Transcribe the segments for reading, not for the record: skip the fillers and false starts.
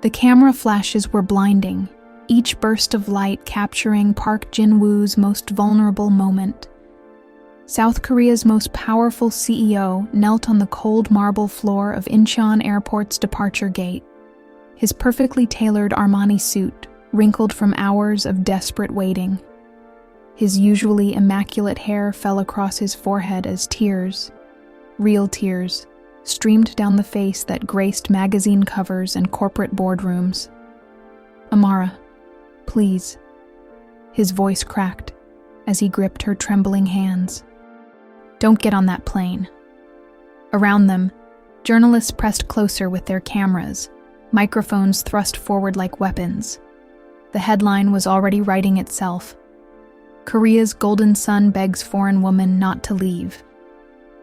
The camera flashes were blinding, each burst of light capturing Park Jin-woo's most vulnerable moment. South Korea's most powerful CEO knelt on the cold marble floor of Incheon Airport's departure gate, his perfectly tailored Armani suit wrinkled from hours of desperate waiting. His usually immaculate hair fell across his forehead as tears, real tears, streamed down the face that graced magazine covers and corporate boardrooms. "Amara, please." His voice cracked as he gripped her trembling hands. "Don't get on that plane." Around them, journalists pressed closer with their cameras, microphones thrust forward like weapons. The headline was already writing itself. Korea's golden son begs foreign woman not to leave.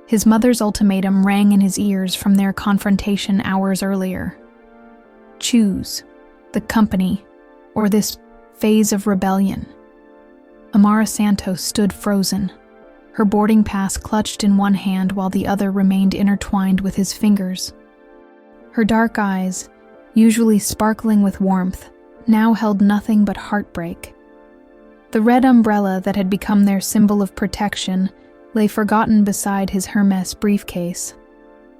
His mother's ultimatum rang in his ears from their confrontation hours earlier. Choose the company or this phase of rebellion. Amara Santos stood frozen, her boarding pass clutched in one hand while the other remained intertwined with his fingers. Her dark eyes, usually sparkling with warmth, now held nothing but heartbreak. The red umbrella that had become their symbol of protection lay forgotten beside his Hermes briefcase,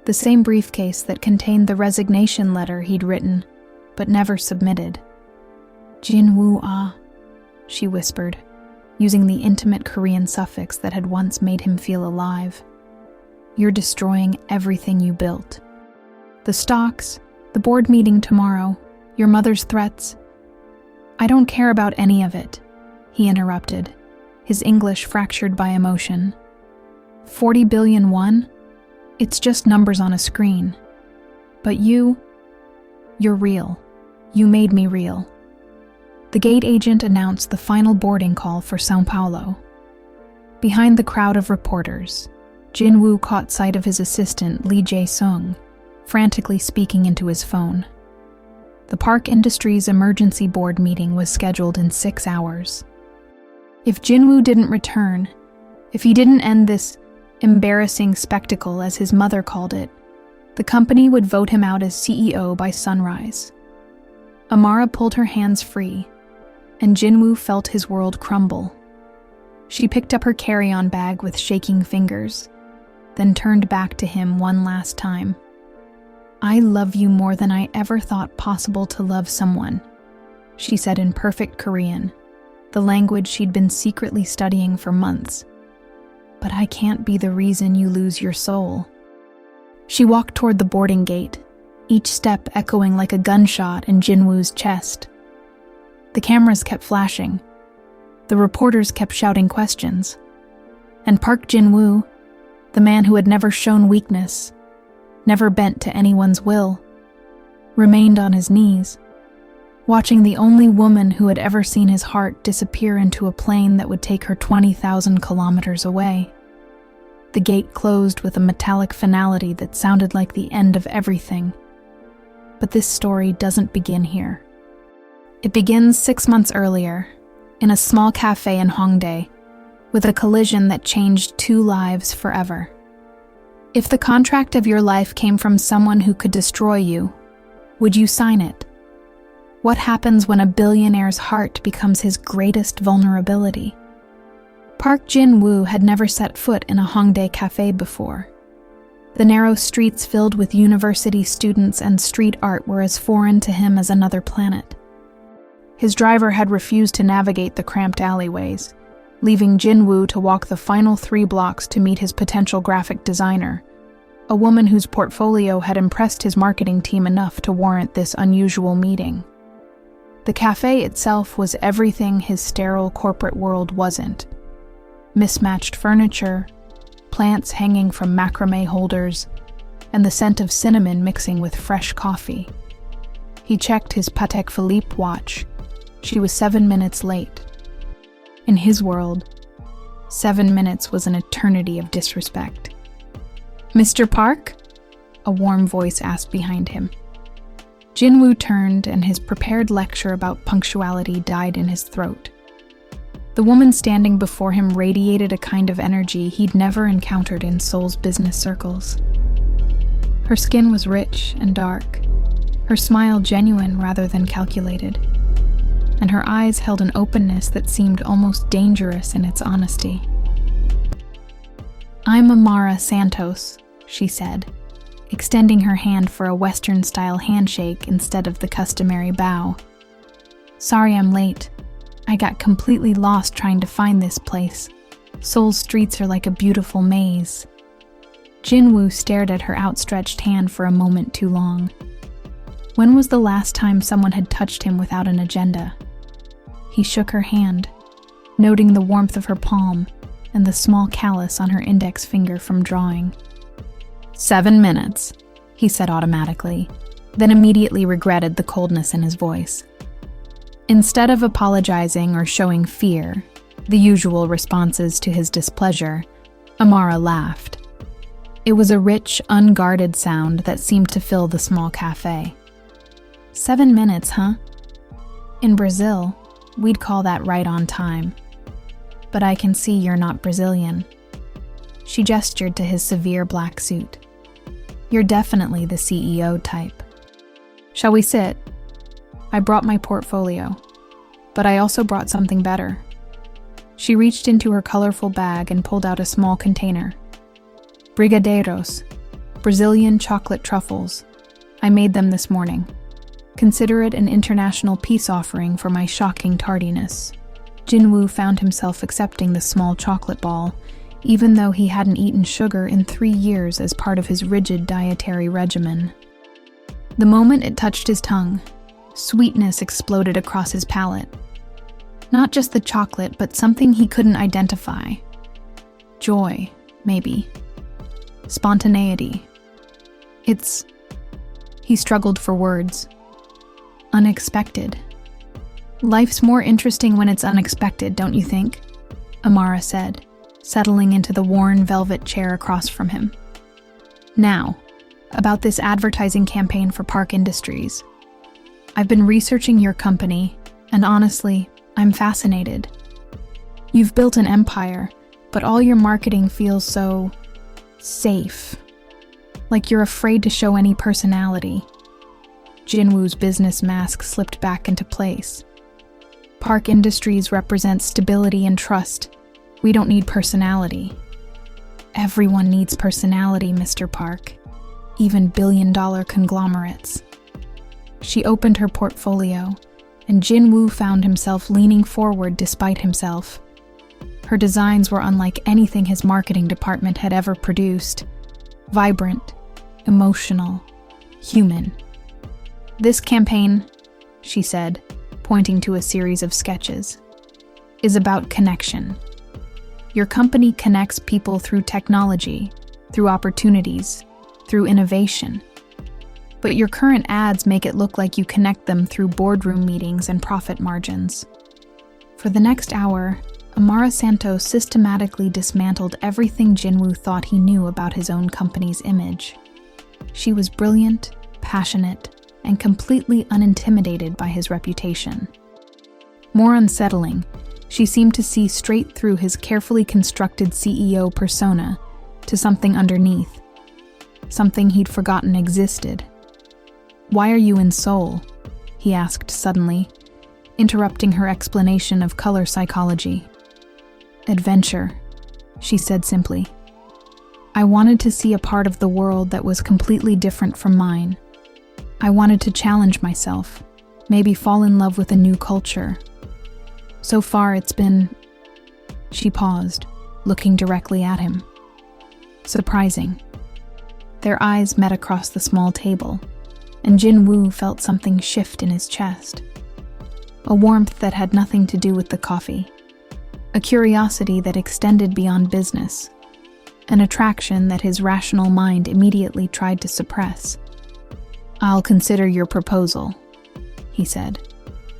the same briefcase that contained the resignation letter he'd written, but never submitted. "Jin-woo ah," she whispered, using the intimate Korean suffix that had once made him feel alive. "You're destroying everything you built. The stocks, the board meeting tomorrow, your mother's threats." "I don't care about any of it," he interrupted, his English fractured by emotion. 40 billion won? It's just numbers on a screen. But you're real. You made me real. The gate agent announced the final boarding call for São Paulo. Behind the crowd of reporters, Jin-woo caught sight of his assistant Lee Jae-sung, frantically speaking into his phone. The Park Industries emergency board meeting was scheduled in 6 hours. If Jin-woo didn't return, if he didn't end this embarrassing spectacle, as his mother called it, the company would vote him out as CEO by sunrise. Amara pulled her hands free, and Jin-woo felt his world crumble. She picked up her carry-on bag with shaking fingers, then turned back to him one last time. "I love you more than I ever thought possible to love someone," she said in perfect Korean, the language she'd been secretly studying for months. "But I can't be the reason you lose your soul." She walked toward the boarding gate, each step echoing like a gunshot in Jin-woo's chest. The cameras kept flashing. The reporters kept shouting questions. And Park Jin-woo, the man who had never shown weakness, never bent to anyone's will, remained on his knees, watching the only woman who had ever seen his heart disappear into a plane that would take her 20,000 kilometers away. The gate closed with a metallic finality that sounded like the end of everything. But this story doesn't begin here. It begins 6 months earlier, in a small cafe in Hongdae, with a collision that changed 2 lives forever. If the contract of your life came from someone who could destroy you, would you sign it? What happens when a billionaire's heart becomes his greatest vulnerability? Park Jin-woo had never set foot in a Hongdae cafe before. The narrow streets filled with university students and street art were as foreign to him as another planet. His driver had refused to navigate the cramped alleyways, leaving Jin-woo to walk the final 3 blocks to meet his potential graphic designer, a woman whose portfolio had impressed his marketing team enough to warrant this unusual meeting. The cafe itself was everything his sterile corporate world wasn't. Mismatched furniture, plants hanging from macrame holders, and the scent of cinnamon mixing with fresh coffee. He checked his Patek Philippe watch. She was 7 minutes late. In his world, 7 minutes was an eternity of disrespect. "Mr. Park?" a warm voice asked behind him. Jin-woo turned, and his prepared lecture about punctuality died in his throat. The woman standing before him radiated a kind of energy he'd never encountered in Seoul's business circles. Her skin was rich and dark, her smile genuine rather than calculated, and her eyes held an openness that seemed almost dangerous in its honesty. "I'm Amara Santos," she said, extending her hand for a Western-style handshake instead of the customary bow. "Sorry I'm late. I got completely lost trying to find this place. Seoul's streets are like a beautiful maze." Jinwoo stared at her outstretched hand for a moment too long. When was the last time someone had touched him without an agenda? He shook her hand, noting the warmth of her palm and the small callus on her index finger from drawing. 7 minutes, he said automatically, then immediately regretted the coldness in his voice. Instead of apologizing or showing fear, the usual responses to his displeasure, Amara laughed. It was a rich, unguarded sound that seemed to fill the small cafe. 7 minutes, huh? In Brazil, we'd call that right on time. But I can see you're not Brazilian. She gestured to his severe black suit. You're definitely the CEO type. Shall we sit? I brought my portfolio, but I also brought something better. She reached into her colorful bag and pulled out a small container. Brigadeiros, Brazilian chocolate truffles. I made them this morning. Consider it an international peace offering for my shocking tardiness. Jinwoo found himself accepting the small chocolate ball, even though he hadn't eaten sugar in 3 years as part of his rigid dietary regimen. The moment it touched his tongue, sweetness exploded across his palate. Not just the chocolate, but something he couldn't identify. Joy, maybe. Spontaneity. He struggled for words. Unexpected. Life's more interesting when it's unexpected, don't you think? Amara said, settling into the worn velvet chair across from him. Now, about this advertising campaign for Park Industries. I've been researching your company, and honestly, I'm fascinated. You've built an empire, but all your marketing feels so safe. Like you're afraid to show any personality. Jinwoo's business mask slipped back into place. Park Industries represents stability and trust. We don't need personality. Everyone needs personality, Mr. Park. Even billion-dollar conglomerates. She opened her portfolio, and Jinwoo found himself leaning forward despite himself. Her designs were unlike anything his marketing department had ever produced. Vibrant, emotional, human. This campaign, she said, pointing to a series of sketches, is about connection. Your company connects people through technology, through opportunities, through innovation. But your current ads make it look like you connect them through boardroom meetings and profit margins. For the next hour, Amara Santos systematically dismantled everything Jinwoo thought he knew about his own company's image. She was brilliant, passionate, and completely unintimidated by his reputation. More unsettling, she seemed to see straight through his carefully constructed CEO persona to something underneath, something he'd forgotten existed. "Why are you in Seoul?" he asked suddenly, interrupting her explanation of color psychology. "Adventure," she said simply. "I wanted to see a part of the world that was completely different from mine. I wanted to challenge myself, maybe fall in love with a new culture. So far it's been..." She paused, looking directly at him. Surprising. Their eyes met across the small table, and Jinwoo felt something shift in his chest. A warmth that had nothing to do with the coffee. A curiosity that extended beyond business. An attraction that his rational mind immediately tried to suppress. "I'll consider your proposal," he said,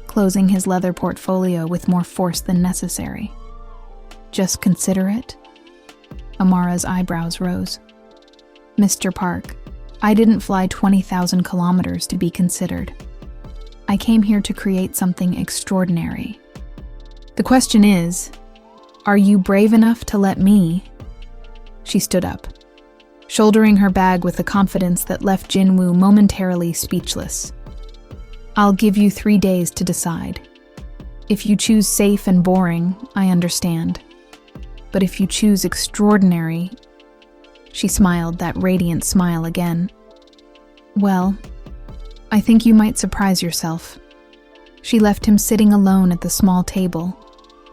closing his leather portfolio with more force than necessary. "Just consider it?" Amara's eyebrows rose. "Mr. Park, I didn't fly 20,000 kilometers to be considered. I came here to create something extraordinary. The question is, are you brave enough to let me?" She stood up, shouldering her bag with a confidence that left Jinwoo momentarily speechless. I'll give you 3 days to decide. If you choose safe and boring, I understand. But if you choose extraordinary," she smiled that radiant smile again, "well, I think you might surprise yourself." She left him sitting alone at the small table,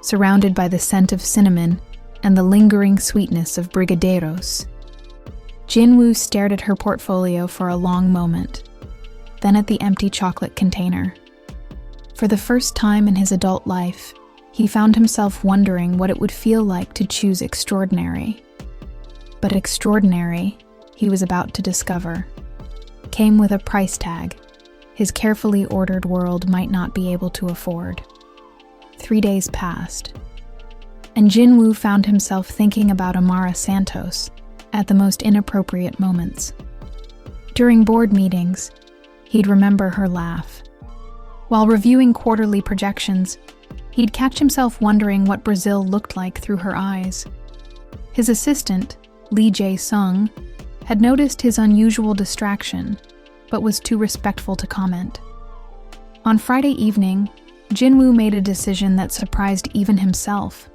surrounded by the scent of cinnamon and the lingering sweetness of brigadeiros. Jinwoo stared at her portfolio for a long moment, then at the empty chocolate container. For the first time in his adult life, he found himself wondering what it would feel like to choose extraordinary. But extraordinary, he was about to discover, came with a price tag his carefully ordered world might not be able to afford. 3 days passed, and Jinwoo found himself thinking about Amara Santos at the most inappropriate moments. During board meetings, he'd remember her laugh. While reviewing quarterly projections, he'd catch himself wondering what Brazil looked like through her eyes. His assistant, Lee Jae-sung, had noticed his unusual distraction, but was too respectful to comment. On Friday evening, Jinwoo made a decision that surprised even himself.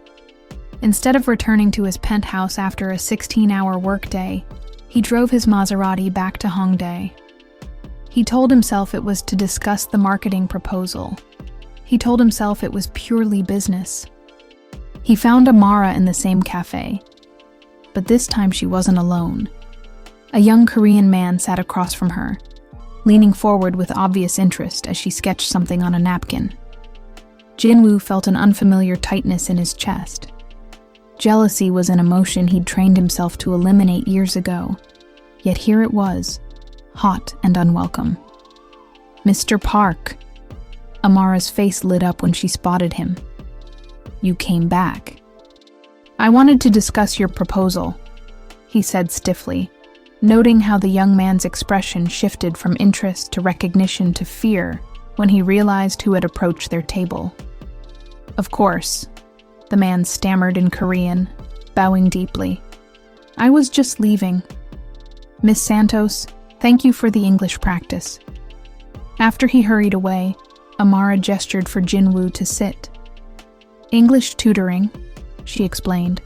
Instead of returning to his penthouse after a 16-hour workday, he drove his Maserati back to Hongdae. He told himself it was to discuss the marketing proposal. He told himself it was purely business. He found Amara in the same cafe, but this time she wasn't alone. A young Korean man sat across from her, leaning forward with obvious interest as she sketched something on a napkin. Jinwoo felt an unfamiliar tightness in his chest. Jealousy was an emotion he'd trained himself to eliminate years ago, yet here it was, hot and unwelcome. "Mr. Park." Amara's face lit up when she spotted him. "You came back." "I wanted to discuss your proposal," he said stiffly, noting how the young man's expression shifted from interest to recognition to fear when he realized who had approached their table. "Of course," the man stammered in Korean, bowing deeply. "I was just leaving. Miss Santos, thank you for the English practice." After he hurried away, Amara gestured for Jinwoo to sit. "English tutoring," she explained.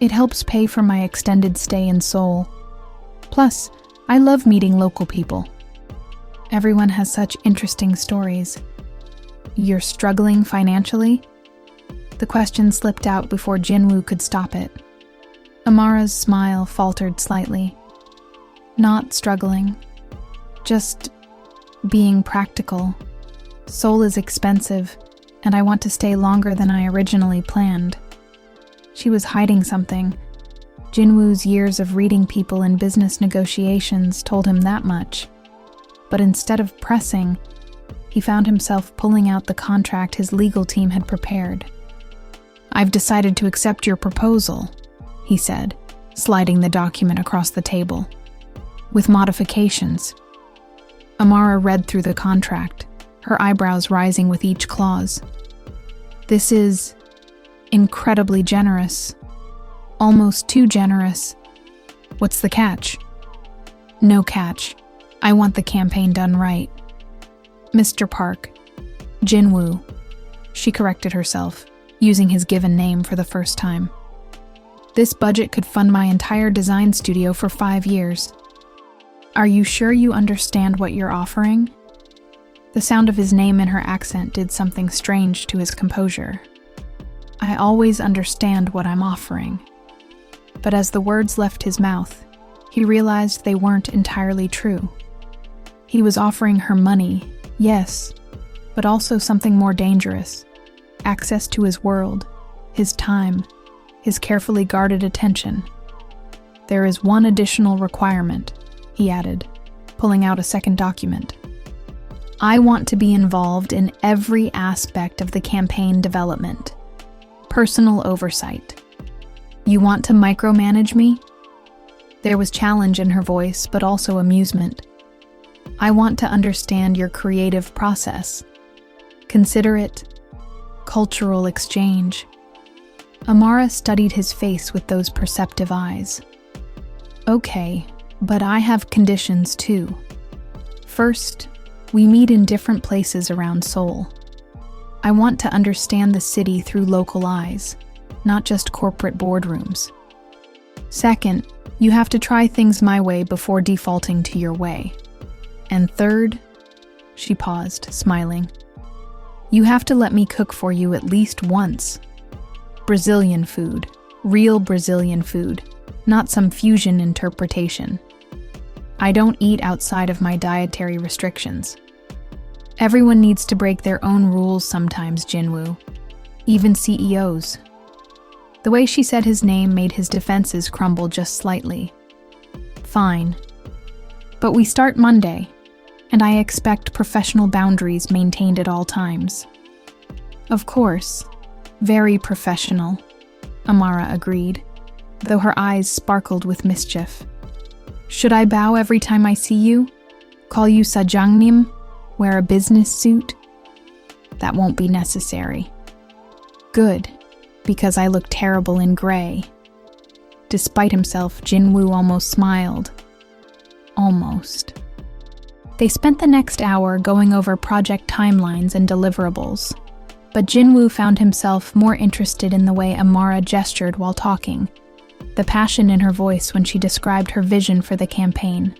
"It helps pay for my extended stay in Seoul. Plus, I love meeting local people. Everyone has such interesting stories." "You're struggling financially?" The question slipped out before Jinwoo could stop it. Amara's smile faltered slightly. "Not struggling. Just being practical. Seoul is expensive, and I want to stay longer than I originally planned." She was hiding something. Jinwoo's years of reading people in business negotiations told him that much. But instead of pressing, he found himself pulling out the contract his legal team had prepared. "I've decided to accept your proposal," he said, sliding the document across the table. "With modifications." Amara read through the contract, her eyebrows rising with each clause. "This is incredibly generous. Almost too generous. What's the catch?" "No catch. I want the campaign done right." "Mr. Park." "Jinwoo." She corrected herself, using his given name for the first time. "This budget could fund my entire design studio for 5 years. Are you sure you understand what you're offering?" The sound of his name and her accent did something strange to his composure. "I always understand what I'm offering." But as the words left his mouth, he realized they weren't entirely true. He was offering her money, yes, but also something more dangerous: access to his world, his time, his carefully guarded attention. "There is one additional requirement," he added, pulling out a second document. "I want to be involved in every aspect of the campaign development. Personal oversight. You want to micromanage me?" There was challenge in her voice, but also amusement. "I want to understand your creative process. Consider it cultural exchange." Amara studied his face with those perceptive eyes. "Okay, but I have conditions too. First, We meet in different places around Seoul. I want to understand the city through local eyes, not just corporate boardrooms. Second, you have to try things my way before defaulting to your way. And third, she paused, smiling, you have to let me cook for you at least once. Brazilian food, real Brazilian food, not some fusion interpretation. I don't eat outside of my dietary restrictions. Everyone needs to break their own rules sometimes, Jinwoo. Even CEOs. The way she said his name made his defenses crumble just slightly. Fine. But we start Monday, and I expect professional boundaries maintained at all times. Of course. Very professional, Amara agreed, though her eyes sparkled with mischief. Should I bow every time I see you? Call you Sajangnim? Wear a business suit? That won't be necessary. Good, because I look terrible in gray. Despite himself, Jinwoo almost smiled. Almost. They spent the next hour going over project timelines and deliverables, but Jinwoo found himself more interested in the way Amara gestured while talking, the passion in her voice when she described her vision for the campaign,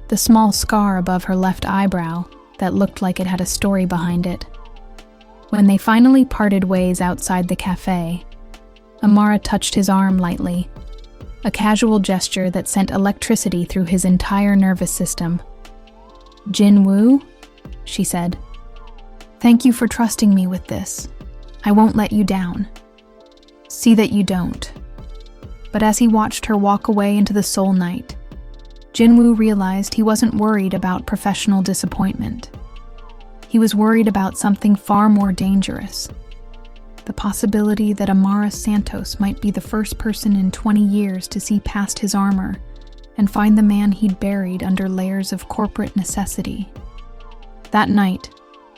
the small scar above her left eyebrow that looked like it had a story behind it. When they finally parted ways outside the cafe, Amara touched his arm lightly, a casual gesture that sent electricity through his entire nervous system. Jinwoo, she said. Thank you for trusting me with this. I won't let you down. See that you don't. But as he watched her walk away into the Seoul night, Jinwoo realized he wasn't worried about professional disappointment. He was worried about something far more dangerous. The possibility that Amara Santos might be the first person in 20 years to see past his armor and find the man he'd buried under layers of corporate necessity. That night,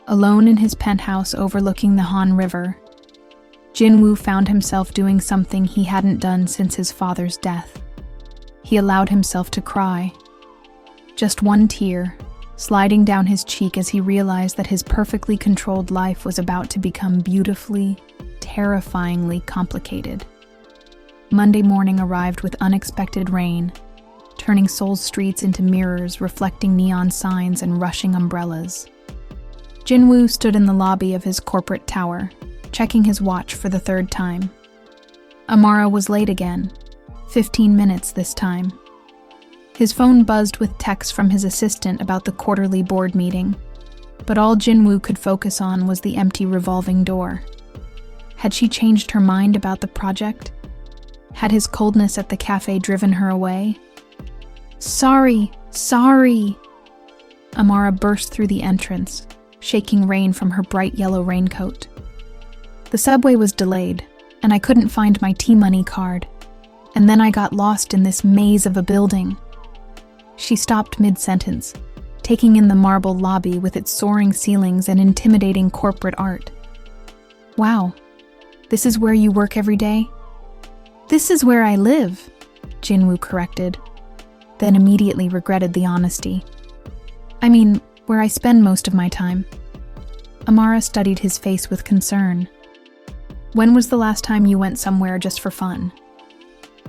alone in his penthouse overlooking the Han River, Jinwoo found himself doing something he hadn't done since his father's death. He allowed himself to cry. Just one tear, sliding down his cheek as he realized that his perfectly controlled life was about to become beautifully, terrifyingly complicated. Monday morning arrived with unexpected rain, turning Seoul's streets into mirrors reflecting neon signs and rushing umbrellas. Jinwoo stood in the lobby of his corporate tower, checking his watch for the third time. Amara was late again, 15 minutes this time. His phone buzzed with texts from his assistant about the quarterly board meeting, but all Jinwoo could focus on was the empty revolving door. Had she changed her mind about the project? Had his coldness at the cafe driven her away? Sorry! Amara burst through the entrance, shaking rain from her bright yellow raincoat. The subway was delayed, and I couldn't find my T-Money card, and then I got lost in this maze of a building. She stopped mid-sentence, taking in the marble lobby with its soaring ceilings and intimidating corporate art. Wow, this is where you work every day? This is where I live, Jinwoo corrected, then immediately regretted the honesty. I mean, where I spend most of my time. Amara studied his face with concern. When was the last time you went somewhere just for fun?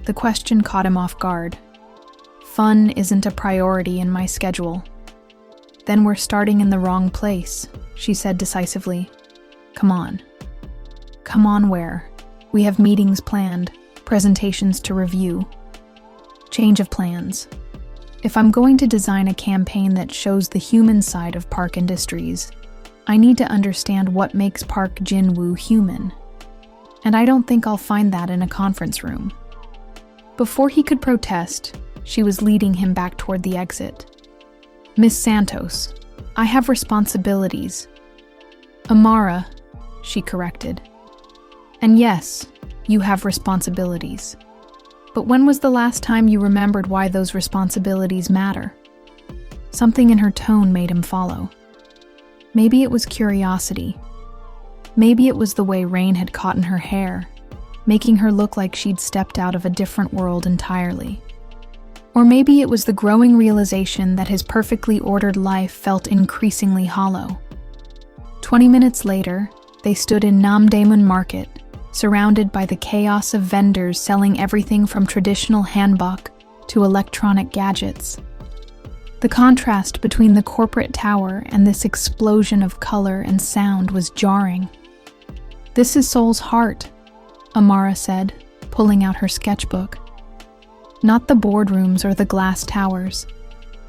The question caught him off guard. Fun isn't a priority in my schedule. Then we're starting in the wrong place, she said decisively. Come on. Come on where? We have meetings planned, presentations to review. Change of plans. If I'm going to design a campaign that shows the human side of Park Industries, I need to understand what makes Park Jinwoo human. And I don't think I'll find that in a conference room. Before he could protest, she was leading him back toward the exit. Miss Santos, I have responsibilities. Amara, she corrected. And yes, you have responsibilities. But when was the last time you remembered why those responsibilities matter? Something in her tone made him follow. Maybe it was curiosity. Maybe it was the way rain had caught in her hair, making her look like she'd stepped out of a different world entirely. Or maybe it was the growing realization that his perfectly ordered life felt increasingly hollow. 20 minutes later, they stood in Namdaemun Market, surrounded by the chaos of vendors selling everything from traditional hanbok to electronic gadgets. The contrast between the corporate tower and this explosion of color and sound was jarring. "This is Seoul's heart," Amara said, pulling out her sketchbook. "Not the boardrooms or the glass towers.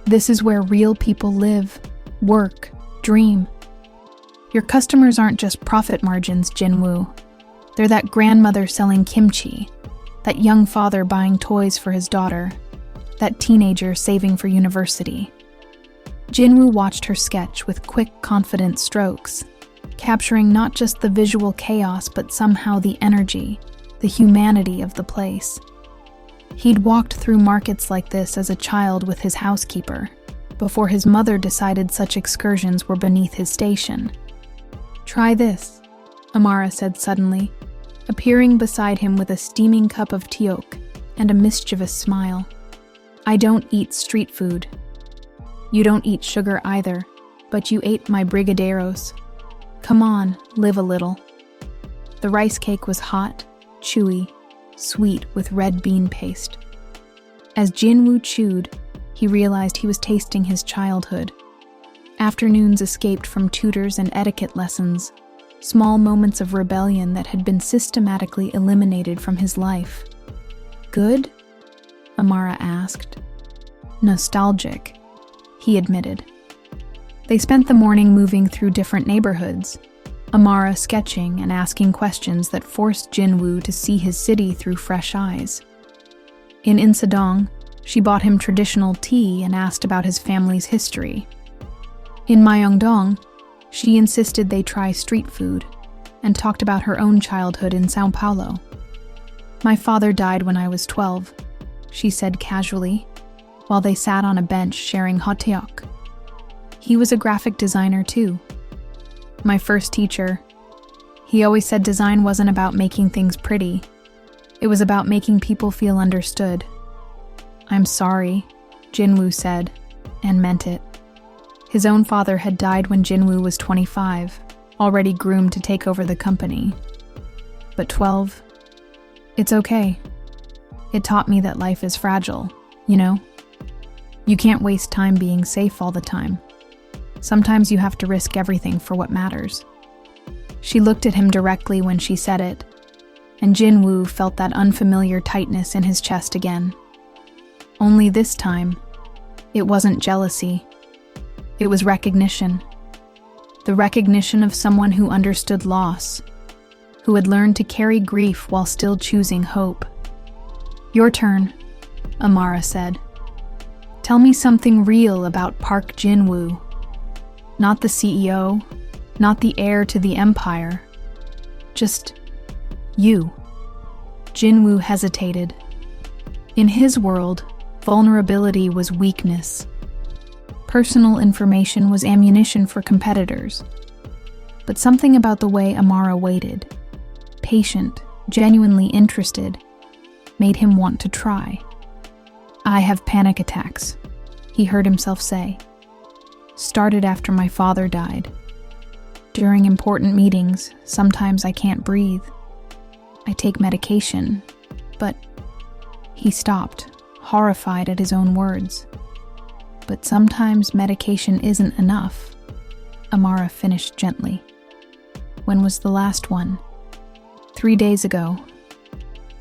This is where real people live, work, dream. Your customers aren't just profit margins, Jinwoo. They're that grandmother selling kimchi, that young father buying toys for his daughter, that teenager saving for university." Jinwoo watched her sketch with quick, confident strokes, capturing not just the visual chaos but somehow the energy, the humanity of the place. He'd walked through markets like this as a child with his housekeeper, before his mother decided such excursions were beneath his station. "Try this," Amara said suddenly, appearing beside him with a steaming cup of tteok and a mischievous smile. "I don't eat street food. You don't eat sugar either, but you ate my brigadeiros. Come on, live a little." The rice cake was hot, chewy, sweet with red bean paste. As Jinwoo chewed, he realized he was tasting his childhood. Afternoons escaped from tutors and etiquette lessons, small moments of rebellion that had been systematically eliminated from his life. "Good?" Amara asked. "Nostalgic," he admitted. They spent the morning moving through different neighborhoods, Amara sketching and asking questions that forced Jinwoo to see his city through fresh eyes. In Insadong, she bought him traditional tea and asked about his family's history. In Myeongdong, she insisted they try street food and talked about her own childhood in São Paulo. "My father died when I was 12, she said casually, while they sat on a bench sharing hotteok. He was a graphic designer too. My first teacher. He always said design wasn't about making things pretty. It was about making people feel understood." "I'm sorry," Jinwoo said, and meant it. His own father had died when Jinwoo was 25, already groomed to take over the company. But 12? It's okay. It taught me that life is fragile, you know? You can't waste time being safe all the time. Sometimes you have to risk everything for what matters. She looked at him directly when she said it, and Jinwoo felt that unfamiliar tightness in his chest again. Only this time, it wasn't jealousy. It was recognition. The recognition of someone who understood loss, who had learned to carry grief while still choosing hope. "Your turn," Amara said. "Tell me something real about Park Jinwoo. Not the CEO, not the heir to the empire. Just you." Jinwoo hesitated. In his world, vulnerability was weakness. Personal information was ammunition for competitors. But something about the way Amara waited, patient, genuinely interested, made him want to try. "I have panic attacks," he heard himself say. "Started after my father died. During important meetings, sometimes I can't breathe. I take medication, but..." He stopped, horrified at his own words. "But sometimes medication isn't enough," Amara finished gently. "When was the last one?" 3 days ago.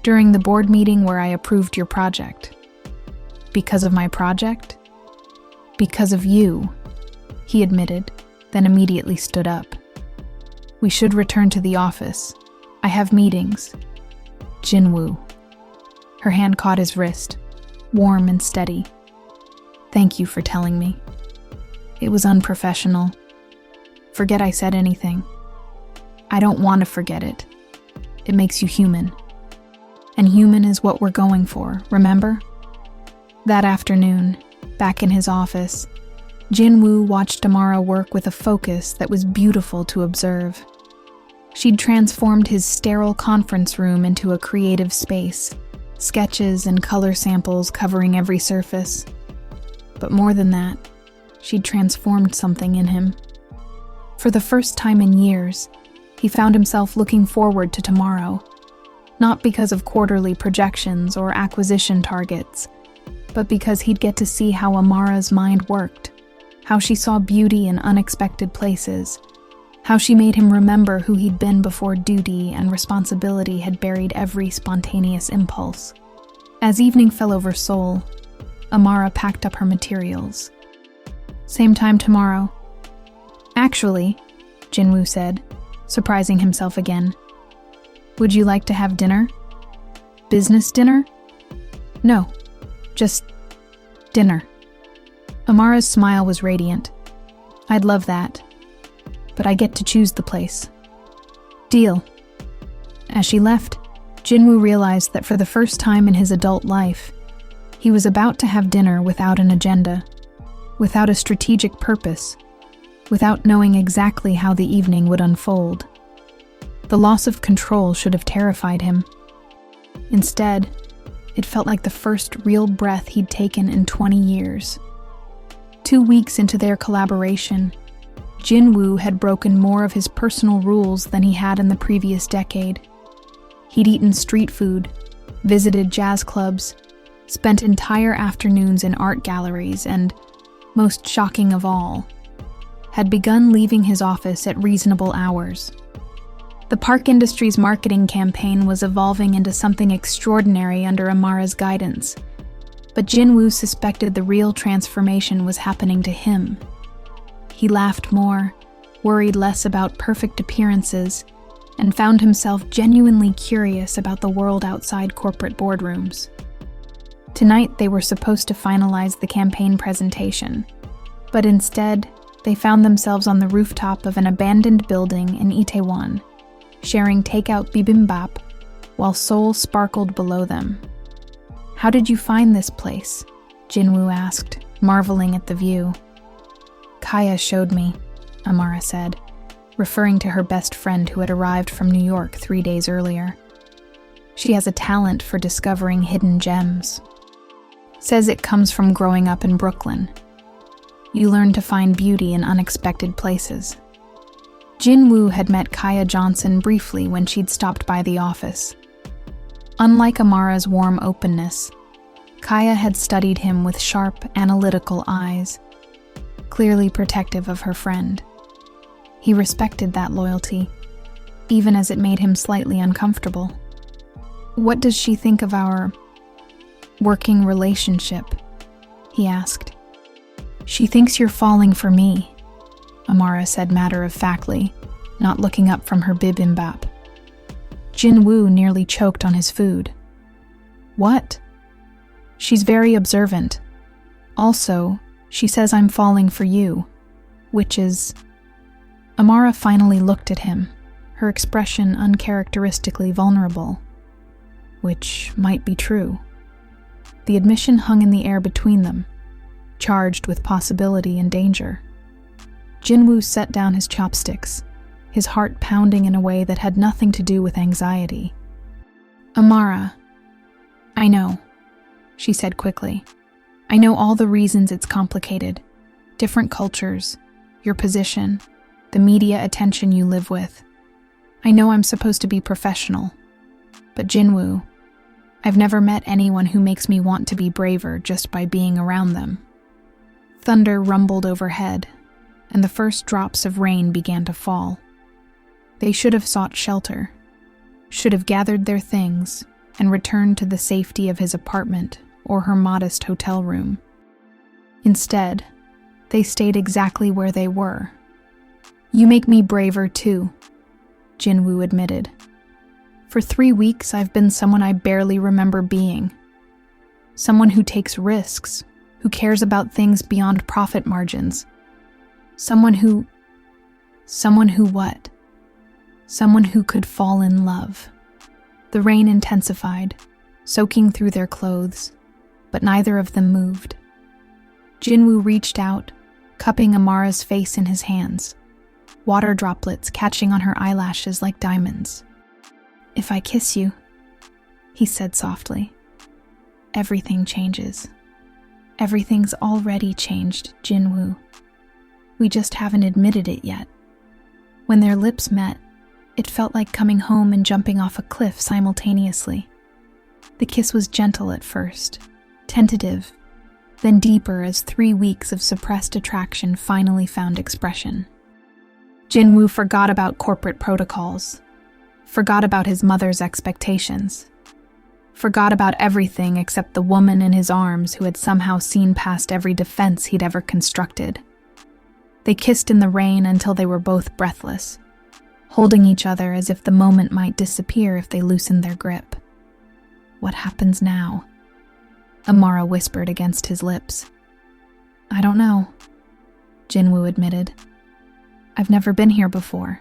During the board meeting where I approved your project." "Because of my project?" "Because of you," he admitted, then immediately stood up. "We should return to the office. I have meetings." "Jinwoo." Her hand caught his wrist, warm and steady. "Thank you for telling me. It was unprofessional. Forget I said anything. I don't want to forget it. It makes you human. And human is what we're going for, remember?" That afternoon, back in his office, Jinwoo watched Amara work with a focus that was beautiful to observe. She'd transformed his sterile conference room into a creative space, sketches and color samples covering every surface. But more than that, she'd transformed something in him. For the first time in years, he found himself looking forward to tomorrow, not because of quarterly projections or acquisition targets, but because he'd get to see how Amara's mind worked, how she saw beauty in unexpected places, how she made him remember who he'd been before duty and responsibility had buried every spontaneous impulse. As evening fell over Seoul, Amara packed up her materials. "Same time tomorrow." "Actually," Jinwoo said, surprising himself again, "would you like to have dinner?" "Business dinner?" "No, just dinner." Amara's smile was radiant. "I'd love that, but I get to choose the place." "Deal." As she left, Jinwoo realized that for the first time in his adult life, he was about to have dinner without an agenda, without a strategic purpose, without knowing exactly how the evening would unfold. The loss of control should have terrified him. Instead, it felt like the first real breath he'd taken in 20 years. 2 weeks into their collaboration, Jinwoo had broken more of his personal rules than he had in the previous decade. He'd eaten street food, visited jazz clubs, spent entire afternoons in art galleries, and, most shocking of all, had begun leaving his office at reasonable hours. The park industry's marketing campaign was evolving into something extraordinary under Amara's guidance, but Jinwoo suspected the real transformation was happening to him. He laughed more, worried less about perfect appearances, and found himself genuinely curious about the world outside corporate boardrooms. Tonight they were supposed to finalize the campaign presentation, but instead, they found themselves on the rooftop of an abandoned building in Itaewon, sharing takeout bibimbap while Seoul sparkled below them. "How did you find this place?" Jinwoo asked, marveling at the view. "Kaya showed me," Amara said, referring to her best friend who had arrived from New York 3 days earlier. "She has a talent for discovering hidden gems. Says it comes from growing up in Brooklyn. You learn to find beauty in unexpected places." Jinwoo had met Kaya Johnson briefly when she'd stopped by the office. Unlike Amara's warm openness, Kaya had studied him with sharp, analytical eyes, clearly protective of her friend. He respected that loyalty, even as it made him slightly uncomfortable. "What does she think of our working relationship?" he asked. "She thinks you're falling for me," Amara said matter-of-factly, not looking up from her bibimbap. Jinwoo nearly choked on his food. "What?" "She's very observant. Also, she says I'm falling for you, which is..." Amara finally looked at him, her expression uncharacteristically vulnerable. Which might be true. The admission hung in the air between them, charged with possibility and danger. Jinwoo set down his chopsticks, his heart pounding in a way that had nothing to do with anxiety. "Amara, I know," she said quickly. "I know all the reasons it's complicated. Different cultures, your position, the media attention you live with. I know I'm supposed to be professional. But Jinwoo, I've never met anyone who makes me want to be braver just by being around them." Thunder rumbled overhead, and the first drops of rain began to fall. They should have sought shelter, should have gathered their things, and returned to the safety of his apartment or her modest hotel room. Instead, they stayed exactly where they were. "You make me braver too," Jinwoo admitted. "For 3 weeks, I've been someone I barely remember being. Someone who takes risks, who cares about things beyond profit margins. Someone who what? Someone who could fall in love." The rain intensified, soaking through their clothes, but neither of them moved. Jinwoo reached out, cupping Amara's face in his hands, water droplets catching on her eyelashes like diamonds. "If I kiss you," he said softly, everything changes. Everything's already changed, Jinwoo. We just haven't admitted it yet. When their lips met, it felt like coming home and jumping off a cliff simultaneously. The kiss was gentle at first, tentative, then deeper as 3 weeks of suppressed attraction finally found expression. Jinwoo forgot about corporate protocols, forgot about his mother's expectations, forgot about everything except the woman in his arms who had somehow seen past every defense he'd ever constructed. They kissed in the rain until they were both breathless, holding each other as if the moment might disappear if they loosened their grip. What happens now? Amara whispered against his lips. I don't know, Jinwoo admitted. I've never been here before.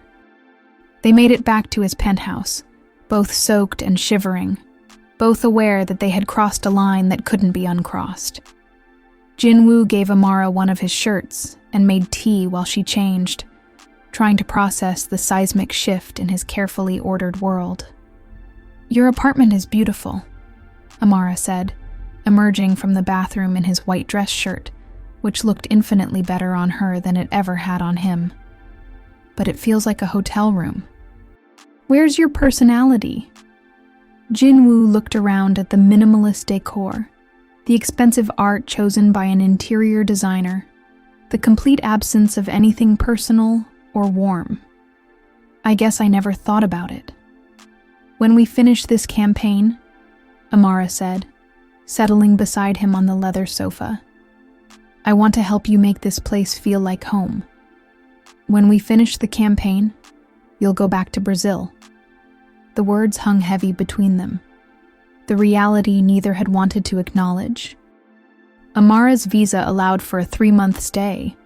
They made it back to his penthouse, both soaked and shivering, both aware that they had crossed a line that couldn't be uncrossed. Jinwoo gave Amara one of his shirts and made tea while she changed, trying to process the seismic shift in his carefully ordered world. Your apartment is beautiful, Amara said, emerging from the bathroom in his white dress shirt, which looked infinitely better on her than it ever had on him. But it feels like a hotel room. Where's your personality? Jinwoo looked around at the minimalist decor, the expensive art chosen by an interior designer, the complete absence of anything personal or warm. I guess I never thought about it. When we finish this campaign, Amara said, settling beside him on the leather sofa, I want to help you make this place feel like home. When we finish the campaign, you'll go back to Brazil. The words hung heavy between them, the reality neither had wanted to acknowledge. Amara's visa allowed for a 3-month stay,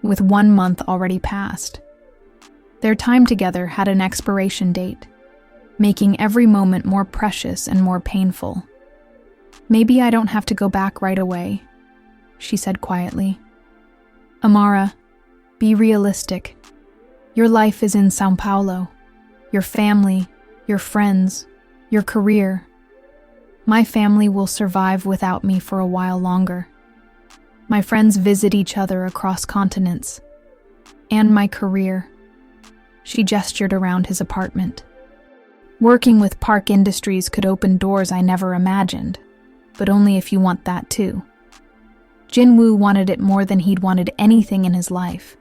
with 1 month already passed. Their time together had an expiration date, making every moment more precious and more painful. Maybe I don't have to go back right away, she said quietly. Amara, be realistic. Your life is in São Paulo. Your family, your friends, your career. My family will survive without me for a while longer. My friends visit each other across continents. And my career. She gestured around his apartment. Working with Park Industries could open doors I never imagined, but only if you want that too. Jinwoo wanted it more than he'd wanted anything in his life,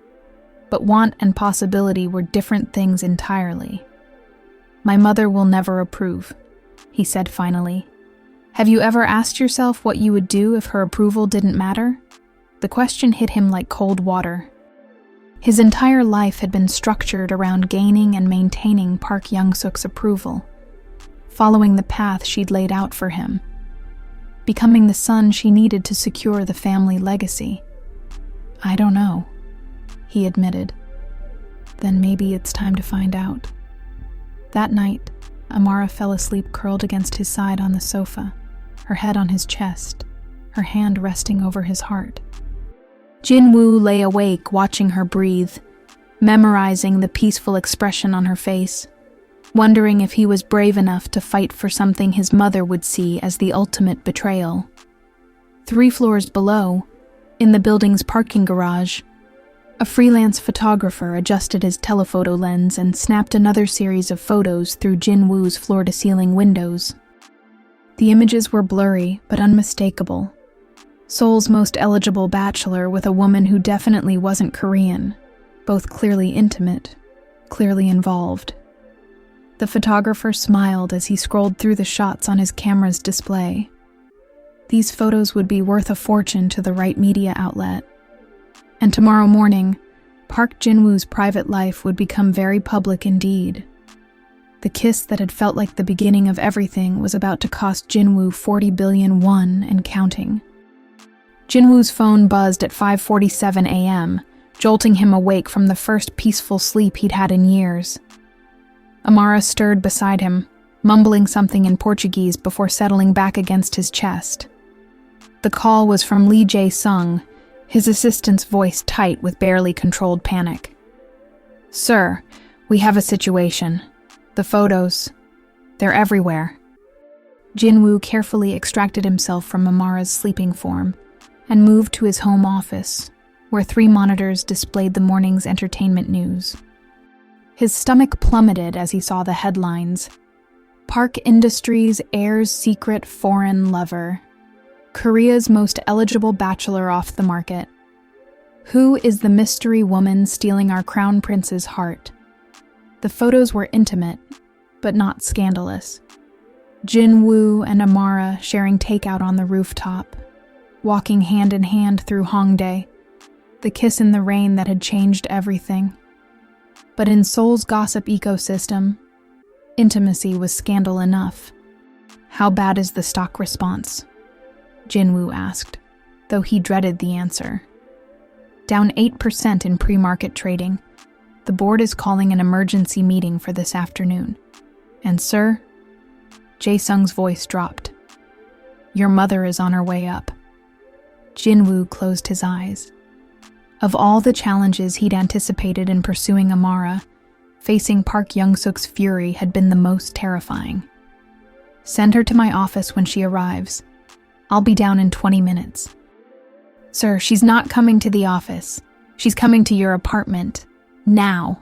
but want and possibility were different things entirely. My mother will never approve, he said finally. Have you ever asked yourself what you would do if her approval didn't matter? The question hit him like cold water. His entire life had been structured around gaining and maintaining Park Young-suk's approval, following the path she'd laid out for him, becoming the son she needed to secure the family legacy. I don't know, he admitted. Then maybe it's time to find out. That night, Amara fell asleep curled against his side on the sofa, her head on his chest, her hand resting over his heart. Jinwoo lay awake watching her breathe, memorizing the peaceful expression on her face, wondering if he was brave enough to fight for something his mother would see as the ultimate betrayal. 3 floors below, in the building's parking garage, a freelance photographer adjusted his telephoto lens and snapped another series of photos through Jinwoo's floor-to-ceiling windows. The images were blurry but unmistakable. Seoul's most eligible bachelor with a woman who definitely wasn't Korean, both clearly intimate, clearly involved. The photographer smiled as he scrolled through the shots on his camera's display. These photos would be worth a fortune to the right media outlet. And tomorrow morning, Park Jinwoo's private life would become very public indeed. The kiss that had felt like the beginning of everything was about to cost Jinwoo 40 billion won and counting. Jinwoo's phone buzzed at 5:47 a.m., jolting him awake from the first peaceful sleep he'd had in years. Amara stirred beside him, mumbling something in Portuguese before settling back against his chest. The call was from Lee Jae-sung, his assistant's voice tight with barely controlled panic. Sir, we have a situation. The photos, they're everywhere. Jinwoo carefully extracted himself from Amara's sleeping form and moved to his home office, where 3 monitors displayed the morning's entertainment news. His stomach plummeted as he saw the headlines. Park Industries heirs secret foreign lover. Korea's most eligible bachelor off the market. Who is the mystery woman stealing our crown prince's heart? The photos were intimate, but not scandalous. Jinwoo and Amara sharing takeout on the rooftop, walking hand in hand through Hongdae, the kiss in the rain that had changed everything. But in Seoul's gossip ecosystem, intimacy was scandal enough. How bad is the stock response? Jinwoo asked, though he dreaded the answer. Down 8% in pre-market trading. The board is calling an emergency meeting for this afternoon. And sir, Jae-sung's voice dropped. Your mother is on her way up. Jinwoo closed his eyes. Of all the challenges he'd anticipated in pursuing Amara, facing Park Young-suk's fury had been the most terrifying. Send her to my office when she arrives. I'll be down in 20 minutes. Sir, she's not coming to the office. She's coming to your apartment. Now.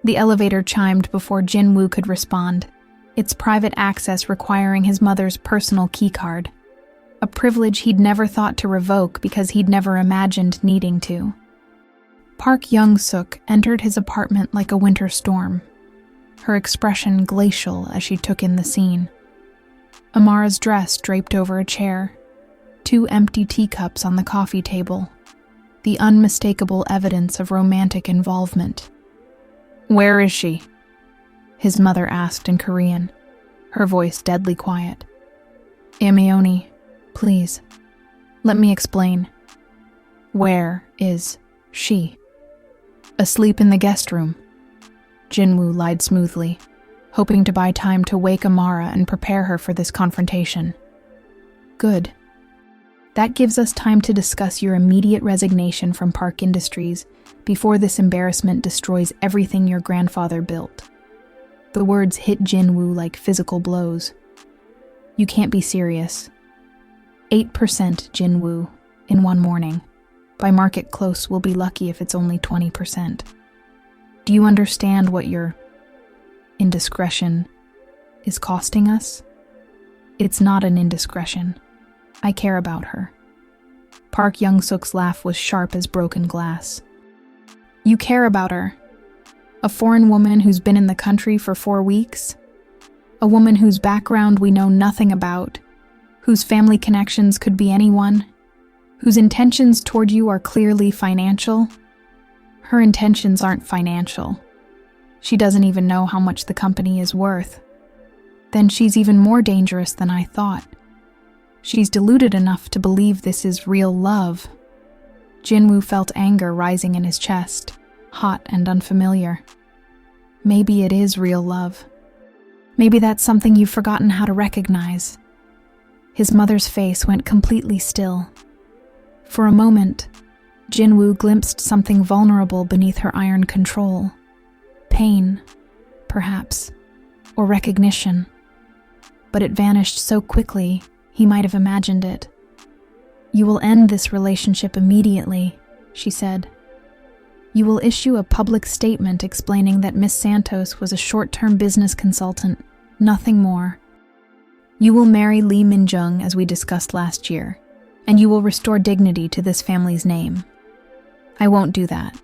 The elevator chimed before Jinwoo could respond, its private access requiring his mother's personal keycard, a privilege he'd never thought to revoke because he'd never imagined needing to. Park Young-suk entered his apartment like a winter storm, her expression glacial as she took in the scene. Amara's dress draped over a chair, 2 empty teacups on the coffee table, the unmistakable evidence of romantic involvement. Where is she? His mother asked in Korean, her voice deadly quiet. Ameoni, please, let me explain. Where is she? Asleep in the guest room. Jinwoo lied smoothly, hoping to buy time to wake Amara and prepare her for this confrontation. Good. That gives us time to discuss your immediate resignation from Park Industries before this embarrassment destroys everything your grandfather built. The words hit Jinwoo like physical blows. You can't be serious. 8% Jinwoo in one morning. By market close, we'll be lucky if it's only 20%. Do you understand what your indiscretion is costing us? It's not an indiscretion. I care about her. Park Young-suk's laugh was sharp as broken glass. You care about her? A foreign woman who's been in the country for 4 weeks? A woman whose background we know nothing about, whose family connections could be anyone, whose intentions toward you are clearly financial? Her intentions aren't financial. She doesn't even know how much the company is worth. Then she's even more dangerous than I thought. She's deluded enough to believe this is real love. Jinwoo felt anger rising in his chest, hot and unfamiliar. Maybe it is real love. Maybe that's something you've forgotten how to recognize. His mother's face went completely still. For a moment, Jinwoo glimpsed something vulnerable beneath her iron control. Pain, perhaps, or recognition. But it vanished so quickly, he might have imagined it. You will end this relationship immediately, she said. You will issue a public statement explaining that Miss Santos was a short-term business consultant, nothing more. You will marry Lee Min-jung as we discussed last year, and you will restore dignity to this family's name. I won't do that.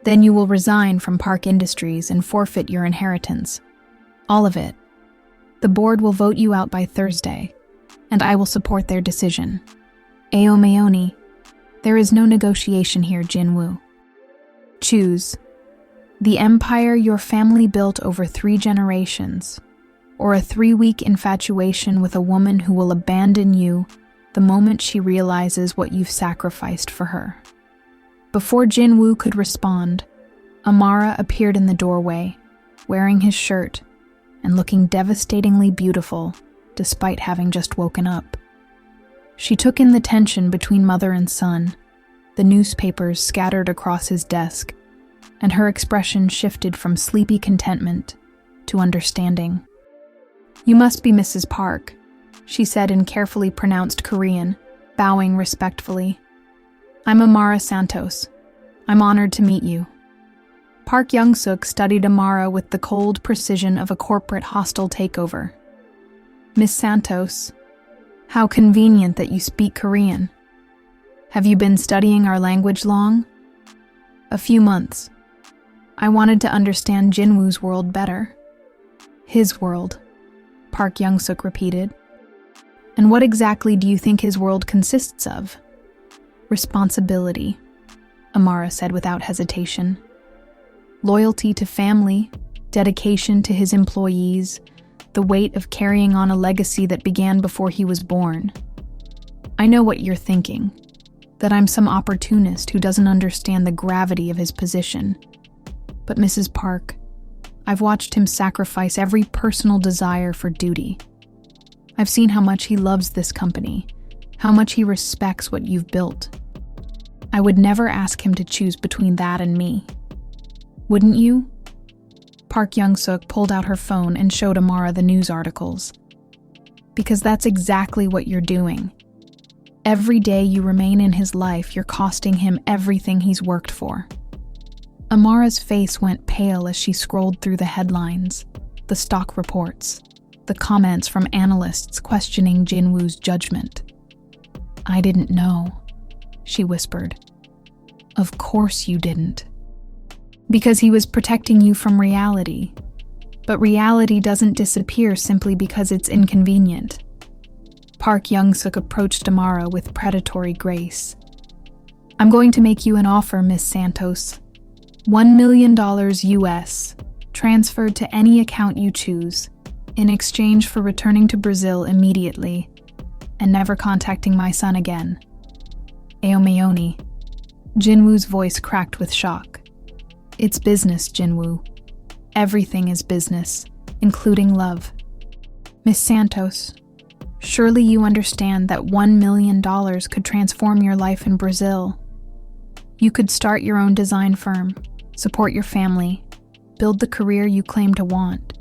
Then you will resign from Park Industries and forfeit your inheritance. All of it. The board will vote you out by Thursday, and I will support their decision. Aomeoni, there is no negotiation here, Jinwoo. Choose. The empire your family built over 3 generations, or a 3-week infatuation with a woman who will abandon you the moment she realizes what you've sacrificed for her. Before Jinwoo could respond, Amara appeared in the doorway, wearing his shirt and looking devastatingly beautiful despite having just woken up. She took in the tension between mother and son, the newspapers scattered across his desk, and her expression shifted from sleepy contentment to understanding. You must be Mrs. Park, she said in carefully pronounced Korean, bowing respectfully. I'm Amara Santos. I'm honored to meet you. Park Kyung-suk studied Amara with the cold precision of a corporate hostile takeover. Miss Santos, how convenient that you speak Korean. Have you been studying our language long? A few months. I wanted to understand Jinwoo's world better. His world, Park Kyung-suk repeated. And what exactly do you think his world consists of? Responsibility, Amara said without hesitation. Loyalty to family, dedication to his employees, the weight of carrying on a legacy that began before he was born. I know what you're thinking, that I'm some opportunist who doesn't understand the gravity of his position. But Mrs. Park, I've watched him sacrifice every personal desire for duty. I've seen how much he loves this company, how much he respects what you've built. I would never ask him to choose between that and me. Wouldn't you? Park Kyung-suk pulled out her phone and showed Amara the news articles. Because that's exactly what you're doing. Every day you remain in his life, you're costing him everything he's worked for. Amara's face went pale as she scrolled through the headlines, the stock reports, the comments from analysts questioning Jinwoo's judgment. I didn't know, she whispered. Of course you didn't. Because he was protecting you from reality. But reality doesn't disappear simply because it's inconvenient. Park Kyung-suk approached Amara with predatory grace. I'm going to make you an offer, Miss Santos. $1 million US, transferred to any account you choose, in exchange for returning to Brazil immediately and never contacting my son again. Aomeoni. Jinwoo's voice cracked with shock. It's business, Jinwoo. Everything is business, including love. Miss Santos, surely you understand that $1 million could transform your life in Brazil. You could start your own design firm, support your family, build the career you claim to want.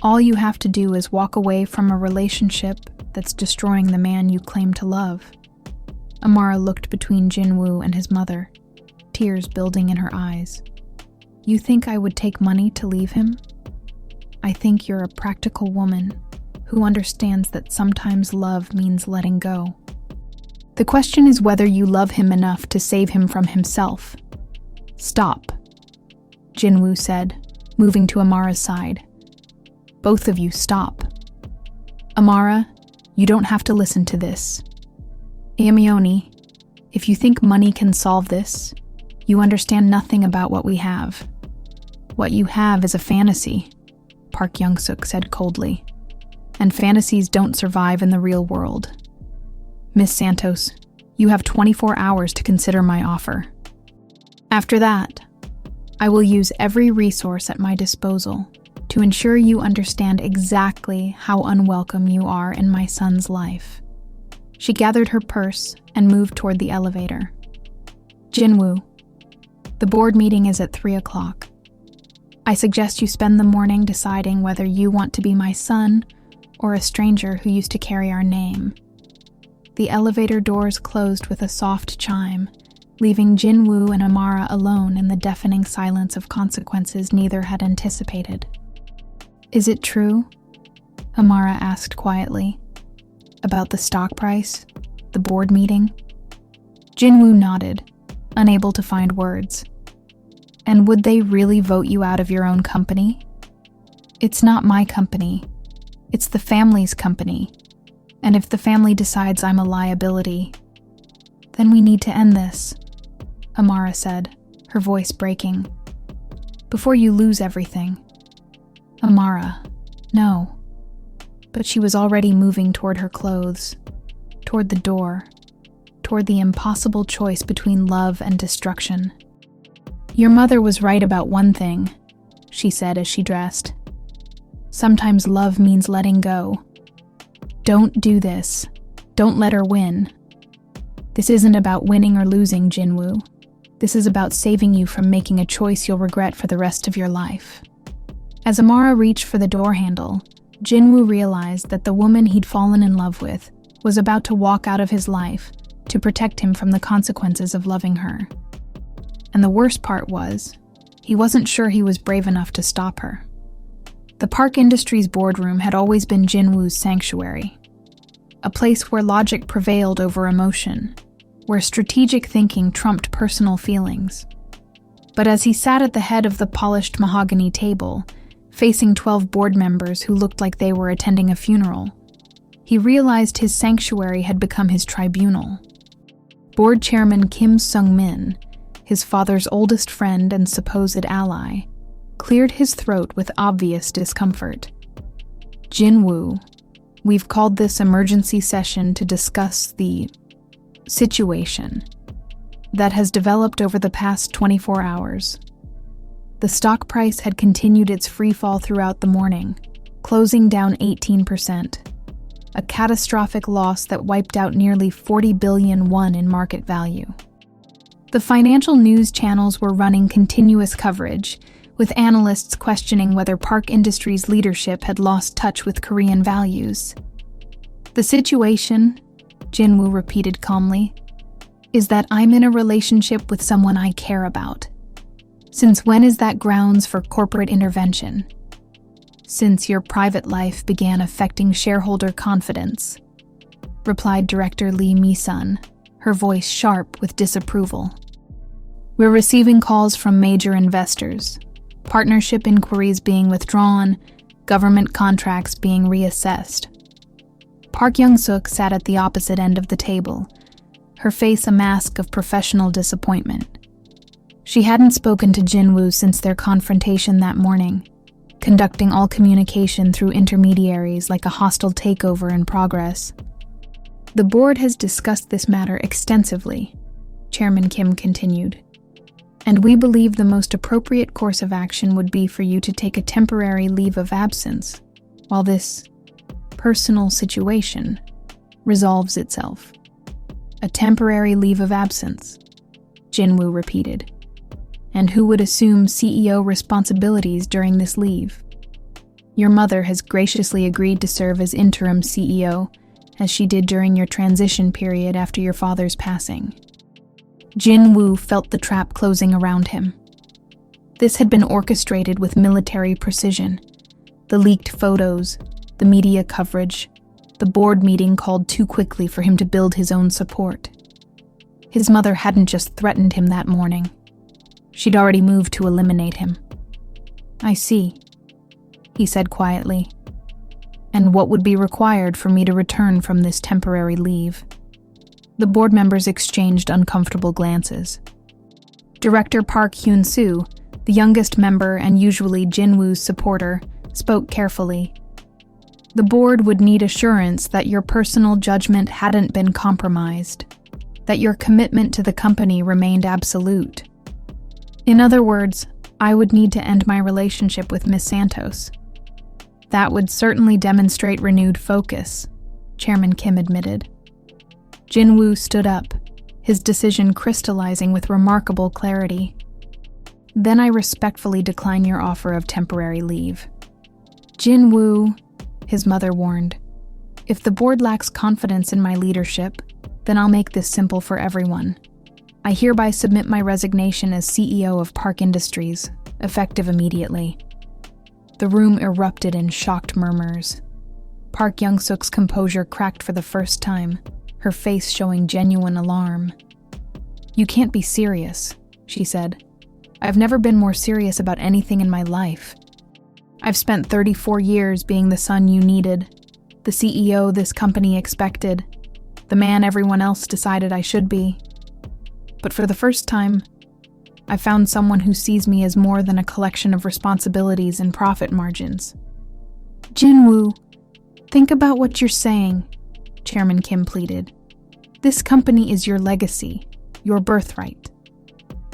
All you have to do is walk away from a relationship that's destroying the man you claim to love. Amara looked between Jinwoo and his mother, tears building in her eyes. You think I would take money to leave him? I think you're a practical woman who understands that sometimes love means letting go. The question is whether you love him enough to save him from himself. Stop, Jinwoo said, moving to Amara's side. Both of you stop. Amara, you don't have to listen to this. Aomeoni, if you think money can solve this, you understand nothing about what we have. What you have is a fantasy, Park Kyung-suk said coldly. And fantasies don't survive in the real world. Miss Santos, you have 24 hours to consider my offer. After that, I will use every resource at my disposal to ensure you understand exactly how unwelcome you are in my son's life. She gathered her purse and moved toward the elevator. Jinwoo, the board meeting is at 3 o'clock. I suggest you spend the morning deciding whether you want to be my son or a stranger who used to carry our name. The elevator doors closed with a soft chime, leaving Jinwoo and Amara alone in the deafening silence of consequences neither had anticipated. Is it true? Amara asked quietly. About the stock price? The board meeting? Jinwoo nodded, unable to find words. And would they really vote you out of your own company? It's not my company. It's the family's company. And if the family decides I'm a liability, then we need to end this, Amara said, her voice breaking. Before you lose everything. Amara, no. But she was already moving toward her clothes, toward the door, toward the impossible choice between love and destruction. Your mother was right about one thing, she said as she dressed. Sometimes love means letting go. Don't do this. Don't let her win. This isn't about winning or losing, Jinwoo. This is about saving you from making a choice you'll regret for the rest of your life. As Amara reached for the door handle, Jinwoo realized that the woman he'd fallen in love with was about to walk out of his life to protect him from the consequences of loving her. And the worst part was, he wasn't sure he was brave enough to stop her. The Park Industries boardroom had always been Jinwoo's sanctuary, a place where logic prevailed over emotion, where strategic thinking trumped personal feelings. But as he sat at the head of the polished mahogany table, facing 12 board members who looked like they were attending a funeral, he realized his sanctuary had become his tribunal. Board chairman Kim Sung-min, his father's oldest friend and supposed ally, cleared his throat with obvious discomfort. "Jinwoo, we've called this emergency session to discuss the situation that has developed over the past 24 hours. The stock price had continued its free fall throughout the morning, closing down 18%, a catastrophic loss that wiped out nearly 40 billion won in market value. The financial news channels were running continuous coverage, with analysts questioning whether Park Industries' leadership had lost touch with Korean values. The situation," Jinwoo repeated calmly, "is that I'm in a relationship with someone I care about. Since when is that grounds for corporate intervention? Since your private life began affecting shareholder confidence," replied Director Lee Mi-sun, her voice sharp with disapproval. "We're receiving calls from major investors, partnership inquiries being withdrawn, government contracts being reassessed." Park Young-suk sat at the opposite end of the table, her face a mask of professional disappointment. She hadn't spoken to Jinwoo since their confrontation that morning, conducting all communication through intermediaries like a hostile takeover in progress. "The board has discussed this matter extensively," Chairman Kim continued, "and we believe the most appropriate course of action would be for you to take a temporary leave of absence while this personal situation resolves itself." "A temporary leave of absence," Jinwoo repeated. "And who would assume CEO responsibilities during this leave?" "Your mother has graciously agreed to serve as interim CEO, as she did during your transition period after your father's passing." Jinwoo felt the trap closing around him. This had been orchestrated with military precision. The leaked photos, the media coverage, the board meeting called too quickly for him to build his own support. His mother hadn't just threatened him that morning. She'd already moved to eliminate him. "I see," he said quietly. "And what would be required for me to return from this temporary leave?" The board members exchanged uncomfortable glances. Director Park Hyun-soo, the youngest member and usually Jinwoo's supporter, spoke carefully. "The board would need assurance that your personal judgment hadn't been compromised, that your commitment to the company remained absolute. In other words, I would need to end my relationship with Miss Santos." "That would certainly demonstrate renewed focus," Chairman Kim admitted. Jinwoo stood up, his decision crystallizing with remarkable clarity. "Then I respectfully decline your offer of temporary leave." "Jinwoo," his mother warned, "if the board lacks confidence in my leadership, then I'll make this simple for everyone. I hereby submit my resignation as CEO of Park Industries, effective immediately." The room erupted in shocked murmurs. Park Young-suk's composure cracked for the first time, her face showing genuine alarm. "You can't be serious," she said. "I've never been more serious about anything in my life. I've spent 34 years being the son you needed, the CEO this company expected, the man everyone else decided I should be. But for the first time, I found someone who sees me as more than a collection of responsibilities and profit margins." "Jinwoo, think about what you're saying," Chairman Kim pleaded. "This company is your legacy, your birthright.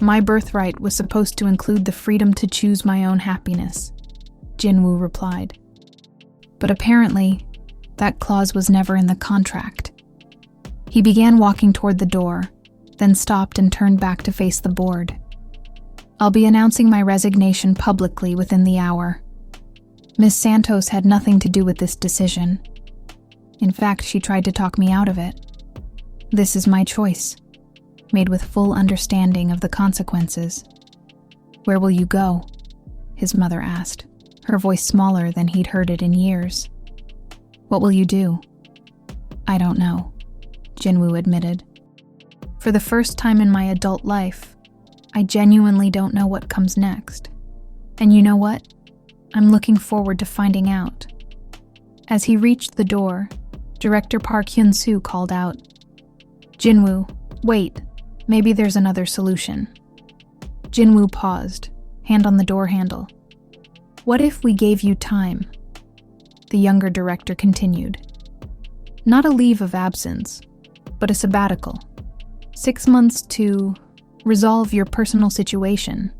My birthright was supposed to include the freedom to choose my own happiness," Jinwoo replied. "But apparently, that clause was never in the contract." He began walking toward the door, then stopped and turned back to face the board. "I'll be announcing my resignation publicly within the hour. Miss Santos had nothing to do with this decision. In fact, she tried to talk me out of it. This is my choice, made with full understanding of the consequences. Where will you go? His mother asked, her voice smaller than he'd heard it in years. What will you do? I don't know, Jinwoo admitted. For the first time in my adult life, I genuinely don't know what comes next. And you know what? I'm looking forward to finding out. As he reached the door, Director Park Hyun-soo called out, Jinwoo, wait, maybe there's another solution. Jinwoo paused, hand on the door handle. What if we gave you time? The younger director continued. Not a leave of absence, but a sabbatical. 6 months to resolve your personal situation.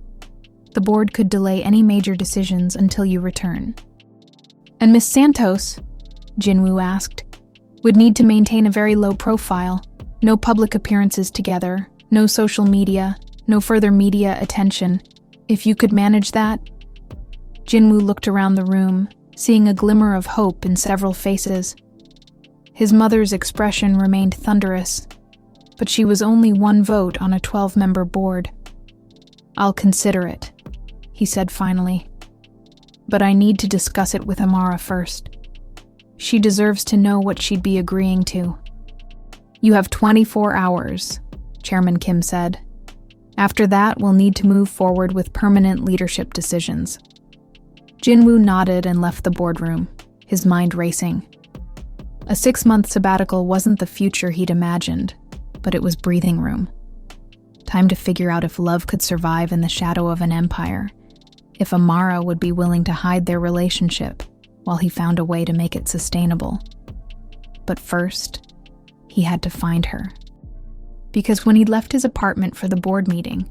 The board could delay any major decisions until you return. And Miss Santos, Jinwoo asked, would need to maintain a very low profile. No public appearances together, no social media, no further media attention. If you could manage that? Jinwoo looked around the room, seeing a glimmer of hope in several faces. His mother's expression remained thunderous, but she was only one vote on a 12-member board. I'll consider it, he said finally. But I need to discuss it with Amara first. She deserves to know what she'd be agreeing to. You have 24 hours, Chairman Kim said. After that, we'll need to move forward with permanent leadership decisions. Jinwoo nodded and left the boardroom, his mind racing. A 6-month sabbatical wasn't the future he'd imagined, but it was breathing room. Time to figure out if love could survive in the shadow of an empire, if Amara would be willing to hide their relationship while he found a way to make it sustainable. But first, he had to find her. Because when he'd left his apartment for the board meeting,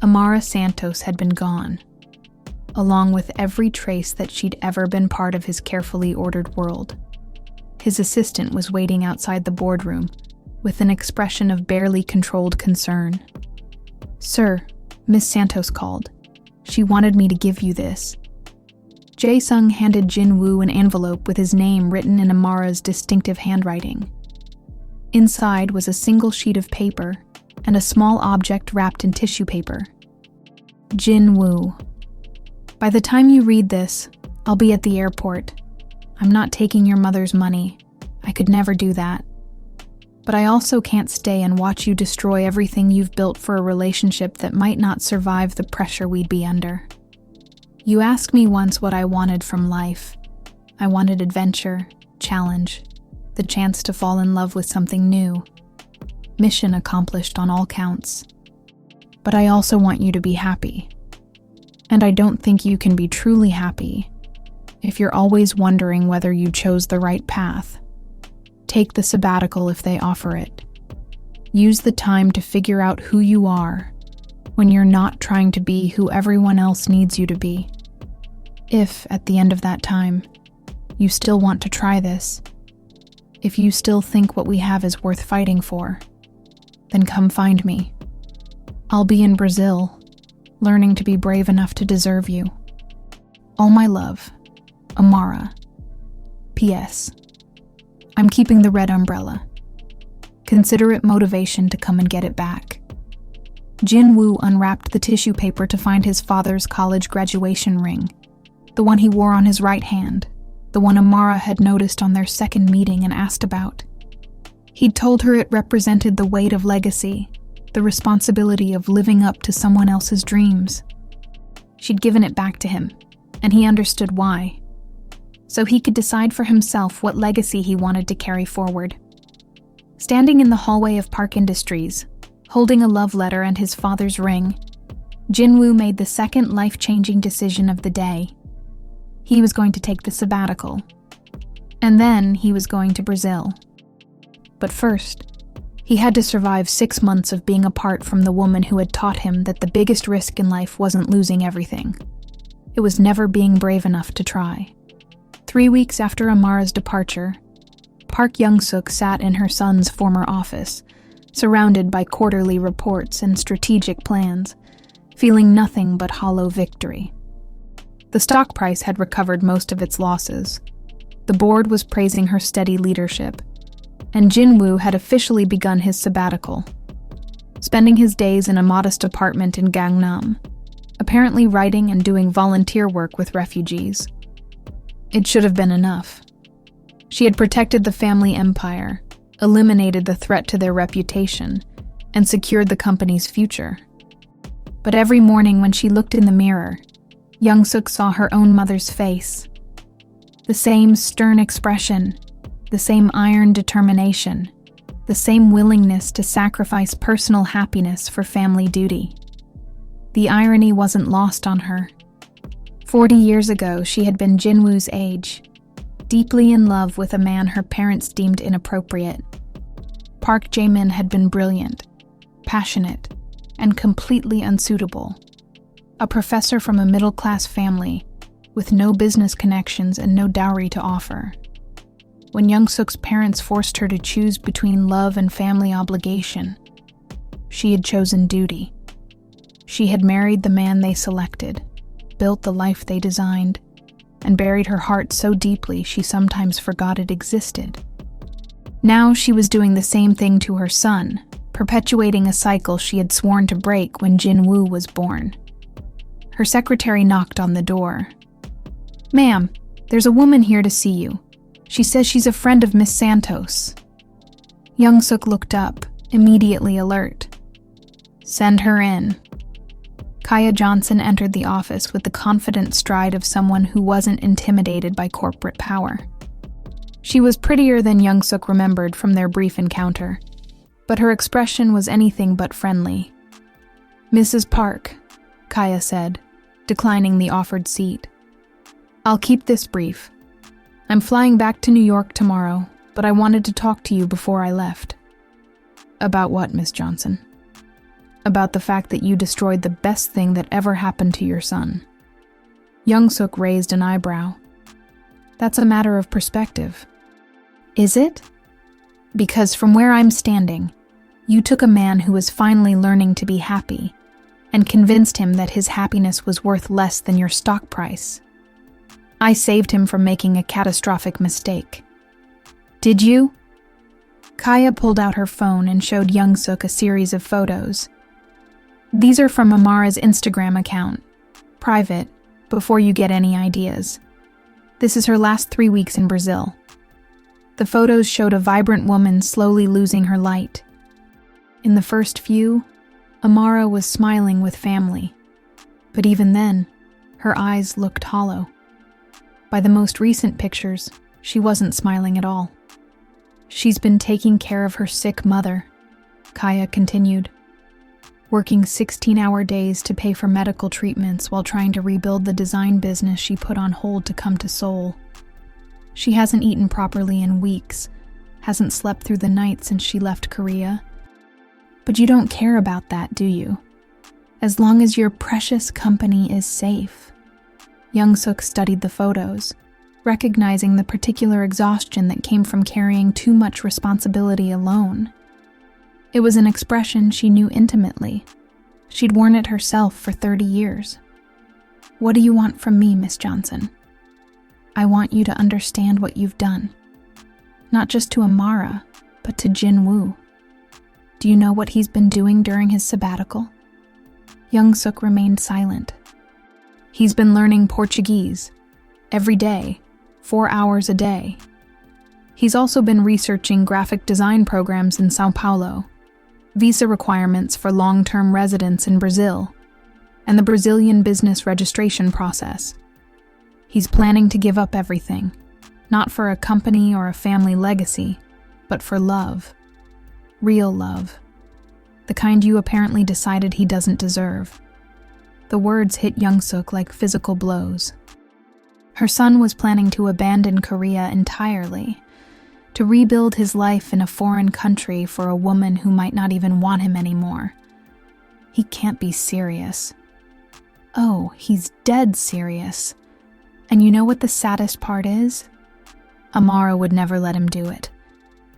Amara Santos had been gone, along with every trace that she'd ever been part of his carefully ordered world. His assistant was waiting outside the boardroom with an expression of barely controlled concern. Sir, Miss Santos called. She wanted me to give you this. Jae-sung handed Jinwoo an envelope with his name written in Amara's distinctive handwriting. Inside was a single sheet of paper and a small object wrapped in tissue paper. Jinwoo. By the time you read this, I'll be at the airport. I'm not taking your mother's money. I could never do that. But I also can't stay and watch you destroy everything you've built for a relationship that might not survive the pressure we'd be under. You asked me once what I wanted from life. I wanted adventure, challenge, the chance to fall in love with something new. Mission accomplished on all counts. But I also want you to be happy. And I don't think you can be truly happy if you're always wondering whether you chose the right path. Take the sabbatical if they offer it. Use the time to figure out who you are when you're not trying to be who everyone else needs you to be. If, at the end of that time, you still want to try this, if you still think what we have is worth fighting for, then come find me. I'll be in Brazil, learning to be brave enough to deserve you. All my love, Amara. P.S. I'm keeping the red umbrella. Consider it motivation to come and get it back. Jinwoo unwrapped the tissue paper to find his father's college graduation ring, the one he wore on his right hand, the one Amara had noticed on their second meeting and asked about. He'd told her it represented the weight of legacy, the responsibility of living up to someone else's dreams. She'd given it back to him, and he understood why. So he could decide for himself what legacy he wanted to carry forward. Standing in the hallway of Park Industries, holding a love letter and his father's ring, Jinwoo made the second life-changing decision of the day. He was going to take the sabbatical, and then he was going to Brazil. But first, he had to survive 6 months of being apart from the woman who had taught him that the biggest risk in life wasn't losing everything. It was never being brave enough to try. 3 weeks after Amara's departure, Park Young-suk sat in her son's former office, surrounded by quarterly reports and strategic plans, feeling nothing but hollow victory. The stock price had recovered most of its losses. The board was praising her steady leadership, and Jinwoo had officially begun his sabbatical, spending his days in a modest apartment in Gangnam, apparently writing and doing volunteer work with refugees. It should have been enough. She had protected the family empire, eliminated the threat to their reputation, and secured the company's future. But every morning when she looked in the mirror, Young-suk saw her own mother's face. The same stern expression, the same iron determination, the same willingness to sacrifice personal happiness for family duty. The irony wasn't lost on her. 40 years ago, she had been Jinwoo's age, deeply in love with a man her parents deemed inappropriate. Park Jae-min had been brilliant, passionate, and completely unsuitable. A professor from a middle-class family, with no business connections and no dowry to offer. When Young-suk's parents forced her to choose between love and family obligation, she had chosen duty. She had married the man they selected, built the life they designed, and buried her heart so deeply she sometimes forgot it existed. Now she was doing the same thing to her son, perpetuating a cycle she had sworn to break when Jinwoo was born. Her secretary knocked on the door. "Ma'am, there's a woman here to see you. She says she's a friend of Miss Santos." Young-suk looked up, immediately alert. "Send her in." Kaya Johnson entered the office with the confident stride of someone who wasn't intimidated by corporate power. She was prettier than Young-suk remembered from their brief encounter, but her expression was anything but friendly. "Mrs. Park," Kaya said, declining the offered seat. "I'll keep this brief. I'm flying back to New York tomorrow, but I wanted to talk to you before I left." "About what, Miss Johnson?" "About the fact that you destroyed the best thing that ever happened to your son." Young-suk raised an eyebrow. "That's a matter of perspective." "Is it?" "Because from where I'm standing, you took a man who was finally learning to be happy and convinced him that his happiness was worth less than your stock price. I saved him from making a catastrophic mistake." "Did you?" Kaya pulled out her phone and showed Young-suk a series of photos. "These are from Amara's Instagram account. Private, before you get any ideas. This is her last 3 weeks in Brazil." The photos showed a vibrant woman slowly losing her light. In the first few, Amara was smiling with family. But even then, her eyes looked hollow. By the most recent pictures, she wasn't smiling at all. "She's been taking care of her sick mother," Kaya continued, "working 16-hour days to pay for medical treatments while trying to rebuild the design business she put on hold to come to Seoul. She hasn't eaten properly in weeks, hasn't slept through the night since she left Korea. But you don't care about that, do you? As long as your precious company is safe." Young-suk studied the photos, recognizing the particular exhaustion that came from carrying too much responsibility alone. It was an expression she knew intimately. She'd worn it herself for 30 years. "What do you want from me, Miss Johnson?" "I want you to understand what you've done. Not just to Amara, but to Jinwoo. Do you know what he's been doing during his sabbatical?" Young-suk remained silent. "He's been learning Portuguese, every day, 4 hours a day. He's also been researching graphic design programs in São Paulo, visa requirements for long-term residents in Brazil, and the Brazilian business registration process. He's planning to give up everything, not for a company or a family legacy, but for love. Real love. The kind you apparently decided he doesn't deserve." The words hit Young-suk like physical blows. Her son was planning to abandon Korea entirely, to rebuild his life in a foreign country for a woman who might not even want him anymore. He can't be serious. Oh, he's dead serious. And you know what the saddest part is? Amara would never let him do it.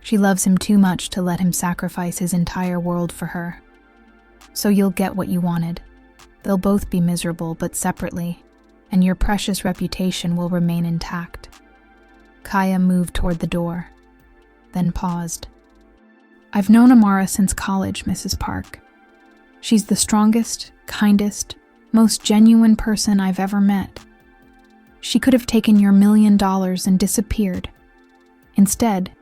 She loves him too much to let him sacrifice his entire world for her. So you'll get what you wanted. They'll both be miserable, but separately. and your precious reputation will remain intact. Kaya moved toward the door, then paused. I've known Amara since college, Mrs. Park. She's the strongest, kindest, most genuine person I've ever met. She could have taken your $1 million and disappeared. Instead,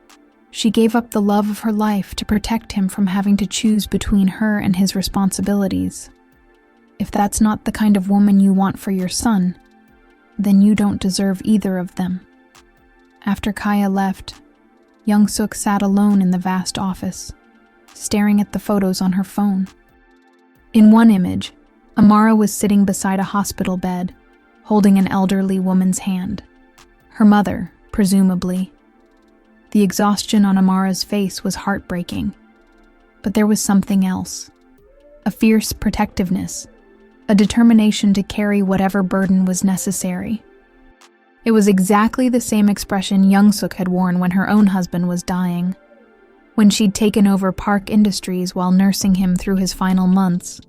she gave up the love of her life to protect him from having to choose between her and his responsibilities. If that's not the kind of woman you want for your son, then you don't deserve either of them. After Kaya left, Young-suk sat alone in the vast office, staring at the photos on her phone. In one image, Amara was sitting beside a hospital bed, holding an elderly woman's hand. Her mother, presumably. The exhaustion on Amara's face was heartbreaking. But there was something else. A fierce protectiveness, a determination to carry whatever burden was necessary. It was exactly the same expression Young-suk had worn when her own husband was dying, when she'd taken over Park Industries while nursing him through his final months,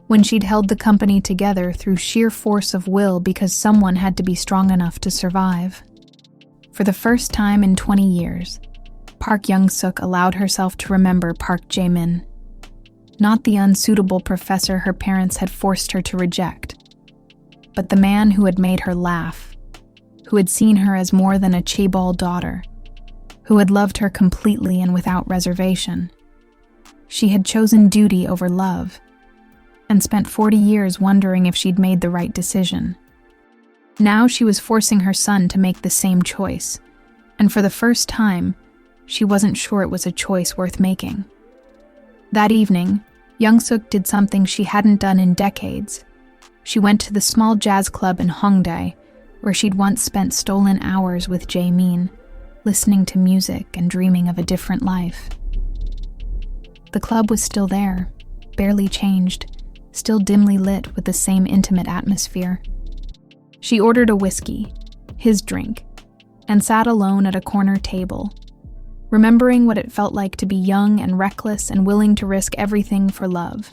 when she'd held the company together through sheer force of will because someone had to be strong enough to survive. For the first time in 20 years, Park Young-suk allowed herself to remember Park Jae-min, not the unsuitable professor her parents had forced her to reject, but the man who had made her laugh, who had seen her as more than a chaebol daughter, who had loved her completely and without reservation. She had chosen duty over love, and spent 40 years wondering if she'd made the right decision. Now she was forcing her son to make the same choice, and for the first time, she wasn't sure it was a choice worth making. That evening, Young-suk did something she hadn't done in decades. She went to the small jazz club in Hongdae, where she'd once spent stolen hours with Jae-min, listening to music and dreaming of a different life. The club was still there, barely changed, still dimly lit with the same intimate atmosphere. She ordered a whiskey, his drink, and sat alone at a corner table, remembering what it felt like to be young and reckless and willing to risk everything for love.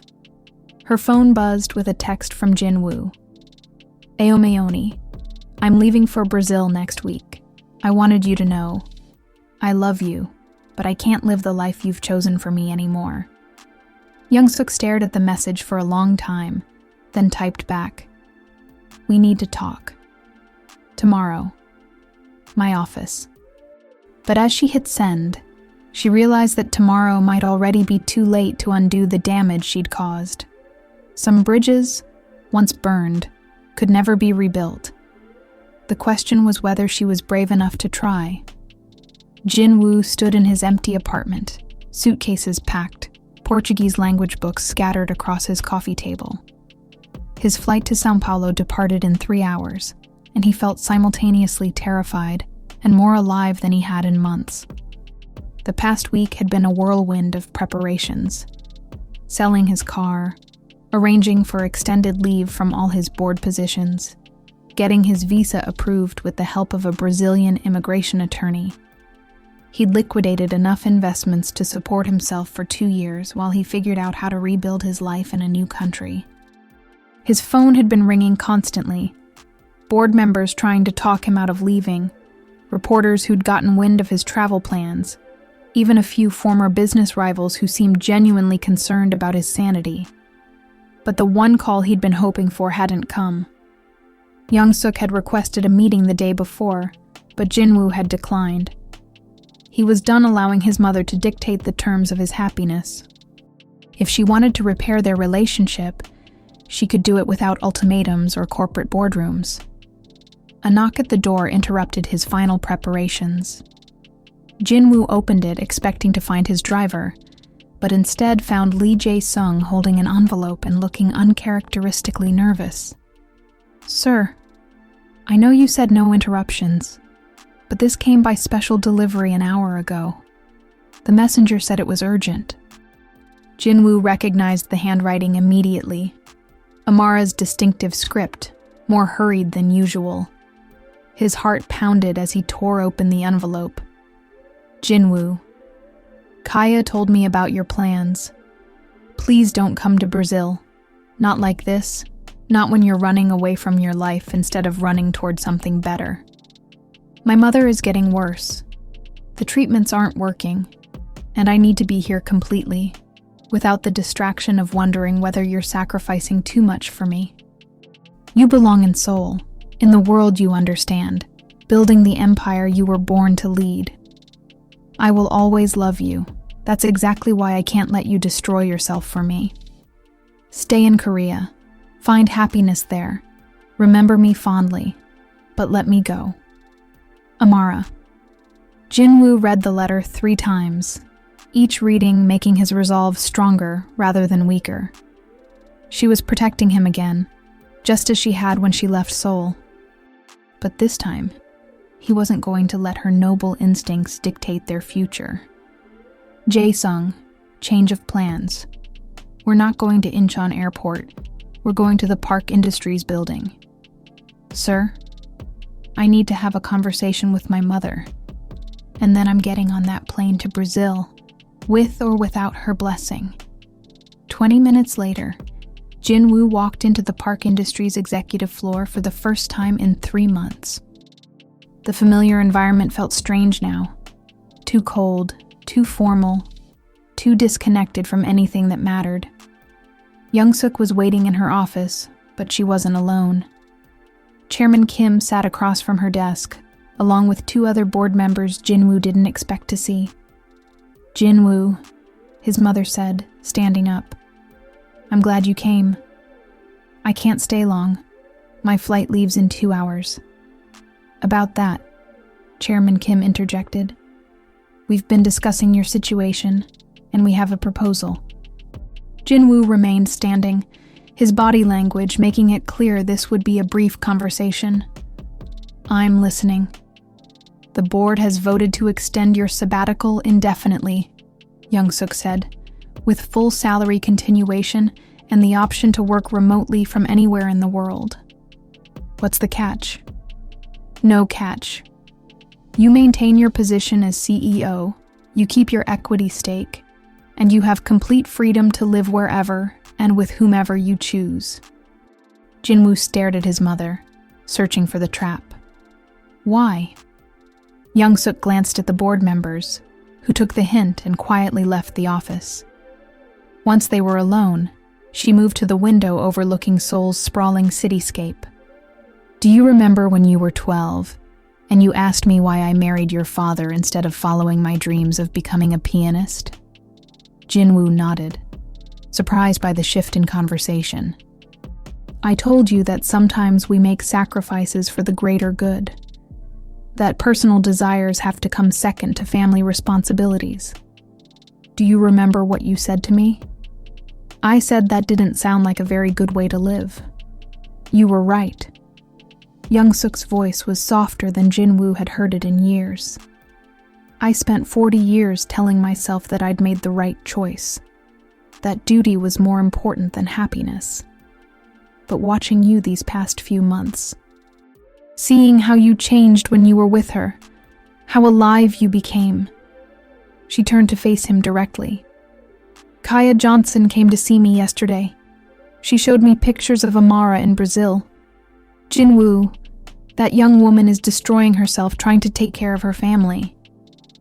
Her phone buzzed with a text from Jin-woo. Aomeoni, I'm leaving for Brazil next week. I wanted you to know. I love you, but I can't live the life you've chosen for me anymore. Young-suk stared at the message for a long time, then typed back. We need to talk. Tomorrow. My office. But as she hit send, she realized that tomorrow might already be too late to undo the damage she'd caused. Some bridges, once burned, could never be rebuilt. The question was whether she was brave enough to try. Jin-woo stood in his empty apartment, suitcases packed, Portuguese language books scattered across his coffee table. His flight to São Paulo departed in 3 hours, and he felt simultaneously terrified and more alive than he had in months. The past week had been a whirlwind of preparations. Selling his car, arranging for extended leave from all his board positions, getting his visa approved with the help of a Brazilian immigration attorney. He'd liquidated enough investments to support himself for 2 years while he figured out how to rebuild his life in a new country. His phone had been ringing constantly, board members trying to talk him out of leaving, reporters who'd gotten wind of his travel plans, even a few former business rivals who seemed genuinely concerned about his sanity. But the one call he'd been hoping for hadn't come. Young-suk had requested a meeting the day before, but Jin-woo had declined. He was done allowing his mother to dictate the terms of his happiness. If she wanted to repair their relationship, she could do it without ultimatums or corporate boardrooms. A knock at the door interrupted his final preparations. Jin-woo opened it expecting to find his driver, but instead found Lee Jae-sung holding an envelope and looking uncharacteristically nervous. Sir, I know you said no interruptions, but this came by special delivery an hour ago. The messenger said it was urgent. Jin-woo recognized the handwriting immediately. Amara's distinctive script, more hurried than usual. His heart pounded as he tore open the envelope. Jin-woo, Kaya told me about your plans. Please don't come to Brazil. Not like this. not when you're running away from your life instead of running toward something better. My mother is getting worse. The treatments aren't working, and I need to be here completely, without the distraction of wondering whether you're sacrificing too much for me. You belong in Seoul, in the world you understand, building the empire you were born to lead. I will always love you. That's exactly why I can't let you destroy yourself for me. Stay in Korea. Find happiness there. Remember me fondly, but let me go. Amara. Jinwoo read the letter 3 times, each reading making his resolve stronger rather than weaker. She was protecting him again, just as she had when she left Seoul. But this time, he wasn't going to let her noble instincts dictate their future. Jae-sung, change of plans. We're not going to Incheon Airport. We're going to the Park Industries building. Sir, I need to have a conversation with my mother. And then I'm getting on that plane to Brazil, with or without her blessing. 20 minutes later, Jinwoo walked into the Park Industries executive floor for the first time in 3 months. The familiar environment felt strange now. Too cold, too formal, too disconnected from anything that mattered. Young-suk was waiting in her office, but she wasn't alone. Chairman Kim sat across from her desk, along with 2 other board members Jinwoo didn't expect to see. Jinwoo, his mother said, standing up. I'm glad you came. I can't stay long. My flight leaves in 2 hours. About that, Chairman Kim interjected. We've been discussing your situation, and we have a proposal. Jinwoo remained standing, his body language making it clear this would be a brief conversation. I'm listening. The board has voted to extend your sabbatical indefinitely, Young-suk said, with full salary continuation and the option to work remotely from anywhere in the world. What's the catch? No catch. You maintain your position as CEO, you keep your equity stake, and you have complete freedom to live wherever and with whomever you choose. Jinwoo stared at his mother, searching for the trap. Why? Young-suk glanced at the board members, who took the hint and quietly left the office. Once they were alone, she moved to the window overlooking Seoul's sprawling cityscape. Do you remember when you were 12, and you asked me why I married your father instead of following my dreams of becoming a pianist? Jinwoo nodded, surprised by the shift in conversation. I told you that sometimes we make sacrifices for the greater good, that personal desires have to come second to family responsibilities. Do you remember what you said to me? I said that didn't sound like a very good way to live. You were right. Young-suk's voice was softer than Jinwoo had heard it in years. I spent 40 years telling myself that I'd made the right choice, that duty was more important than happiness. But watching you these past few months, seeing how you changed when you were with her, how alive you became. She turned to face him directly. Kaya Johnson came to see me yesterday. She showed me pictures of Amara in Brazil. Jinwoo, that young woman is destroying herself trying to take care of her family,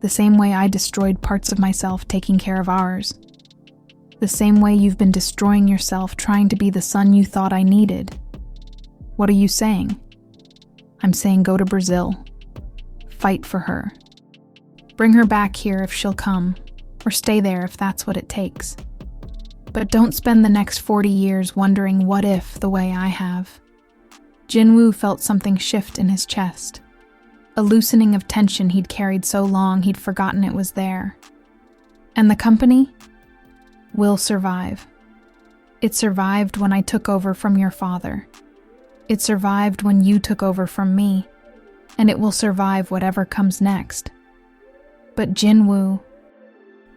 the same way I destroyed parts of myself taking care of ours. The same way you've been destroying yourself trying to be the son you thought I needed. What are you saying? I'm saying go to Brazil. Fight for her. Bring her back here if she'll come, or stay there if that's what it takes. But don't spend the next 40 years wondering what if the way I have. Jinwoo felt something shift in his chest. A loosening of tension he'd carried so long he'd forgotten it was there. And the company will survive. It survived when I took over from your father. It survived when you took over from me, and it will survive whatever comes next. But Jinwoo...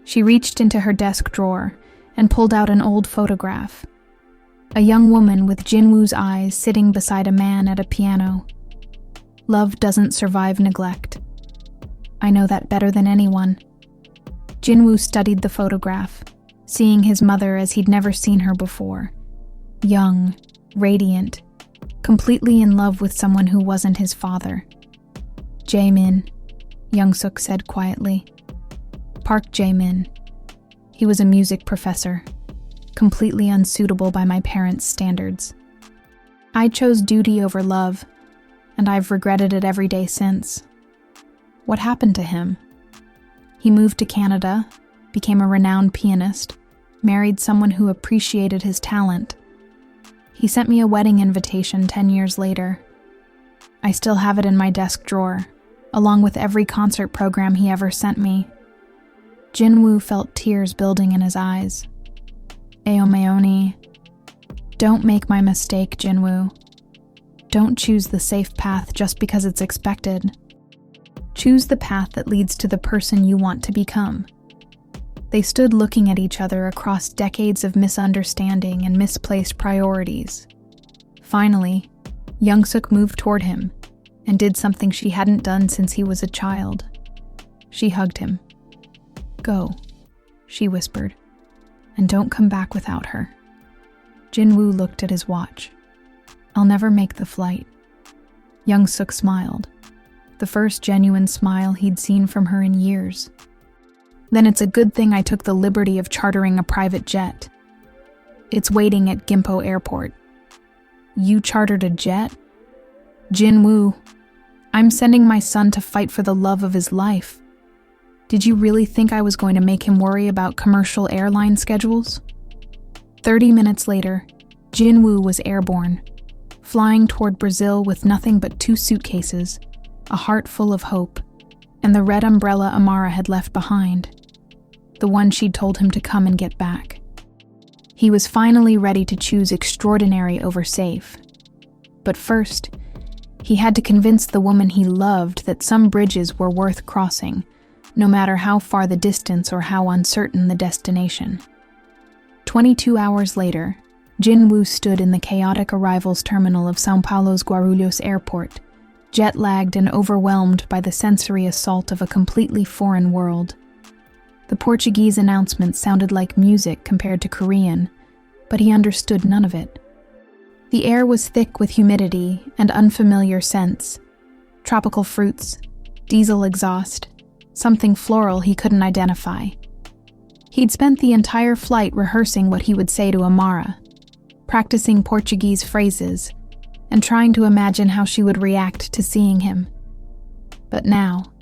She reached into her desk drawer and pulled out an old photograph. A young woman with Jinwoo's eyes sitting beside a man at a piano. Love doesn't survive neglect. I know that better than anyone. Jinwoo studied the photograph, seeing his mother as he'd never seen her before. Young, radiant, completely in love with someone who wasn't his father. Jae-min, Young-suk said quietly. Park Jae-min. He was a music professor, completely unsuitable by my parents' standards. I chose duty over love, and I've regretted it every day since. What happened to him? He moved to Canada, became a renowned pianist, married someone who appreciated his talent. He sent me a wedding invitation 10 years later. I still have it in my desk drawer, along with every concert program he ever sent me. Jinwoo felt tears building in his eyes. Aomeoni, don't make my mistake, Jinwoo. Don't choose the safe path just because it's expected. Choose the path that leads to the person you want to become. They stood looking at each other across decades of misunderstanding and misplaced priorities. Finally, Young-suk moved toward him and did something she hadn't done since he was a child. She hugged him. Go, she whispered, and don't come back without her. Jinwoo looked at his watch. I'll never make the flight. Young-suk smiled, the first genuine smile he'd seen from her in years. Then it's a good thing I took the liberty of chartering a private jet. It's waiting at Gimpo Airport. You chartered a jet? Jinwoo, I'm sending my son to fight for the love of his life. Did you really think I was going to make him worry about commercial airline schedules? 30 minutes later, Jinwoo was airborne, flying toward Brazil with nothing but 2 suitcases, a heart full of hope, and the red umbrella Amara had left behind, the one she'd told him to come and get back. He was finally ready to choose extraordinary over safe. But first, he had to convince the woman he loved that some bridges were worth crossing, no matter how far the distance or how uncertain the destination. 22 hours later, Jinwoo stood in the chaotic arrivals terminal of São Paulo's Guarulhos airport, jet-lagged and overwhelmed by the sensory assault of a completely foreign world. The Portuguese announcement sounded like music compared to Korean, but he understood none of it. The air was thick with humidity and unfamiliar scents, tropical fruits, diesel exhaust, something floral he couldn't identify. He'd spent the entire flight rehearsing what he would say to Amara, practicing Portuguese phrases, and trying to imagine how she would react to seeing him. But now,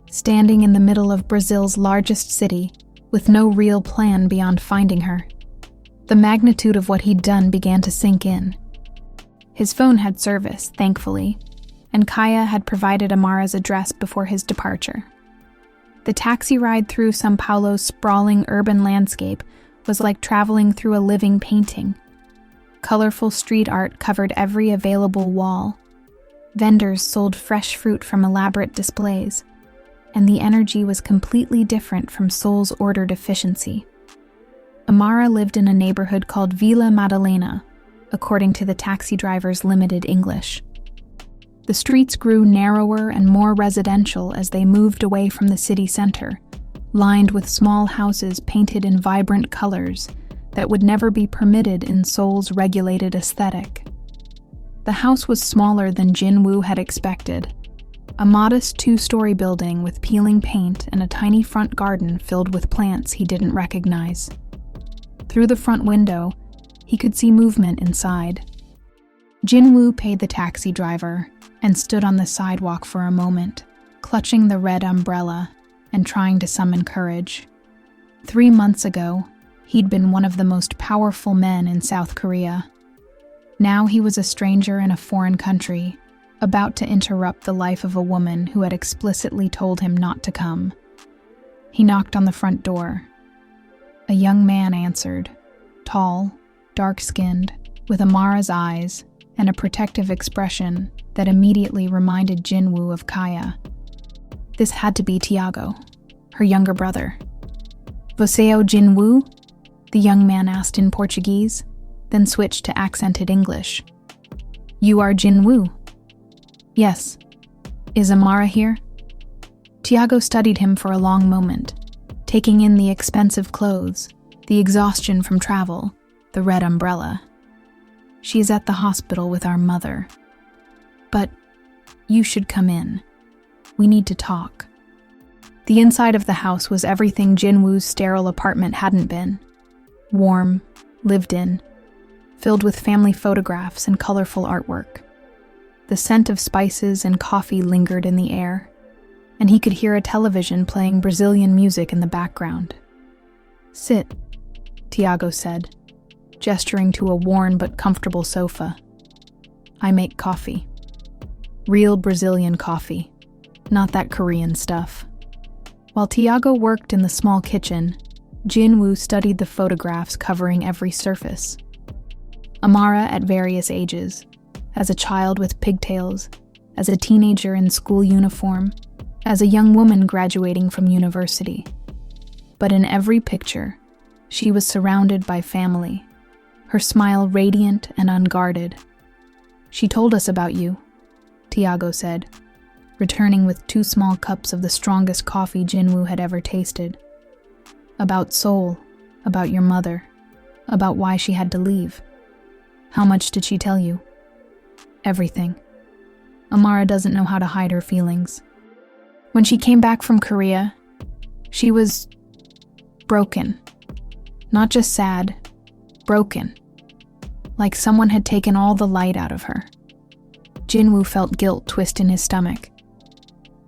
standing in the middle of Brazil's largest city, with no real plan beyond finding her, the magnitude of what he'd done began to sink in. His phone had service, thankfully, and Kaya had provided Amara's address before his departure. The taxi ride through São Paulo's sprawling urban landscape was like traveling through a living painting. Colorful street art covered every available wall. Vendors sold fresh fruit from elaborate displays, and the energy was completely different from Seoul's ordered efficiency. Amara lived in a neighborhood called Vila Madalena, according to the taxi driver's limited English. The streets grew narrower and more residential as they moved away from the city center, lined with small houses painted in vibrant colors that would never be permitted in Seoul's regulated aesthetic. The house was smaller than Jinwoo had expected, a modest 2-story building with peeling paint and a tiny front garden filled with plants he didn't recognize. Through the front window, he could see movement inside. Jinwoo paid the taxi driver and stood on the sidewalk for a moment, clutching the red umbrella and trying to summon courage. 3 months ago, he'd been one of the most powerful men in South Korea. Now he was a stranger in a foreign country, about to interrupt the life of a woman who had explicitly told him not to come. He knocked on the front door. A young man answered, tall, dark-skinned, with Amara's eyes and a protective expression that immediately reminded Jinwoo of Kaya. This had to be Tiago, her younger brother. Você é o Jinwoo? The young man asked in Portuguese, then switched to accented English. You are Jinwoo? Yes. Is Amara here? Tiago studied him for a long moment, taking in the expensive clothes, the exhaustion from travel, the red umbrella. She is at the hospital with our mother. But you should come in. We need to talk. The inside of the house was everything Jinwoo's sterile apartment hadn't been. Warm, lived in, filled with family photographs and colorful artwork. The scent of spices and coffee lingered in the air, and he could hear a television playing Brazilian music in the background. "Sit," Tiago said, gesturing to a worn but comfortable sofa. "I make coffee. Real Brazilian coffee, not that Korean stuff." While Tiago worked in the small kitchen, Jinwoo studied the photographs covering every surface. Amara at various ages, as a child with pigtails, as a teenager in school uniform, as a young woman graduating from university. But in every picture, she was surrounded by family, her smile radiant and unguarded. "She told us about you," Tiago said, returning with 2 small cups of the strongest coffee Jinwoo had ever tasted. "About Seoul, about your mother, about why she had to leave." "How much did she tell you?" "Everything. Amara doesn't know how to hide her feelings. When she came back from Korea, she was broken. Not just sad, broken. Like someone had taken all the light out of her." Jinwoo felt guilt twist in his stomach.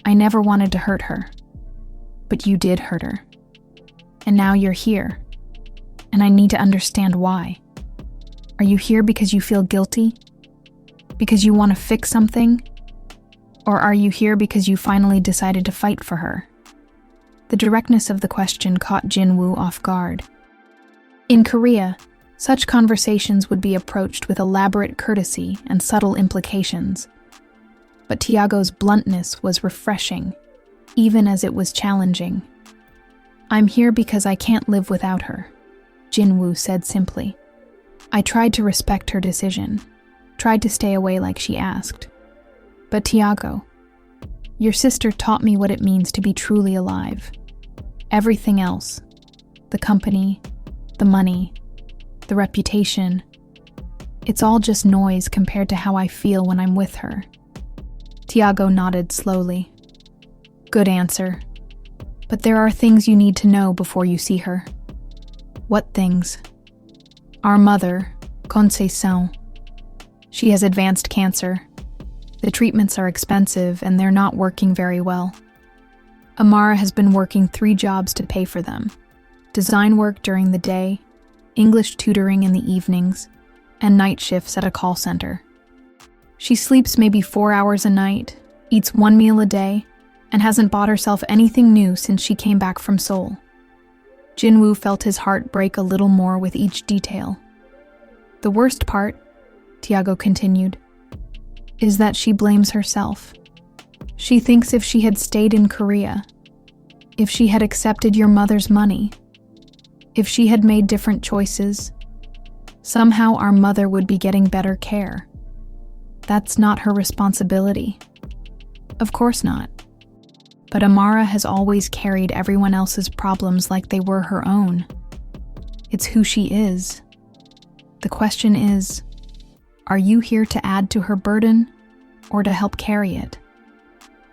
"I never wanted to hurt her. But you did hurt her. And now you're here. And I need to understand why. Are you here because you feel guilty? Because you want to fix something? Or are you here because you finally decided to fight for her?" The directness of the question caught Jinwoo off guard. In Korea, such conversations would be approached with elaborate courtesy and subtle implications. But Tiago's bluntness was refreshing, even as it was challenging. "I'm here because I can't live without her," Jinwoo said simply. "I tried to respect her decision, tried to stay away like she asked. But Tiago, your sister taught me what it means to be truly alive. Everything else, the company, the money, the reputation, it's all just noise compared to how I feel when I'm with her." Tiago nodded slowly. "Good answer. But there are things you need to know before you see her." "What things?" "Our mother, Kyungrae Soh. She has advanced cancer. The treatments are expensive and they're not working very well. Amara has been working 3 jobs to pay for them. Design work during the day, English tutoring in the evenings, and night shifts at a call center. She sleeps maybe 4 hours a night, eats 1 meal a day, and hasn't bought herself anything new since she came back from Seoul." Jinwoo felt his heart break a little more with each detail. "The worst part," Tiago continued, "is that she blames herself. She thinks if she had stayed in Korea, if she had accepted your mother's money, if she had made different choices, somehow our mother would be getting better care. That's not her responsibility. Of course not. But Amara has always carried everyone else's problems like they were her own. It's who she is. The question is, are you here to add to her burden or to help carry it?"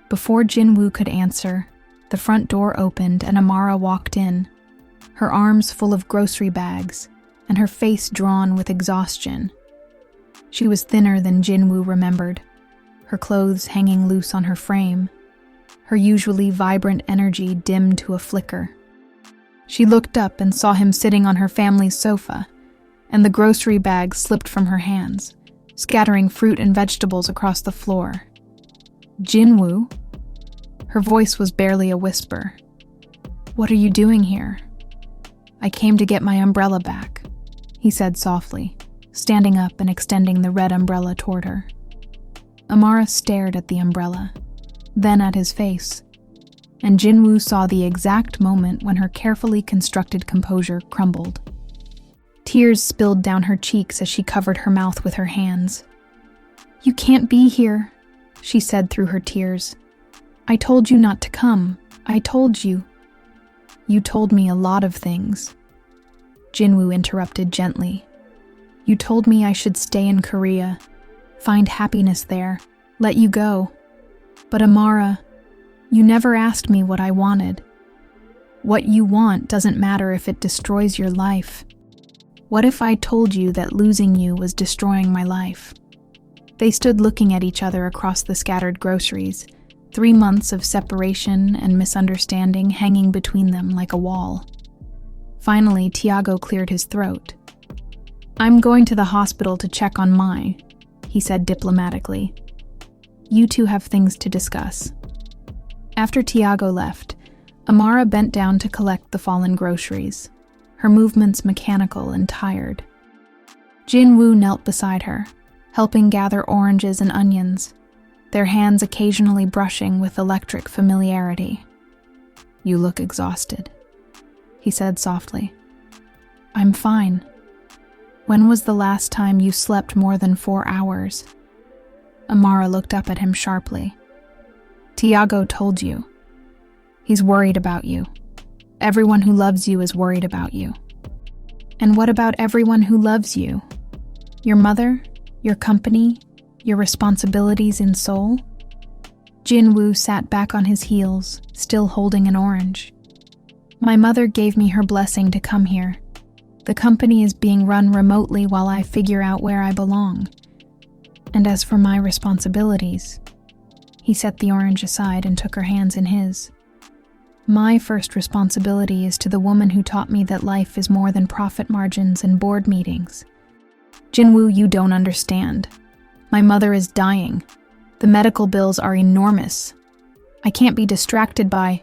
Before Jinwoo could answer, the front door opened and Amara walked in, her arms full of grocery bags and her face drawn with exhaustion. She was thinner than Jinwoo remembered, her clothes hanging loose on her frame, her usually vibrant energy dimmed to a flicker. She looked up and saw him sitting on her family's sofa, and the grocery bags slipped from her hands, scattering fruit and vegetables across the floor. "Jinwoo?" Her voice was barely a whisper. "What are you doing here?" "I came to get my umbrella back," he said softly, standing up and extending the red umbrella toward her. Amara stared at the umbrella, then at his face, and Jinwoo saw the exact moment when her carefully constructed composure crumbled. Tears spilled down her cheeks as she covered her mouth with her hands. "You can't be here," she said through her tears. "I told you not to come. I told you." "You told me a lot of things," Jinwoo interrupted gently. You told me I should stay in Korea, find happiness there, let you go. But Amara, you never asked me what I wanted. What you want doesn't matter if it destroys your life. What if I told you that losing you was destroying my life? They stood looking at each other across the scattered groceries, 3 months of separation and misunderstanding hanging between them like a wall. Finally, Tiago cleared his throat. I'm going to the hospital to check on Mai, he said diplomatically. You two have things to discuss. After Tiago left, Amara bent down to collect the fallen groceries, her movements mechanical and tired. Jinwoo knelt beside her, helping gather oranges and onions, their hands occasionally brushing with electric familiarity. You look exhausted, he said softly. I'm fine. When was the last time you slept more than 4 hours? Amara looked up at him sharply. Tiago told you. He's worried about you. Everyone who loves you is worried about you. And what about everyone who loves you? Your mother? Your company? Your responsibilities in Seoul? Jinwoo sat back on his heels, still holding an orange. My mother gave me her blessing to come here. The company is being run remotely while I figure out where I belong. And as for my responsibilities, he set the orange aside and took her hands in his. My first responsibility is to the woman who taught me that life is more than profit margins and board meetings. Jinwoo, you don't understand. My mother is dying. The medical bills are enormous. I can't be distracted by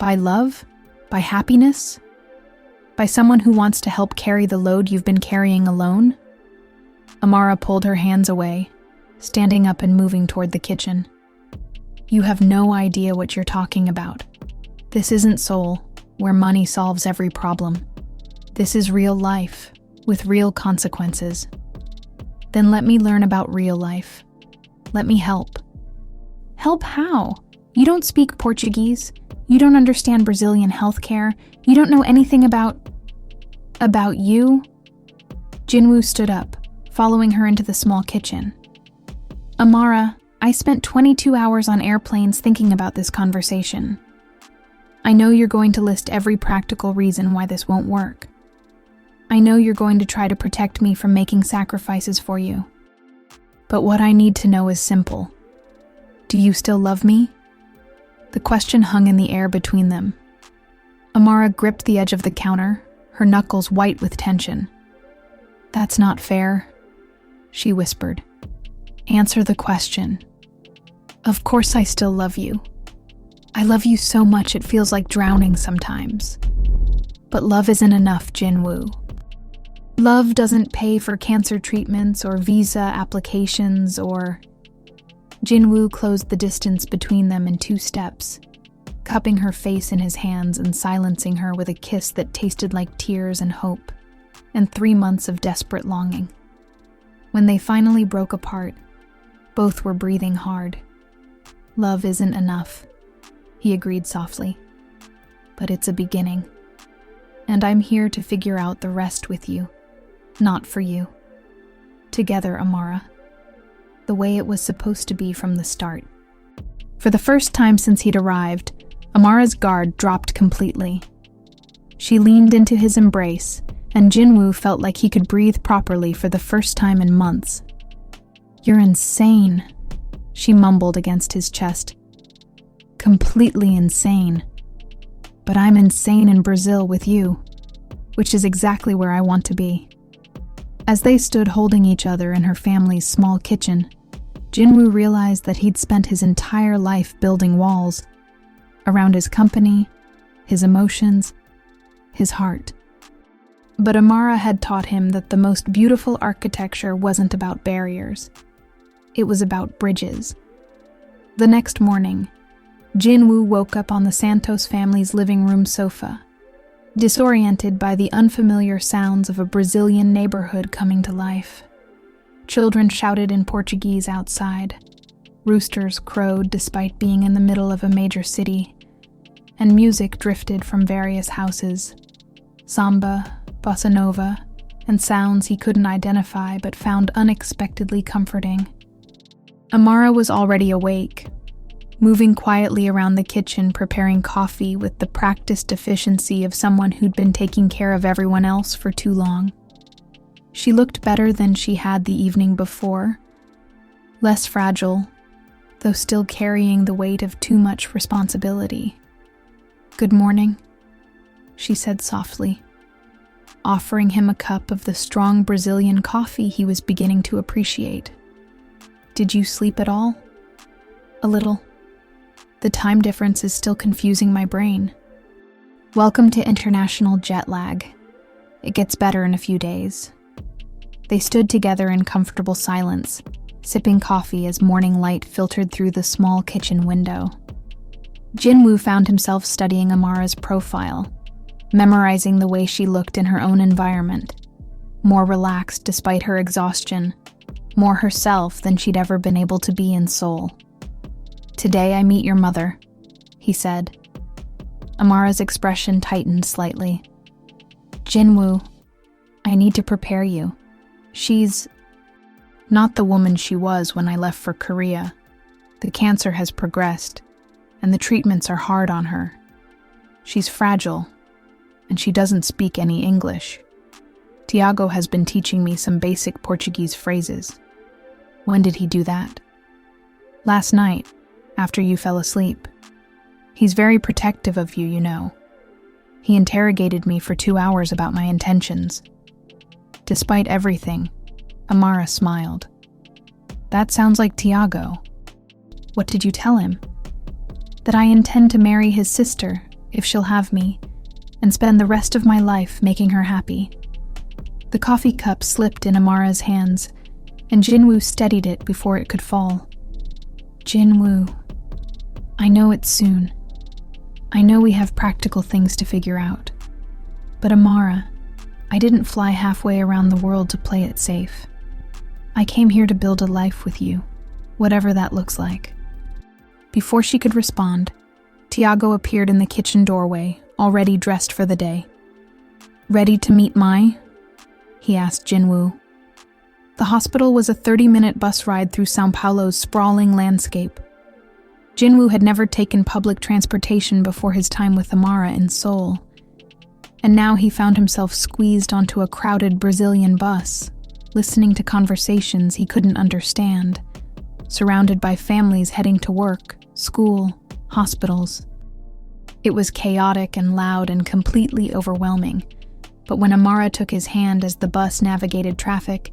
love? By happiness? By someone who wants to help carry the load you've been carrying alone? Amara pulled her hands away, standing up and moving toward the kitchen. You have no idea what you're talking about. This isn't Seoul, where money solves every problem. This is real life, with real consequences. Then let me learn about real life. Let me help. Help how? You don't speak Portuguese. You don't understand Brazilian healthcare. You don't know anything about you? Jinwoo stood up, following her into the small kitchen. Amara, I spent 22 hours on airplanes thinking about this conversation. I know you're going to list every practical reason why this won't work. I know you're going to try to protect me from making sacrifices for you. But what I need to know is simple. Do you still love me? The question hung in the air between them. Amara gripped the edge of the counter, her knuckles white with tension. That's not fair, she whispered. Answer the question. Of course I still love you. I love you so much it feels like drowning sometimes. But love isn't enough, Jinwoo. Love doesn't pay for cancer treatments or visa applications or... Jinwoo closed the distance between them in 2 steps, cupping her face in his hands and silencing her with a kiss that tasted like tears and hope, and 3 months of desperate longing. When they finally broke apart, both were breathing hard. Love isn't enough, he agreed softly. But it's a beginning. And I'm here to figure out the rest with you, not for you. Together, Amara. The way it was supposed to be from the start. For the first time since he'd arrived, Amara's guard dropped completely. She leaned into his embrace, and Jinwoo felt like he could breathe properly for the first time in months. You're insane, she mumbled against his chest. Completely insane. But I'm insane in Brazil with you, which is exactly where I want to be. As they stood holding each other in her family's small kitchen, Jinwoo realized that he'd spent his entire life building walls around his company, his emotions, his heart. But Amara had taught him that the most beautiful architecture wasn't about barriers. It was about bridges. The next morning, Jinwoo woke up on the Santos family's living room sofa, disoriented by the unfamiliar sounds of a Brazilian neighborhood coming to life. Children shouted in Portuguese outside. Roosters crowed despite being in the middle of a major city, and music drifted from various houses. Samba, bossa nova, and sounds he couldn't identify but found unexpectedly comforting. Amara was already awake, moving quietly around the kitchen preparing coffee with the practiced efficiency of someone who'd been taking care of everyone else for too long. She looked better than she had the evening before, less fragile, though still carrying the weight of too much responsibility. "Good morning," she said softly, offering him a cup of the strong Brazilian coffee he was beginning to appreciate. "Did you sleep at all?" "A little. The time difference is still confusing my brain." "Welcome to international jet lag. It gets better in a few days." They stood together in comfortable silence, sipping coffee as morning light filtered through the small kitchen window. Jinwoo found himself studying Amara's profile, memorizing the way she looked in her own environment, more relaxed despite her exhaustion, more herself than she'd ever been able to be in Seoul. "Today I meet your mother," he said. Amara's expression tightened slightly. "Jinwoo, I need to prepare you. She's not the woman she was when I left for Korea. The cancer has progressed, and the treatments are hard on her. She's fragile, and she doesn't speak any English. Tiago has been teaching me some basic Portuguese phrases." "When did he do that?" "Last night, after you fell asleep. He's very protective of you, you know. He interrogated me for 2 hours about my intentions." Despite everything, Amara smiled. "That sounds like Tiago. What did you tell him?" "That I intend to marry his sister, if she'll have me, and spend the rest of my life making her happy." The coffee cup slipped in Amara's hands, and Jinwoo steadied it before it could fall. "Jinwoo, I know it's soon. I know we have practical things to figure out. But Amara, I didn't fly halfway around the world to play it safe. I came here to build a life with you, whatever that looks like." Before she could respond, Tiago appeared in the kitchen doorway, already dressed for the day. "Ready to meet Mai?" he asked Jinwoo. The hospital was a 30-minute bus ride through São Paulo's sprawling landscape. Jinwoo had never taken public transportation before his time with Amara in Seoul, and now he found himself squeezed onto a crowded Brazilian bus, listening to conversations he couldn't understand, surrounded by families heading to work, school, hospitals. It was chaotic and loud and completely overwhelming, but when Amara took his hand as the bus navigated traffic,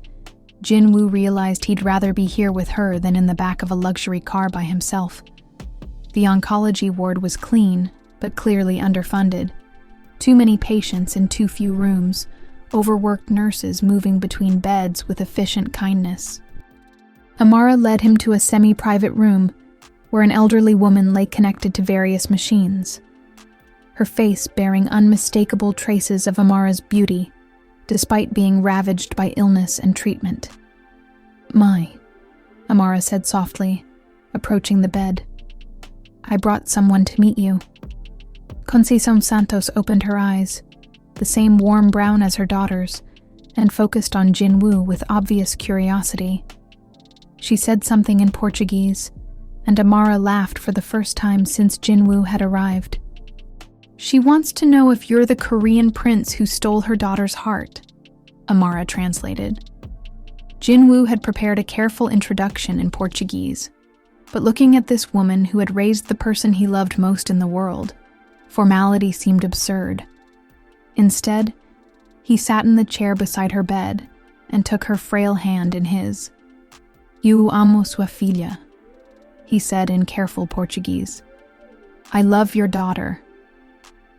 Jinwoo realized he'd rather be here with her than in the back of a luxury car by himself. The oncology ward was clean, but clearly underfunded. Too many patients in too few rooms, overworked nurses moving between beds with efficient kindness. Amara led him to a semi-private room where an elderly woman lay connected to various machines, her face bearing unmistakable traces of Amara's beauty, despite being ravaged by illness and treatment. "Mai," Amara said softly, approaching the bed. "I brought someone to meet you." Conceição Santos opened her eyes, the same warm brown as her daughter's, and focused on Jinwoo with obvious curiosity. She said something in Portuguese, and Amara laughed for the first time since Jinwoo had arrived. "She wants to know if you're the Korean prince who stole her daughter's heart," Amara translated. Jinwoo had prepared a careful introduction in Portuguese, but looking at this woman who had raised the person he loved most in the world, formality seemed absurd. Instead, he sat in the chair beside her bed and took her frail hand in his. "Eu amo sua filha," he said in careful Portuguese. "I love your daughter."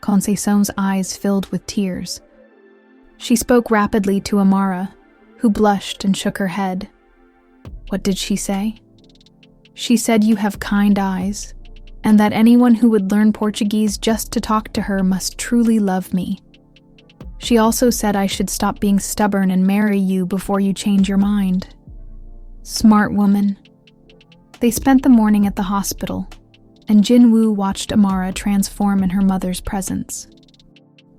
Conceição's eyes filled with tears. She spoke rapidly to Amara, who blushed and shook her head. "What did she say?" "She said you have kind eyes, and that anyone who would learn Portuguese just to talk to her must truly love me. She also said I should stop being stubborn and marry you before you change your mind." Smart woman. They spent the morning at the hospital, and Jinwoo watched Amara transform in her mother's presence.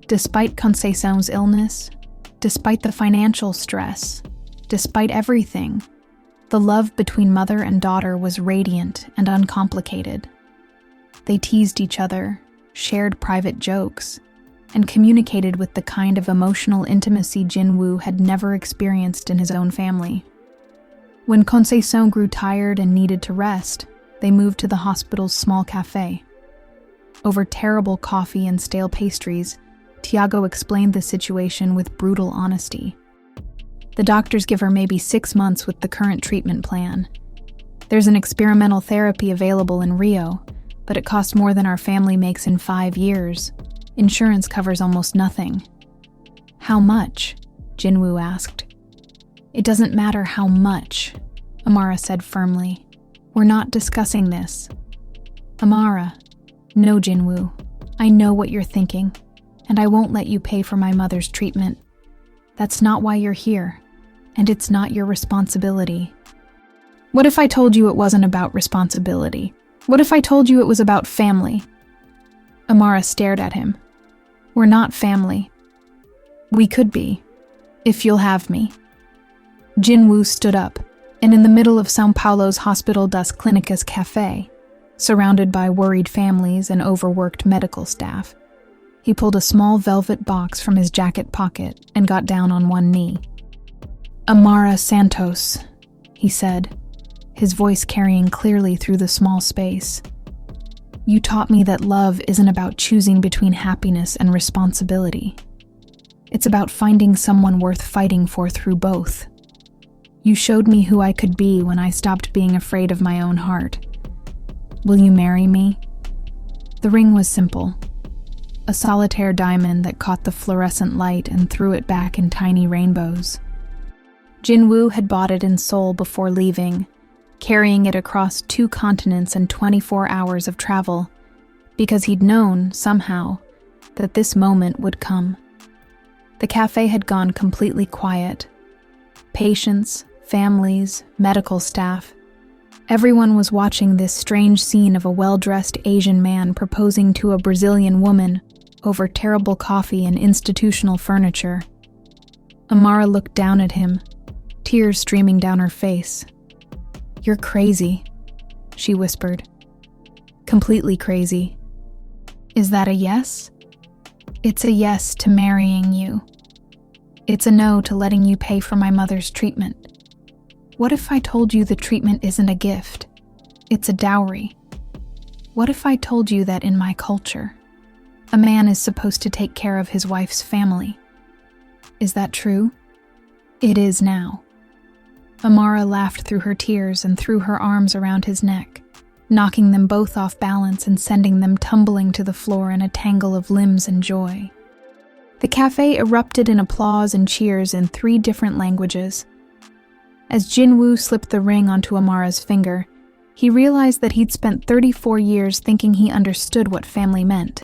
Despite Conceição's illness, Despite the financial stress, despite everything, the love between mother and daughter was radiant and uncomplicated. They teased each other, shared private jokes, and communicated with the kind of emotional intimacy Jin-woo had never experienced in his own family. When Kyungrae Soh grew tired and needed to rest, they moved to the hospital's small cafe. Over terrible coffee and stale pastries, Tiago explained the situation with brutal honesty. The doctors give her maybe 6 months with the current treatment plan. There's an experimental therapy available in Rio, but it costs more than our family makes in 5 years. Insurance covers almost nothing. How much? Jin-woo asked. It doesn't matter how much, Amara said firmly. We're not discussing this. Amara, no, Jin-woo. I know what you're thinking, and I won't let you pay for my mother's treatment. That's not why you're here, and it's not your responsibility. What if I told you it wasn't about responsibility? What if I told you it was about family? Amara stared at him. We're not family. We could be, if you'll have me. Jin-woo stood up, and in the middle of São Paulo's Hospital das Clínicas cafe, surrounded by worried families and overworked medical staff, he pulled a small velvet box from his jacket pocket and got down on one knee. Amara Santos, he said, his voice carrying clearly through the small space. You taught me that love isn't about choosing between happiness and responsibility. It's about finding someone worth fighting for through both. You showed me who I could be when I stopped being afraid of my own heart. Will you marry me? The ring was simple. A solitaire diamond that caught the fluorescent light and threw it back in tiny rainbows. Jin-woo had bought it in Seoul before leaving, carrying it across 2 continents and 24 hours of travel, because he'd known, somehow, that this moment would come. The cafe had gone completely quiet. Patients, families, medical staff, everyone was watching this strange scene of a well-dressed Asian man proposing to a Brazilian woman over terrible coffee and institutional furniture. Amara looked down at him, tears streaming down her face. You're crazy, she whispered. Completely crazy. Is that a yes? It's a yes to marrying you. It's a no to letting you pay for my mother's treatment. What if I told you the treatment isn't a gift? It's a dowry. What if I told you that in my culture, a man is supposed to take care of his wife's family? Is that true? It is now. Amara laughed through her tears and threw her arms around his neck, knocking them both off balance and sending them tumbling to the floor in a tangle of limbs and joy. The cafe erupted in applause and cheers in 3 different languages. As Jin-woo slipped the ring onto Amara's finger, he realized that he'd spent 34 years thinking he understood what family meant.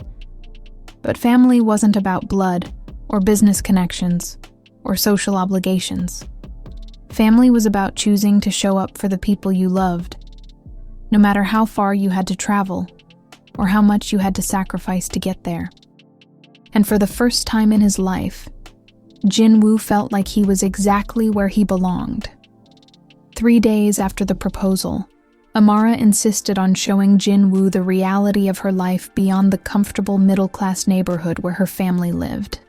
But family wasn't about blood, or business connections, or social obligations. Family was about choosing to show up for the people you loved, no matter how far you had to travel, or how much you had to sacrifice to get there. And for the first time in his life, Jin-woo felt like he was exactly where he belonged. 3 days after the proposal, Amara insisted on showing Jin-woo the reality of her life beyond the comfortable middle-class neighborhood where her family lived.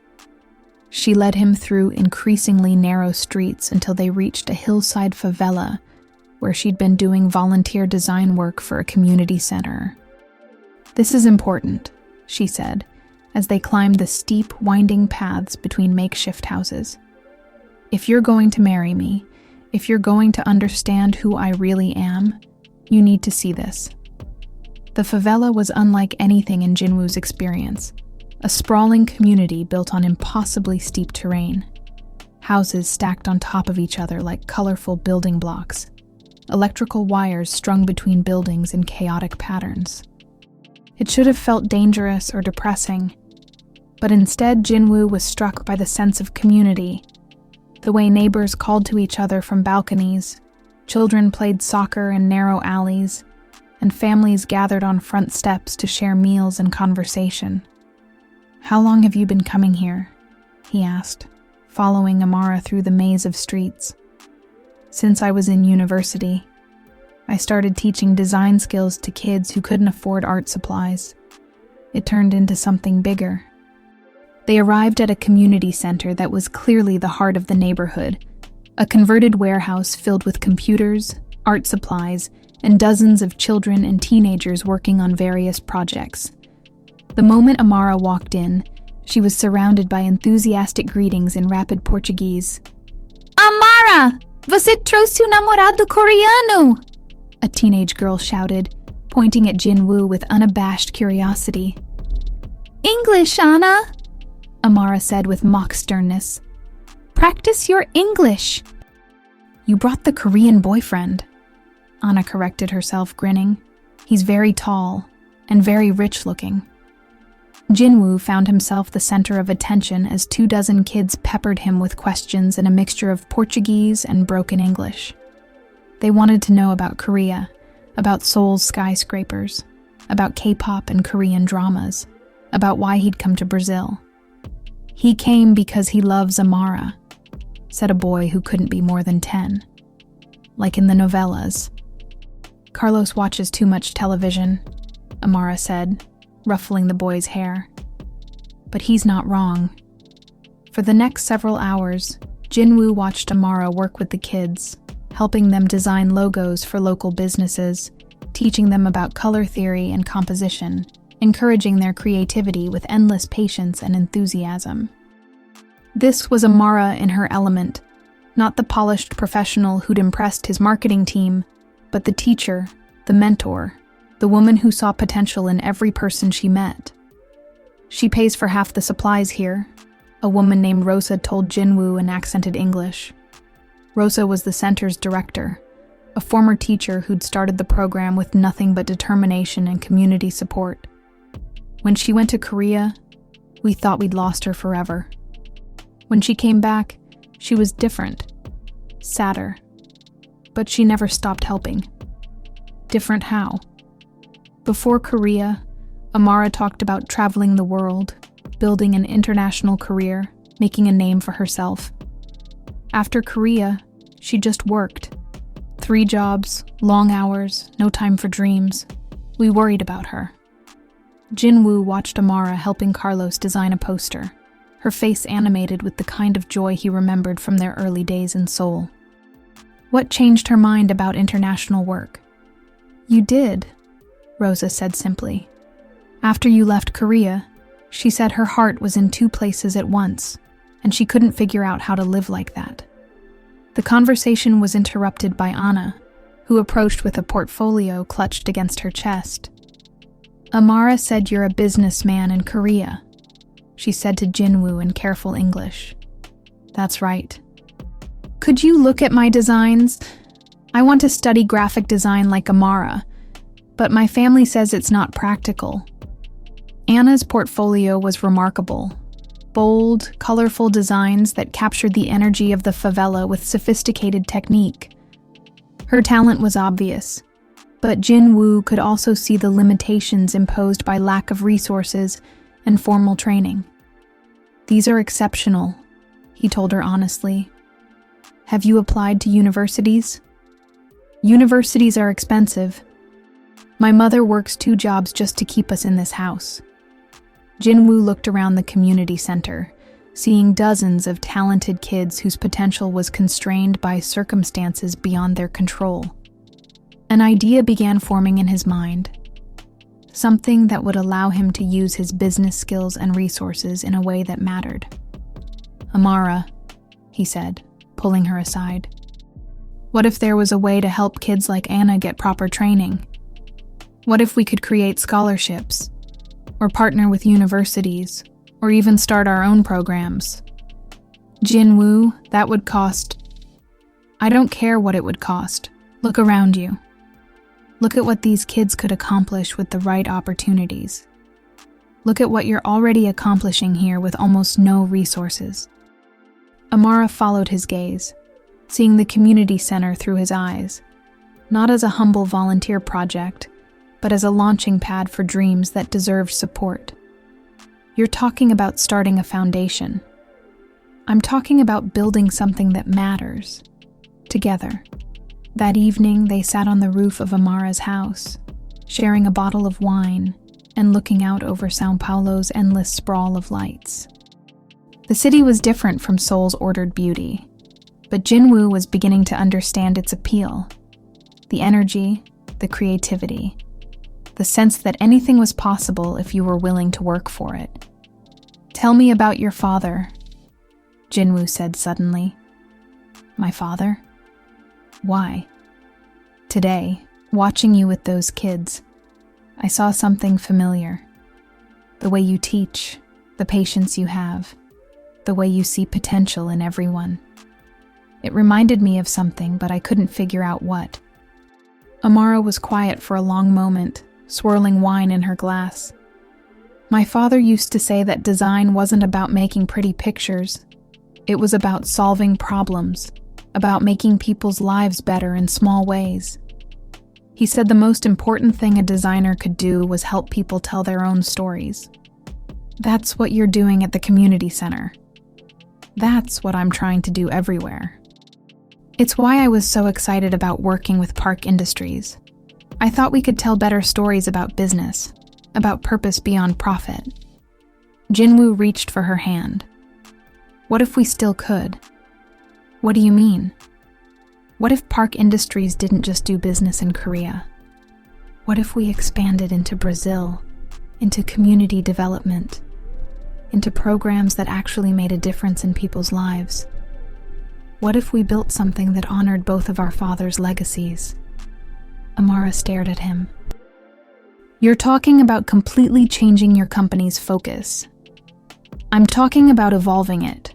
She led him through increasingly narrow streets until they reached a hillside favela where she'd been doing volunteer design work for a community center. This is important, she said, as they climbed the steep, winding paths between makeshift houses. If you're going to marry me, if you're going to understand who I really am, you need to see this. The favela was unlike anything in Jin-woo's experience, a sprawling community built on impossibly steep terrain. Houses stacked on top of each other like colorful building blocks, electrical wires strung between buildings in chaotic patterns. It should have felt dangerous or depressing, but instead Jin-woo was struck by the sense of community, the way neighbors called to each other from balconies, children played soccer in narrow alleys, and families gathered on front steps to share meals and conversation. How long have you been coming here? He asked. following Amara through the maze of streets. Since I was in university, I started teaching design skills to kids who couldn't afford art supplies. It turned into something bigger. They arrived at a community center that was clearly the heart of the neighborhood, a converted warehouse filled with computers, art supplies, and dozens of children and teenagers working on various projects. The moment Amara walked in, she was surrounded by enthusiastic greetings in rapid Portuguese. "Amara! Você trouxe um namorado coreano!" a teenage girl shouted, pointing at Jinwoo with unabashed curiosity. "English, Anna!" Amara said with mock sternness. "Practice your English!" "You brought the Korean boyfriend," Anna corrected herself, grinning. "He's very tall and very rich-looking." Jinwoo found himself the center of attention as 24 kids peppered him with questions in a mixture of Portuguese and broken English. They wanted to know about Korea, about Seoul's skyscrapers, about K-pop and Korean dramas, about why he'd come to Brazil. "He came because he loves Amara," said a boy who couldn't be more than 10. "Like in the novellas." "Carlos watches too much television," Amara said, ruffling the boy's hair. But he's not wrong. For the next several hours, Jinwoo watched Amara work with the kids, helping them design logos for local businesses, teaching them about color theory and composition, encouraging their creativity with endless patience and enthusiasm. This was Amara in her element, not the polished professional who'd impressed his marketing team, but the teacher, the mentor, the woman who saw potential in every person she met. "She pays for half the supplies here," a woman named Rosa told Jinwoo in accented English. Rosa was the center's director, a former teacher who'd started the program with nothing but determination and community support. "When she went to Korea, we thought we'd lost her forever. When she came back, she was different, sadder, but she never stopped helping." Different how? Before Korea, Amara talked about traveling the world, building an international career, making a name for herself. After Korea, she just worked. 3 jobs, long hours, no time for dreams. We worried about her. Jinwoo watched Amara helping Carlos design a poster, her face animated with the kind of joy he remembered from their early days in Seoul. What changed her mind about international work? "You did," Rosa said simply. "After you left Korea, she said her heart was in 2 places at once, and she couldn't figure out how to live like that." The conversation was interrupted by Anna, who approached with a portfolio clutched against her chest. "Amara said you're a businessman in Korea," she said to Jinwoo in careful English. "That's right." "Could you look at my designs? I want to study graphic design like Amara, but my family says it's not practical." Anna's portfolio was remarkable. Bold, colorful designs that captured the energy of the favela with sophisticated technique. Her talent was obvious, but Jinwoo could also see the limitations imposed by lack of resources and formal training. "These are exceptional," he told her honestly. "Have you applied to universities?" "Universities are expensive. My mother works 2 jobs just to keep us in this house." Jinwoo looked around the community center, seeing dozens of talented kids whose potential was constrained by circumstances beyond their control. An idea began forming in his mind, something that would allow him to use his business skills and resources in a way that mattered. "Amara," he said, pulling her aside. "What if there was a way to help kids like Anna get proper training? What if we could create scholarships, or partner with universities, or even start our own programs?" "Jinwoo, that would cost—" "I don't care what it would cost. Look around you. Look at what these kids could accomplish with the right opportunities. Look at what you're already accomplishing here with almost no resources." Amara followed his gaze, seeing the community center through his eyes, not as a humble volunteer project, but as a launching pad for dreams that deserved support. "You're talking about starting a foundation." I'm talking about building something that matters. Together. That evening, they sat on the roof of Amara's house, sharing a bottle of wine and looking out over São Paulo's endless sprawl of lights. The city was different from Seoul's ordered beauty, but Jinwoo was beginning to understand its appeal. The energy, the creativity, the sense that anything was possible if you were willing to work for it. "Tell me about your father," Jinwoo said suddenly. "My father? Why?" "Today, watching you with those kids, I saw something familiar. The way you teach, the patience you have, the way you see potential in everyone. It reminded me of something, but I couldn't figure out what." Amara was quiet for a long moment, swirling wine in her glass. "My father used to say that design wasn't about making pretty pictures. It was about solving problems, about making people's lives better in small ways. He said the most important thing a designer could do was help people tell their own stories. That's what you're doing at the community center. That's what I'm trying to do everywhere. It's why I was so excited about working with Park Industries. I thought we could tell better stories about business, about purpose beyond profit." Jinwoo reached for her hand. "What if we still could?" "What do you mean?" "What if Park Industries didn't just do business in Korea? What if we expanded into Brazil, into community development, into programs that actually made a difference in people's lives? What if we built something that honored both of our fathers' legacies?" Amara stared at him. "You're talking about completely changing your company's focus. I'm talking about evolving it,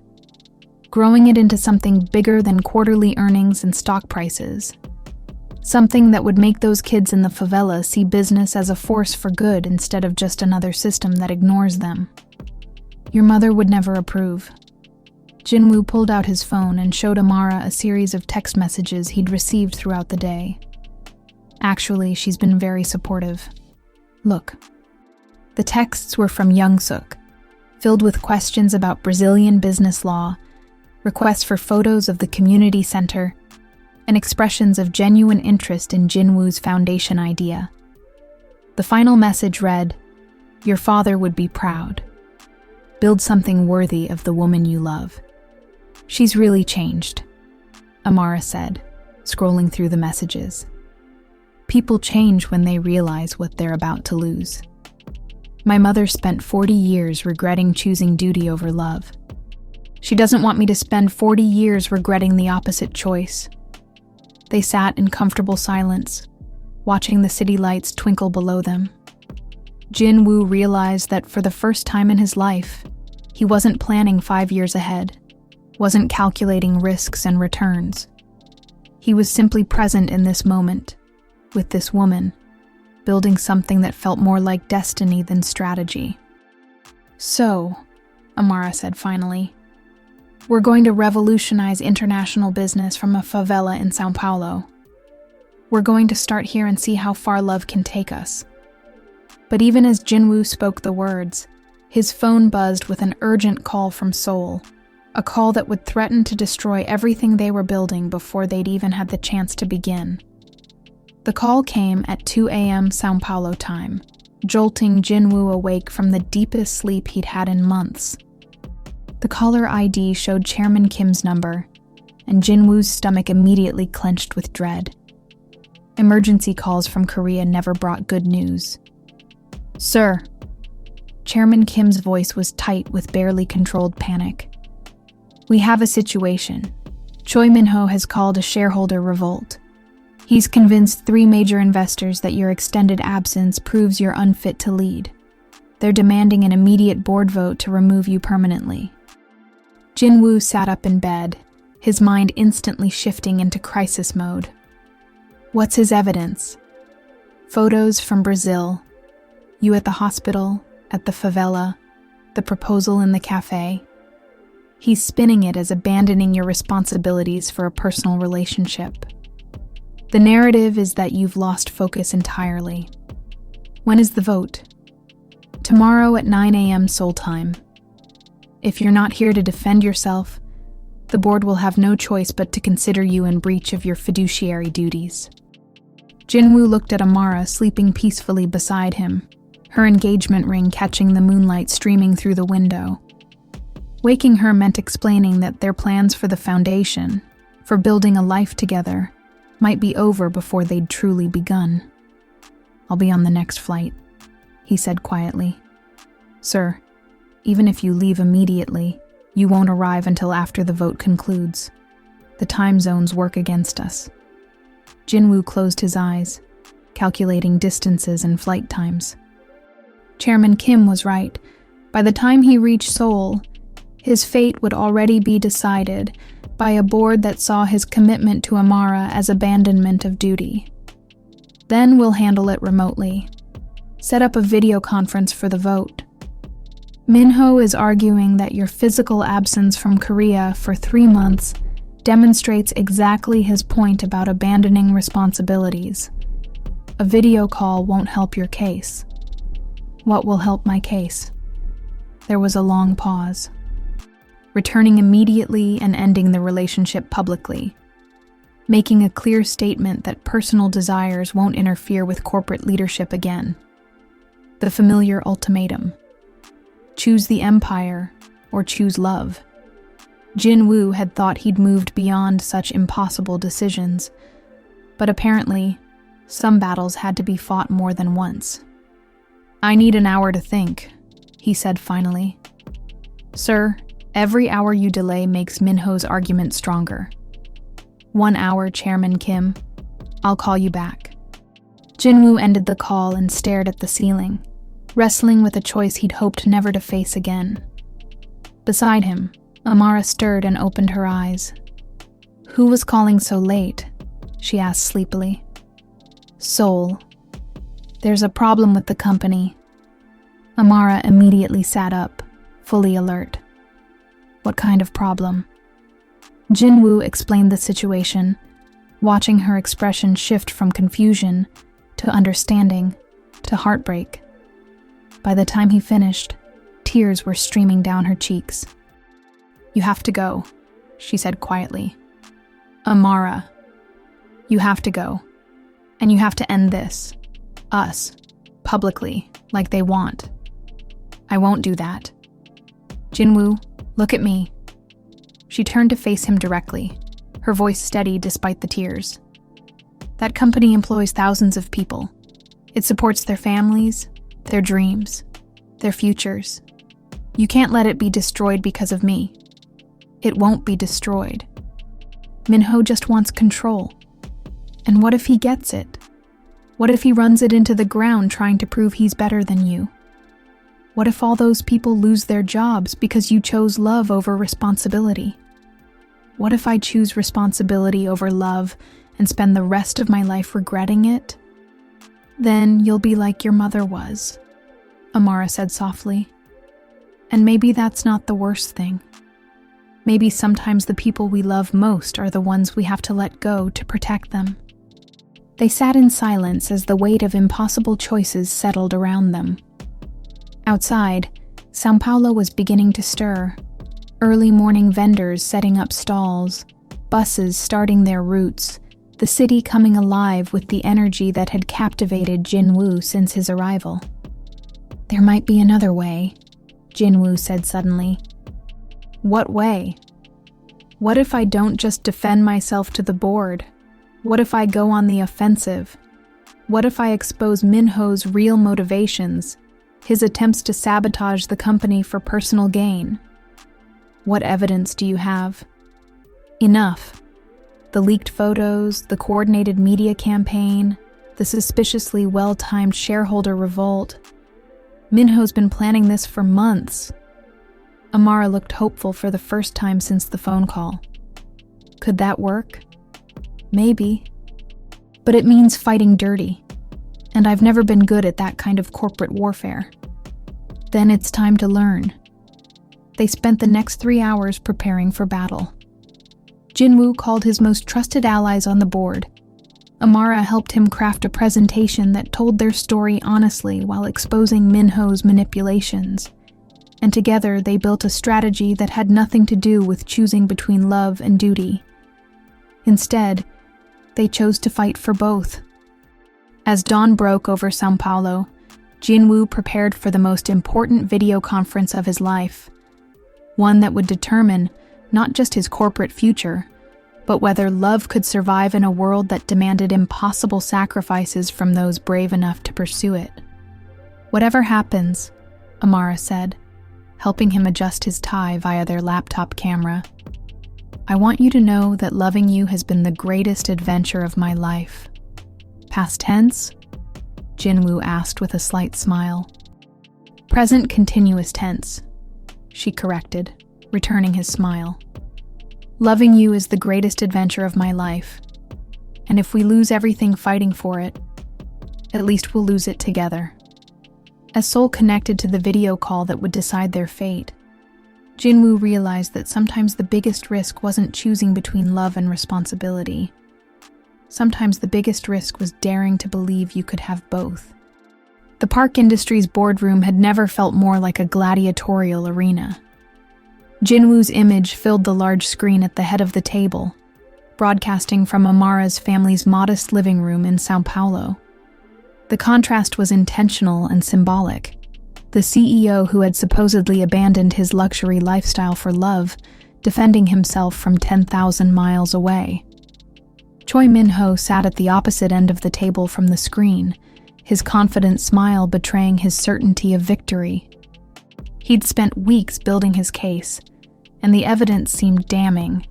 growing it into something bigger than quarterly earnings and stock prices. Something that would make those kids in the favela see business as a force for good instead of just another system that ignores them. Your mother would never approve." Jinwoo pulled out his phone and showed Amara a series of text messages he'd received throughout the day. "Actually, she's been very supportive. Look." The texts were from Young Suk, filled with questions about Brazilian business law, requests for photos of the community center, and expressions of genuine interest in Jinwoo's foundation idea. The final message read, "Your father would be proud. Build something worthy of the woman you love." "She's really changed," Amara said, scrolling through the messages. "People change when they realize what they're about to lose. My mother spent 40 years regretting choosing duty over love. She doesn't want me to spend 40 years regretting the opposite choice." They sat in comfortable silence, watching the city lights twinkle below them. Jinwoo realized that for the first time in his life, he wasn't planning 5 years ahead, wasn't calculating risks and returns. He was simply present in this moment, with this woman, building something that felt more like destiny than strategy. "So," Amara said finally, "we're going to revolutionize international business from a favela in São Paulo. We're going to start here and see how far love can take us." But even as Jinwoo spoke the words, his phone buzzed with an urgent call from Seoul, a call that would threaten to destroy everything they were building before they'd even had the chance to begin. The call came at 2 a.m. São Paulo time, jolting Jinwoo awake from the deepest sleep he'd had in months. The caller ID showed Chairman Kim's number, and Jinwoo's stomach immediately clenched with dread. Emergency calls from Korea never brought good news. "Sir." Chairman Kim's voice was tight with barely controlled panic. "We have a situation. Choi Min-ho has called a shareholder revolt. He's convinced 3 major investors that your extended absence proves you're unfit to lead. They're demanding an immediate board vote to remove you permanently." Jinwoo sat up in bed, his mind instantly shifting into crisis mode. What's his evidence? Photos from Brazil. You at the hospital, at the favela, the proposal in the cafe. He's spinning it as abandoning your responsibilities for a personal relationship. The narrative is that you've lost focus entirely. When is the vote? Tomorrow at 9 a.m. Seoul time. If you're not here to defend yourself, The board will have no choice but to consider you in breach of your fiduciary duties. Jinwoo looked at Amara sleeping peacefully beside him, her engagement ring catching the moonlight streaming through the window. Waking her meant explaining that their plans for the foundation, for building a life together, might be over before they'd truly begun. "I'll be on the next flight," he said quietly. "Sir, even if you leave immediately, you won't arrive until after the vote concludes. The time zones work against us." Jinwoo closed his eyes, calculating distances and flight times. Chairman Kim was right. By the time he reached Seoul, his fate would already be decided by a board that saw his commitment to Amara as abandonment of duty. "Then we'll handle it remotely. Set up a video conference for the vote. Minho is arguing that your physical absence from Korea for 3 months demonstrates exactly his point about abandoning responsibilities. A video call won't help your case." "What will help my case?" There was a long pause. "Returning immediately and ending the relationship publicly. Making a clear statement that personal desires won't interfere with corporate leadership again. The familiar ultimatum. Choose the empire or choose love." Jinwoo had thought he'd moved beyond such impossible decisions, but apparently, some battles had to be fought more than once. "I need an hour to think," he said finally. "Sir, every hour you delay makes Minho's argument stronger." "1 hour, Chairman Kim. I'll call you back." Jinwoo ended the call and stared at the ceiling, wrestling with a choice he'd hoped never to face again. Beside him, Amara stirred and opened her eyes. "Who was calling so late?" she asked sleepily. "Seoul. There's a problem with the company." Amara immediately sat up, fully alert. "What kind of problem?" Jinwoo explained the situation, watching her expression shift from confusion to understanding to heartbreak. By the time he finished, tears were streaming down her cheeks. "You have to go," she said quietly. "Amara, you have to go. And you have to end this. Us. Publicly, like they want." "I won't do that." "Jinwoo, look at me." She turned to face him directly, her voice steady despite the tears. "That company employs thousands of people. It supports their families, their dreams, their futures. You can't let it be destroyed because of me. It won't be destroyed. Minho just wants control. And what if he gets it? What if he runs it into the ground trying to prove he's better than you? What if all those people lose their jobs because you chose love over responsibility? What if I choose responsibility over love and spend the rest of my life regretting it? Then you'll be like your mother was," Amara said softly. "And maybe that's not the worst thing. Maybe sometimes the people we love most are the ones we have to let go to protect them." They sat in silence as the weight of impossible choices settled around them. Outside, São Paulo was beginning to stir. Early morning vendors setting up stalls, buses starting their routes, the city coming alive with the energy that had captivated Jinwoo since his arrival. "There might be another way," Jinwoo said suddenly. "What way? What if I don't just defend myself to the board? What if I go on the offensive? What if I expose Minho's real motivations, his attempts to sabotage the company for personal gain? What evidence do you have?" "Enough. The leaked photos, the coordinated media campaign, the suspiciously well-timed shareholder revolt. Minho's been planning this for months." Amara looked hopeful for the first time since the phone call. "Could that work?" "Maybe. But it means fighting dirty. And I've never been good at that kind of corporate warfare." "Then it's time to learn." They spent the next 3 hours preparing for battle. Jinwoo called his most trusted allies on the board. Amara helped him craft a presentation that told their story honestly while exposing Minho's manipulations. and together they built a strategy that had nothing to do with choosing between love and duty. Instead, they chose to fight for both. As dawn broke over São Paulo, Jinwoo prepared for the most important video conference of his life, one that would determine not just his corporate future, but whether love could survive in a world that demanded impossible sacrifices from those brave enough to pursue it. "Whatever happens," Amara said, helping him adjust his tie via their laptop camera, "I want you to know that loving you has been the greatest adventure of my life." "Past tense?" Jinwoo asked with a slight smile. "Present continuous tense," she corrected, returning his smile. "Loving you is the greatest adventure of my life, and if we lose everything fighting for it, at least we'll lose it together." As Soul connected to the video call that would decide their fate, Jinwoo realized that sometimes the biggest risk wasn't choosing between love and responsibility. Sometimes the biggest risk was daring to believe you could have both. The Park Industries boardroom had never felt more like a gladiatorial arena. Jinwoo's image filled the large screen at the head of the table, broadcasting from Amara's family's modest living room in São Paulo. The contrast was intentional and symbolic. The CEO who had supposedly abandoned his luxury lifestyle for love, defending himself from 10,000 miles away. Choi Min-ho sat at the opposite end of the table from the screen, his confident smile betraying his certainty of victory. He'd spent weeks building his case, and the evidence seemed damning.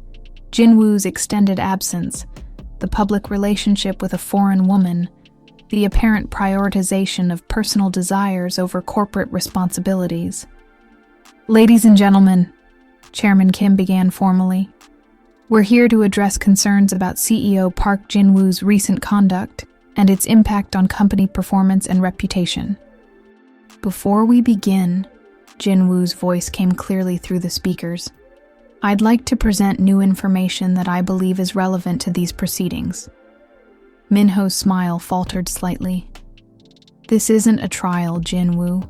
Jinwoo's extended absence, the public relationship with a foreign woman, the apparent prioritization of personal desires over corporate responsibilities. "Ladies and gentlemen," Chairman Kim began formally, "we're here to address concerns about CEO Park Jin-woo's recent conduct and its impact on company performance and reputation." "Before we begin," Jin-woo's voice came clearly through the speakers, "I'd like to present new information that I believe is relevant to these proceedings." Min-ho's smile faltered slightly. "This isn't a trial, Jin-woo.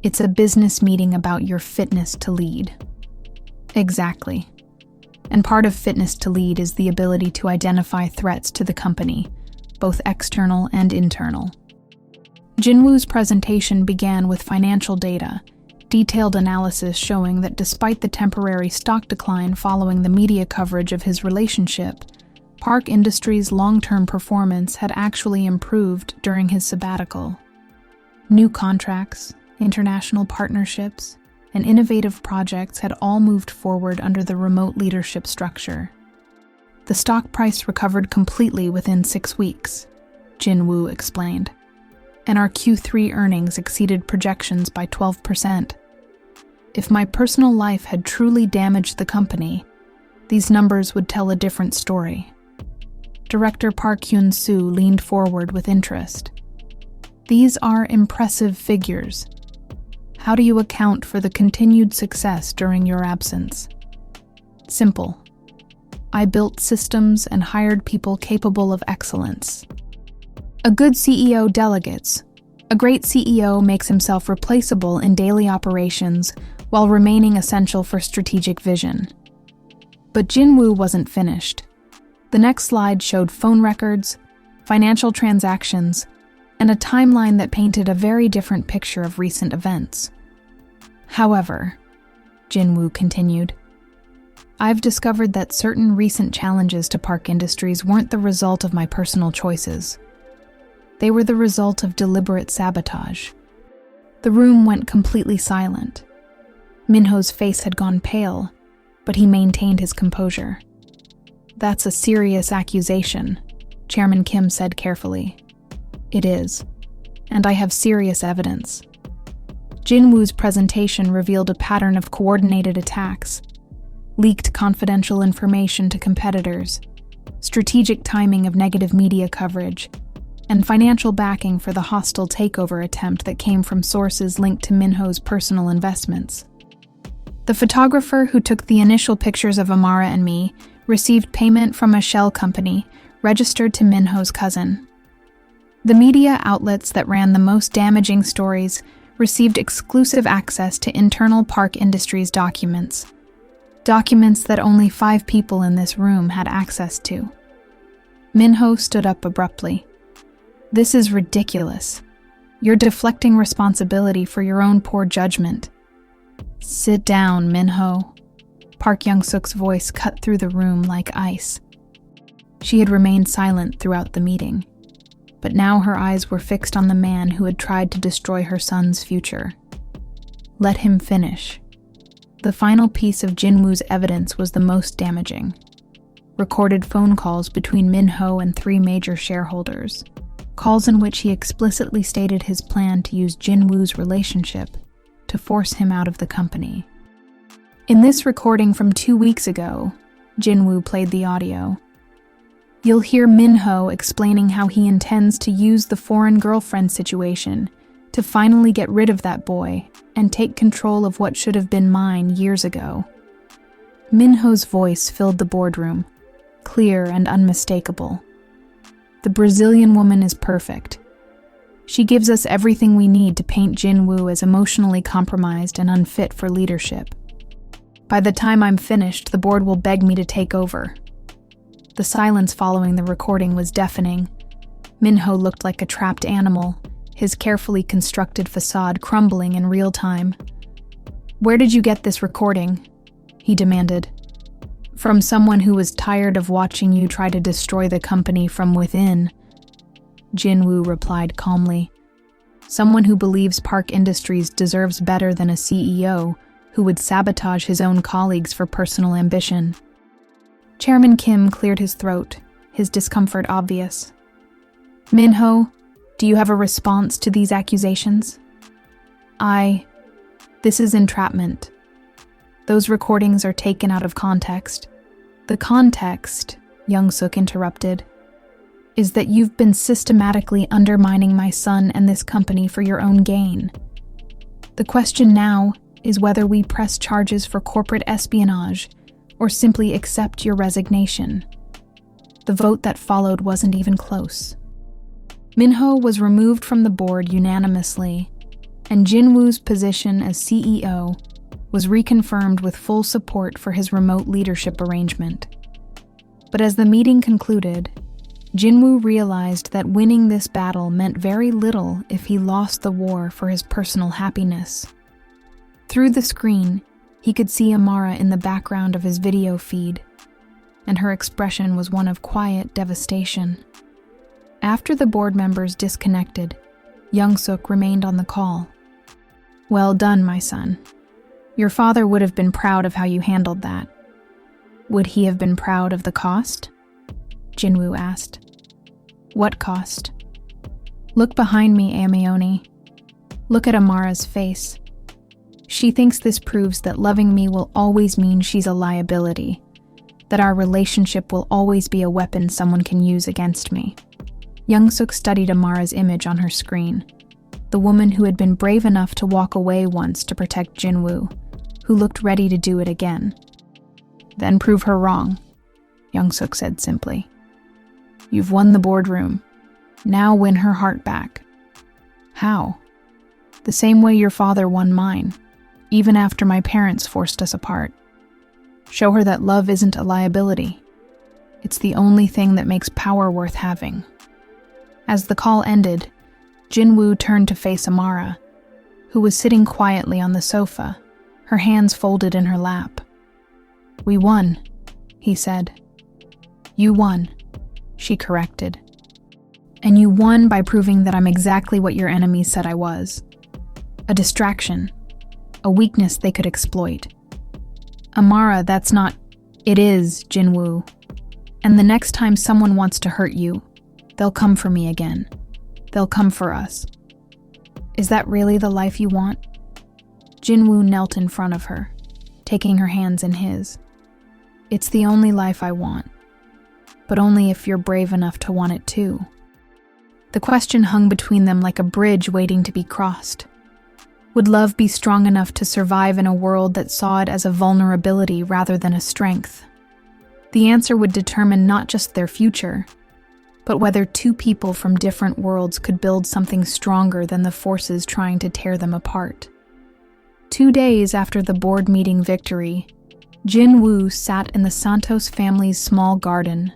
It's a business meeting about your fitness to lead." "Exactly. And part of fitness to lead is the ability to identify threats to the company, both external and internal." Jin-woo's presentation began with financial data, detailed analysis showing that despite the temporary stock decline following the media coverage of his relationship, Park Industries' long-term performance had actually improved during his sabbatical. New contracts, international partnerships, and innovative projects had all moved forward under the remote leadership structure. The stock price recovered completely within 6 weeks, Jin-woo explained, and our Q3 earnings exceeded projections by 12%. If my personal life had truly damaged the company, these numbers would tell a different story. Director Park Hyun-soo leaned forward with interest. "These are impressive figures. How do you account for the continued success during your absence?" "Simple. I built systems and hired people capable of excellence. A good CEO delegates. A great CEO makes himself replaceable in daily operations while remaining essential for strategic vision." But Jin-woo wasn't finished. The next slide showed phone records, financial transactions, and a timeline that painted a very different picture of recent events. "However," Jin-woo continued, "I've discovered that certain recent challenges to Park Industries weren't the result of my personal choices. They were the result of deliberate sabotage." The room went completely silent. Min-ho's face had gone pale, but he maintained his composure. "That's a serious accusation," Chairman Kim said carefully. "It is, and I have serious evidence." Jin-woo's presentation revealed a pattern of coordinated attacks, leaked confidential information to competitors, strategic timing of negative media coverage, and financial backing for the hostile takeover attempt that came from sources linked to Min-ho's personal investments. The photographer who took the initial pictures of Amara and me received payment from a shell company registered to Min-ho's cousin. The media outlets that ran the most damaging stories received exclusive access to internal Park Industries documents. Documents that only 5 people in this room had access to. Minho stood up abruptly. "This is ridiculous. You're deflecting responsibility for your own poor judgment." "Sit down, Minho." Park Young-suk's voice cut through the room like ice. She had remained silent throughout the meeting, but now her eyes were fixed on the man who had tried to destroy her son's future. Let him finish. The final piece of Jinwoo's evidence was the most damaging. Recorded phone calls between Minho and 3 major shareholders, calls in which he explicitly stated his plan to use Jinwoo's relationship to force him out of the company. In this recording from 2 weeks ago, Jinwoo played the audio. You'll hear Minho explaining how he intends to use the foreign girlfriend situation to finally get rid of that boy and take control of what should have been mine years ago. Minho's voice filled the boardroom, clear and unmistakable. The Brazilian woman is perfect. She gives us everything we need to paint Jinwoo as emotionally compromised and unfit for leadership. By the time I'm finished, the board will beg me to take over. The silence following the recording was deafening. Minho looked like a trapped animal, his carefully constructed facade crumbling in real time. "Where did you get this recording?" he demanded. "From someone who was tired of watching you try to destroy the company from within," Jinwoo replied calmly. "Someone who believes Park Industries deserves better than a CEO who would sabotage his own colleagues for personal ambition." Chairman Kim cleared his throat, his discomfort obvious. "Minho, do you have a response to these accusations?" This is entrapment. Those recordings are taken out of context. The context," Young-suk interrupted, "is that you've been systematically undermining my son and this company for your own gain. The question now is whether we press charges for corporate espionage or simply accept your resignation." The vote that followed wasn't even close. Minho was removed from the board unanimously, and Jinwoo's position as CEO was reconfirmed with full support for his remote leadership arrangement. But as the meeting concluded, Jinwoo realized that winning this battle meant very little if he lost the war for his personal happiness. Through the screen, he could see Amara in the background of his video feed, and her expression was one of quiet devastation. After the board members disconnected, Young-suk remained on the call. "Well done, my son. Your father would have been proud of how you handled that." "Would he have been proud of the cost?" Jinwoo asked. "What cost?" "Look behind me, Amioni. Look at Amara's face. She thinks this proves that loving me will always mean she's a liability, that our relationship will always be a weapon someone can use against me." Young-suk studied Amara's image on her screen, the woman who had been brave enough to walk away once to protect Jinwoo, who looked ready to do it again. "Then prove her wrong," Young-suk said simply. "You've won the boardroom. Now win her heart back." "How?" "The same way your father won mine, even after my parents forced us apart. Show her that love isn't a liability. It's the only thing that makes power worth having." As the call ended, Jinwoo turned to face Amara, who was sitting quietly on the sofa, her hands folded in her lap. "We won," he said. "You won," she corrected. "And you won by proving that I'm exactly what your enemies said I was. A distraction, a weakness they could exploit." "Amara, that's not—" "It is, Jinwoo. And the next time someone wants to hurt you, they'll come for me again. They'll come for us." "Is that really the life you want?" Jinwoo knelt in front of her, taking her hands in his. "It's the only life I want, but only if you're brave enough to want it too." The question hung between them like a bridge waiting to be crossed. Would love be strong enough to survive in a world that saw it as a vulnerability rather than a strength? The answer would determine not just their future, but whether two people from different worlds could build something stronger than the forces trying to tear them apart. 2 days after the board meeting victory, Jin-woo sat in the Santos family's small garden,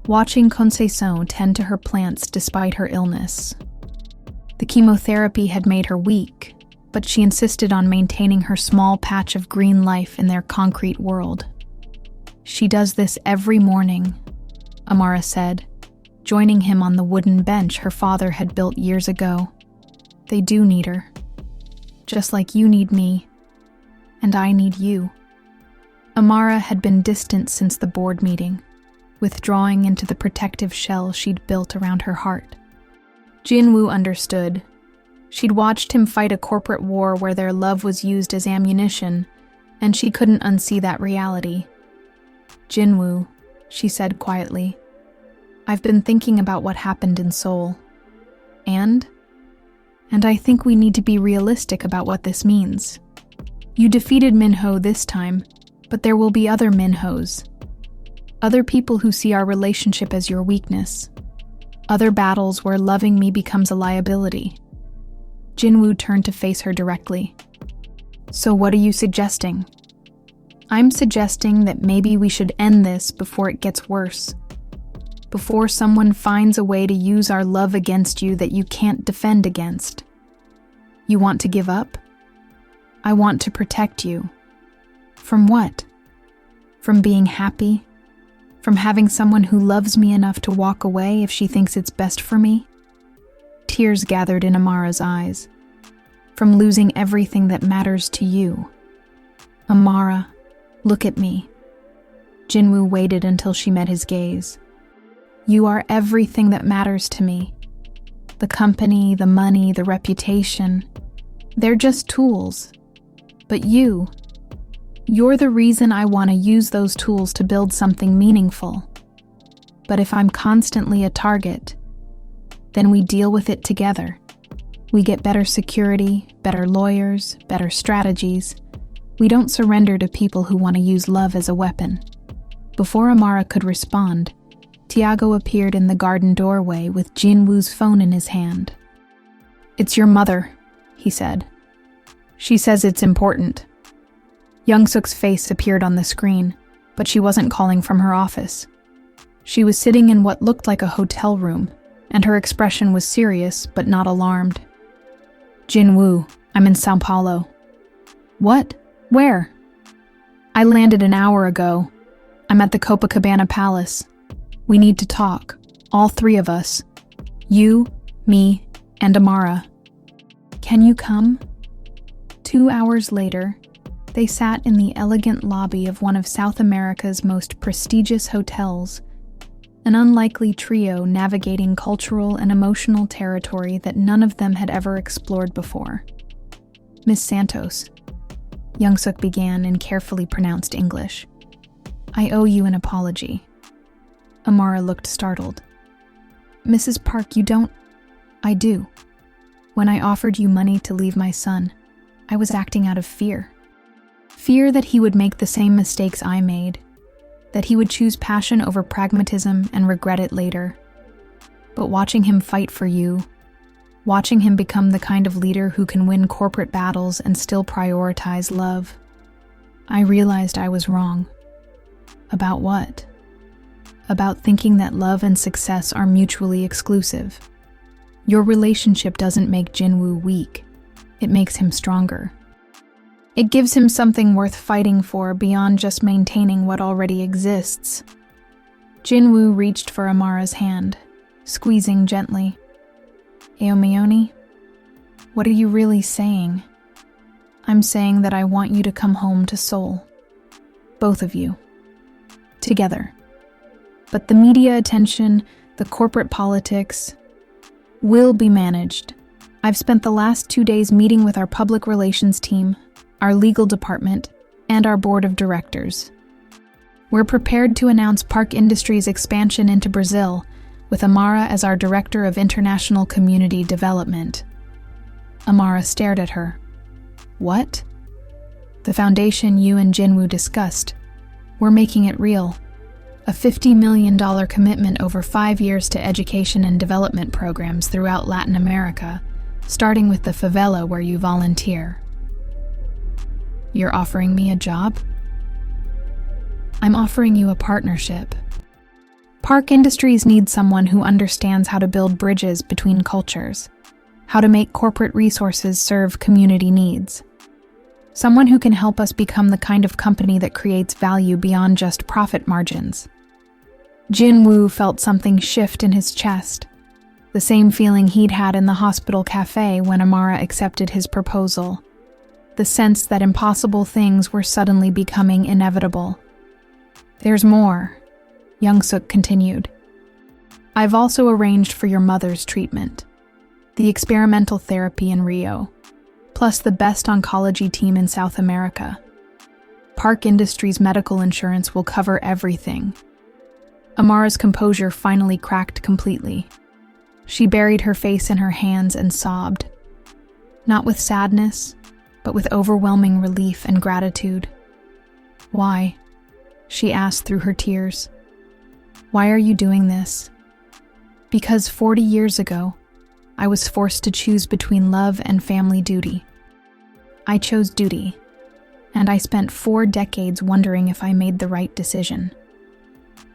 watching Kyungrae Soh tend to her plants despite her illness. The chemotherapy had made her weak, but she insisted on maintaining her small patch of green life in their concrete world. "She does this every morning," Amara said, joining him on the wooden bench her father had built years ago. "They do need her. Just like you need me, and I need you." Amara had been distant since the board meeting, withdrawing into the protective shell she'd built around her heart. Jin-woo understood. She'd watched him fight a corporate war where their love was used as ammunition, and she couldn't unsee that reality. "Jin-woo," she said quietly, "I've been thinking about what happened in Seoul. And I think we need to be realistic about what this means. You defeated Minho this time, but there will be other Minhos. Other people who see our relationship as your weakness. Other battles where loving me becomes a liability." Jin-woo turned to face her directly. "So what are you suggesting?" "I'm suggesting that maybe we should end this before it gets worse. Before someone finds a way to use our love against you that you can't defend against. You want to give up? I want to protect you. From what? From being happy? From having someone who loves me enough to walk away if she thinks it's best for me?" Tears gathered in Amara's eyes. "From losing everything that matters to you. Amara, look at me." Jin-woo waited until she met his gaze. "You are everything that matters to me. The company, the money, the reputation. They're just tools. But you're the reason I want to use those tools to build something meaningful. But if I'm constantly a target, then we deal with it together. We get better security, better lawyers, better strategies. We don't surrender to people who want to use love as a weapon." Before Amara could respond, Tiago appeared in the garden doorway with Jin-woo's phone in his hand. "It's your mother," he said. "She says it's important." Young-suk's face appeared on the screen, but she wasn't calling from her office. She was sitting in what looked like a hotel room, and her expression was serious but not alarmed. "Jin-woo, I'm in São Paulo." "What? Where?" "I landed an hour ago. I'm at the Copacabana Palace. We need to talk, all three of us. You, me, and Amara. Can you come?" 2 hours later, they sat in the elegant lobby of one of South America's most prestigious hotels, an unlikely trio navigating cultural and emotional territory that none of them had ever explored before. "Miss Santos," Young-suk began in carefully pronounced English, "I owe you an apology." Amara looked startled. "Mrs. Park, you don't—" "I do. When I offered you money to leave my son, I was acting out of fear. Fear that he would make the same mistakes I made, that he would choose passion over pragmatism and regret it later. But watching him fight for you, watching him become the kind of leader who can win corporate battles and still prioritize love, I realized I was wrong." "About what?" "About thinking that love and success are mutually exclusive. Your relationship doesn't make Jin-woo weak. It makes him stronger. It gives him something worth fighting for beyond just maintaining what already exists." Jin-woo reached for Amara's hand, squeezing gently. "Aomioni, what are you really saying?" "I'm saying that I want you to come home to Seoul. Both of you. Together. But the media attention, the corporate politics, will be managed. I've spent the last 2 days meeting with our public relations team, our legal department, and our board of directors. We're prepared to announce Park Industries' expansion into Brazil, with Amara as our Director of International Community Development." Amara stared at her. "What?" "The foundation you and Jin-woo discussed. We're making it real. a $50 million commitment over 5 years to education and development programs throughout Latin America, starting with the favela where you volunteer. You're offering me a job? I'm offering you a partnership. Park Industries needs someone who understands how to build bridges between cultures, how to make corporate resources serve community needs. Someone who can help us become the kind of company that creates value beyond just profit margins. Jin-woo felt something shift in his chest, the same feeling he'd had in the hospital cafe when Amara accepted his proposal, the sense that impossible things were suddenly becoming inevitable. There's more, Young-suk continued. I've also arranged for your mother's treatment, the experimental therapy in Rio, plus the best oncology team in South America. Park Industries' medical insurance will cover everything. Amara's composure finally cracked completely. She buried her face in her hands and sobbed, not with sadness, but with overwhelming relief and gratitude. Why? She asked through her tears. Why are you doing this? Because 40 years ago, I was forced to choose between love and family duty. I chose duty, and I spent 4 decades wondering if I made the right decision.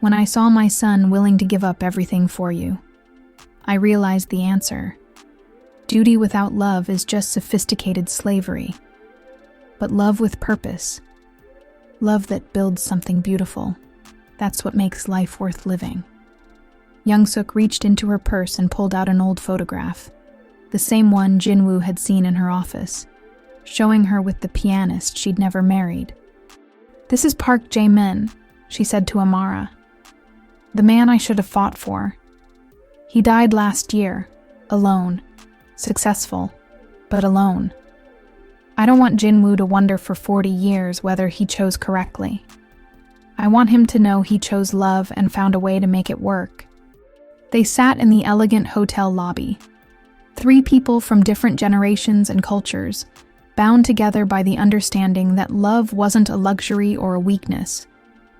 When I saw my son willing to give up everything for you, I realized the answer. Duty without love is just sophisticated slavery. But love with purpose, love that builds something beautiful, that's what makes life worth living. Young-suk reached into her purse and pulled out an old photograph, the same one Jin-woo had seen in her office, showing her with the pianist she'd never married. This is Park Jae-min, she said to Amara. The man I should have fought for. He died last year, alone, successful, but alone. I don't want Jin-woo to wonder for 40 years whether he chose correctly. I want him to know he chose love and found a way to make it work. They sat in the elegant hotel lobby. 3 people from different generations and cultures, bound together by the understanding that love wasn't a luxury or a weakness.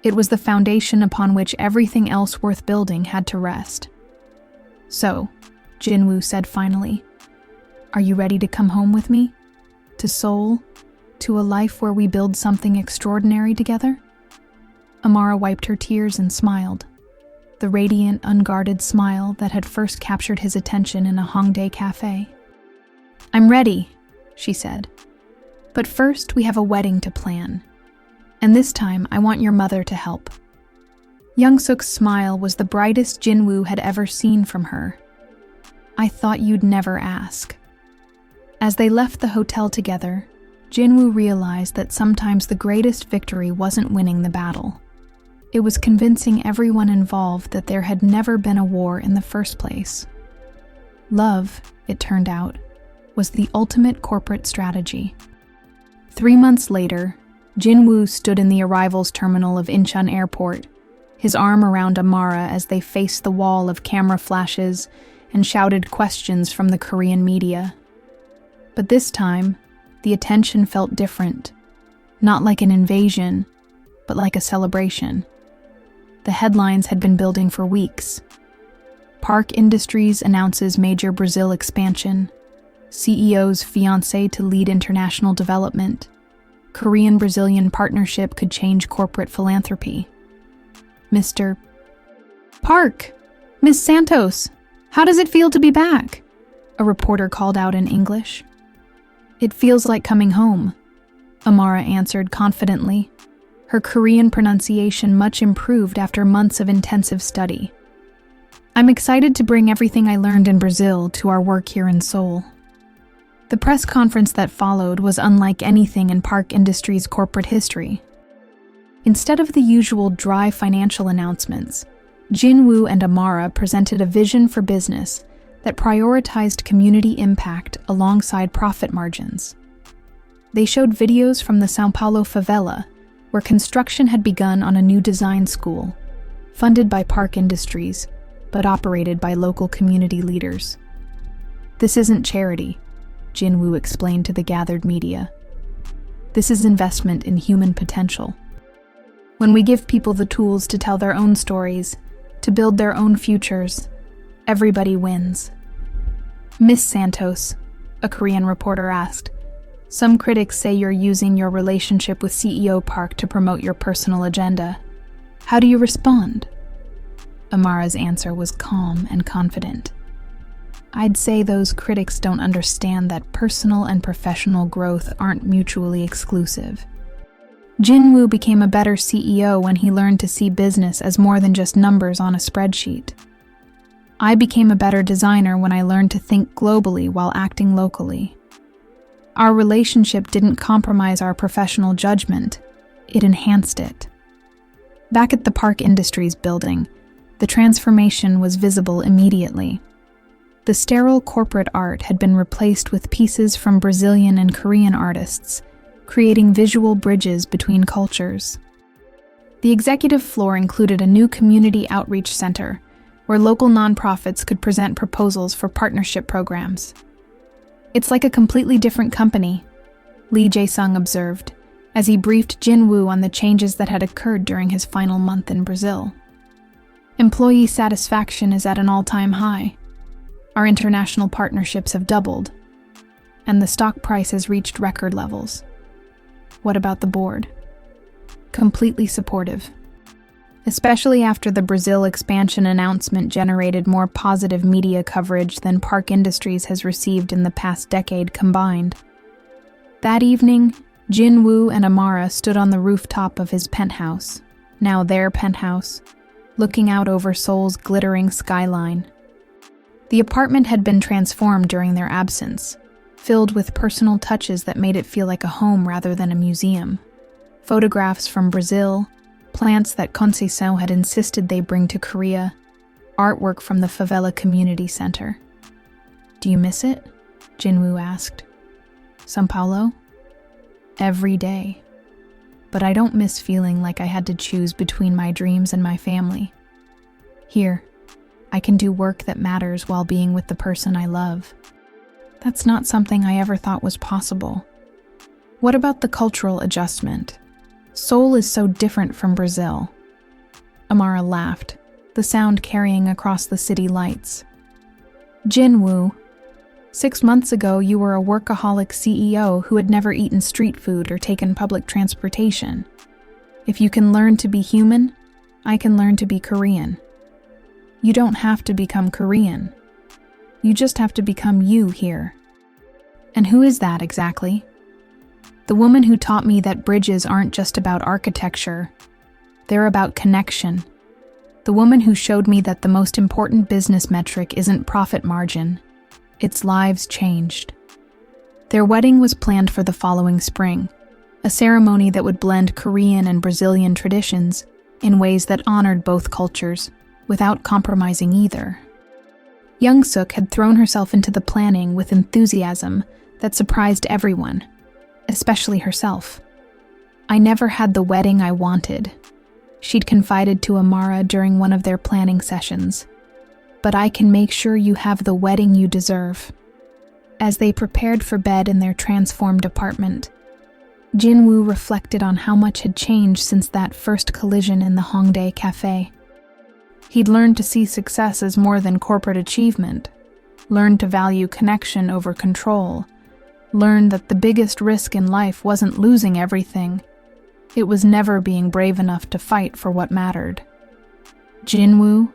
It was the foundation upon which everything else worth building had to rest. So, Jin-woo said finally, are you ready to come home with me? To Seoul? To a life where we build something extraordinary together? Amara wiped her tears and smiled, the radiant, unguarded smile that had first captured his attention in a Hongdae cafe. I'm ready, she said. But first we have a wedding to plan. And this time I want your mother to help. Young-suk's smile was the brightest Jin-woo had ever seen from her. I thought you'd never ask. As they left the hotel together, Jin-woo realized that sometimes the greatest victory wasn't winning the battle. It was convincing everyone involved that there had never been a war in the first place. Love, it turned out, was the ultimate corporate strategy. 3 months later, Jin-woo stood in the arrivals terminal of Incheon Airport, his arm around Amara as they faced the wall of camera flashes and shouted questions from the Korean media. But this time, the attention felt different, not like an invasion, but like a celebration. The headlines had been building for weeks. Park Industries announces major Brazil expansion, CEO's fiancé to lead international development, Korean-Brazilian partnership could change corporate philanthropy. Mr. Park! Miss Santos! How does it feel to be back? A reporter called out in English. It feels like coming home, Amara answered confidently, her Korean pronunciation much improved after months of intensive study. I'm excited to bring everything I learned in Brazil to our work here in Seoul. The press conference that followed was unlike anything in Park Industries' corporate history. Instead of the usual dry financial announcements, Jin-woo and Amara presented a vision for business that prioritized community impact alongside profit margins. They showed videos from the São Paulo favela, where construction had begun on a new design school, funded by Park Industries, but operated by local community leaders. This isn't charity, Jin-woo explained to the gathered media. This is investment in human potential. When we give people the tools to tell their own stories, to build their own futures, everybody wins. Miss Santos, a Korean reporter asked, some critics say you're using your relationship with CEO Park to promote your personal agenda. How do you respond? Amara's answer was calm and confident. I'd say those critics don't understand that personal and professional growth aren't mutually exclusive. Jinwoo became a better CEO when he learned to see business as more than just numbers on a spreadsheet. I became a better designer when I learned to think globally while acting locally. Our relationship didn't compromise our professional judgment, it enhanced it. Back at the Park Industries building, the transformation was visible immediately. The sterile corporate art had been replaced with pieces from Brazilian and Korean artists, creating visual bridges between cultures. The executive floor included a new community outreach center, where local nonprofits could present proposals for partnership programs. It's like a completely different company, Lee Jae-sung observed, as he briefed Jinwoo on the changes that had occurred during his final month in Brazil. Employee satisfaction is at an all-time high. Our international partnerships have doubled, and the stock price has reached record levels. What about the board? Completely supportive. Especially after the Brazil expansion announcement generated more positive media coverage than Park Industries has received in the past decade combined. That evening, Jinwoo and Amara stood on the rooftop of his penthouse, now their penthouse, looking out over Seoul's glittering skyline. The apartment had been transformed during their absence, filled with personal touches that made it feel like a home rather than a museum. Photographs from Brazil, plants that Kyungrae Soh had insisted they bring to Korea, artwork from the favela community center. Do you miss it? Jinwoo asked. São Paulo? Every day. But I don't miss feeling like I had to choose between my dreams and my family. Here, I can do work that matters while being with the person I love. That's not something I ever thought was possible. What about the cultural adjustment? Seoul is so different from Brazil. Amara laughed, the sound carrying across the city lights. Jinwoo, 6 months ago you were a workaholic CEO who had never eaten street food or taken public transportation. If you can learn to be human, I can learn to be Korean. You don't have to become Korean. You just have to become you here. And who is that exactly? The woman who taught me that bridges aren't just about architecture, they're about connection. The woman who showed me that the most important business metric isn't profit margin, it's lives changed. Their wedding was planned for the following spring, a ceremony that would blend Korean and Brazilian traditions in ways that honored both cultures, without compromising either. Young Suk had thrown herself into the planning with enthusiasm that surprised everyone, especially herself. I never had the wedding I wanted, she'd confided to Amara during one of their planning sessions. But I can make sure you have the wedding you deserve. As they prepared for bed in their transformed apartment, Jinwoo reflected on how much had changed since that first collision in the Hongdae Cafe. He'd learned to see success as more than corporate achievement, learned to value connection over control, learned that the biggest risk in life wasn't losing everything. It was never being brave enough to fight for what mattered. Jinwoo?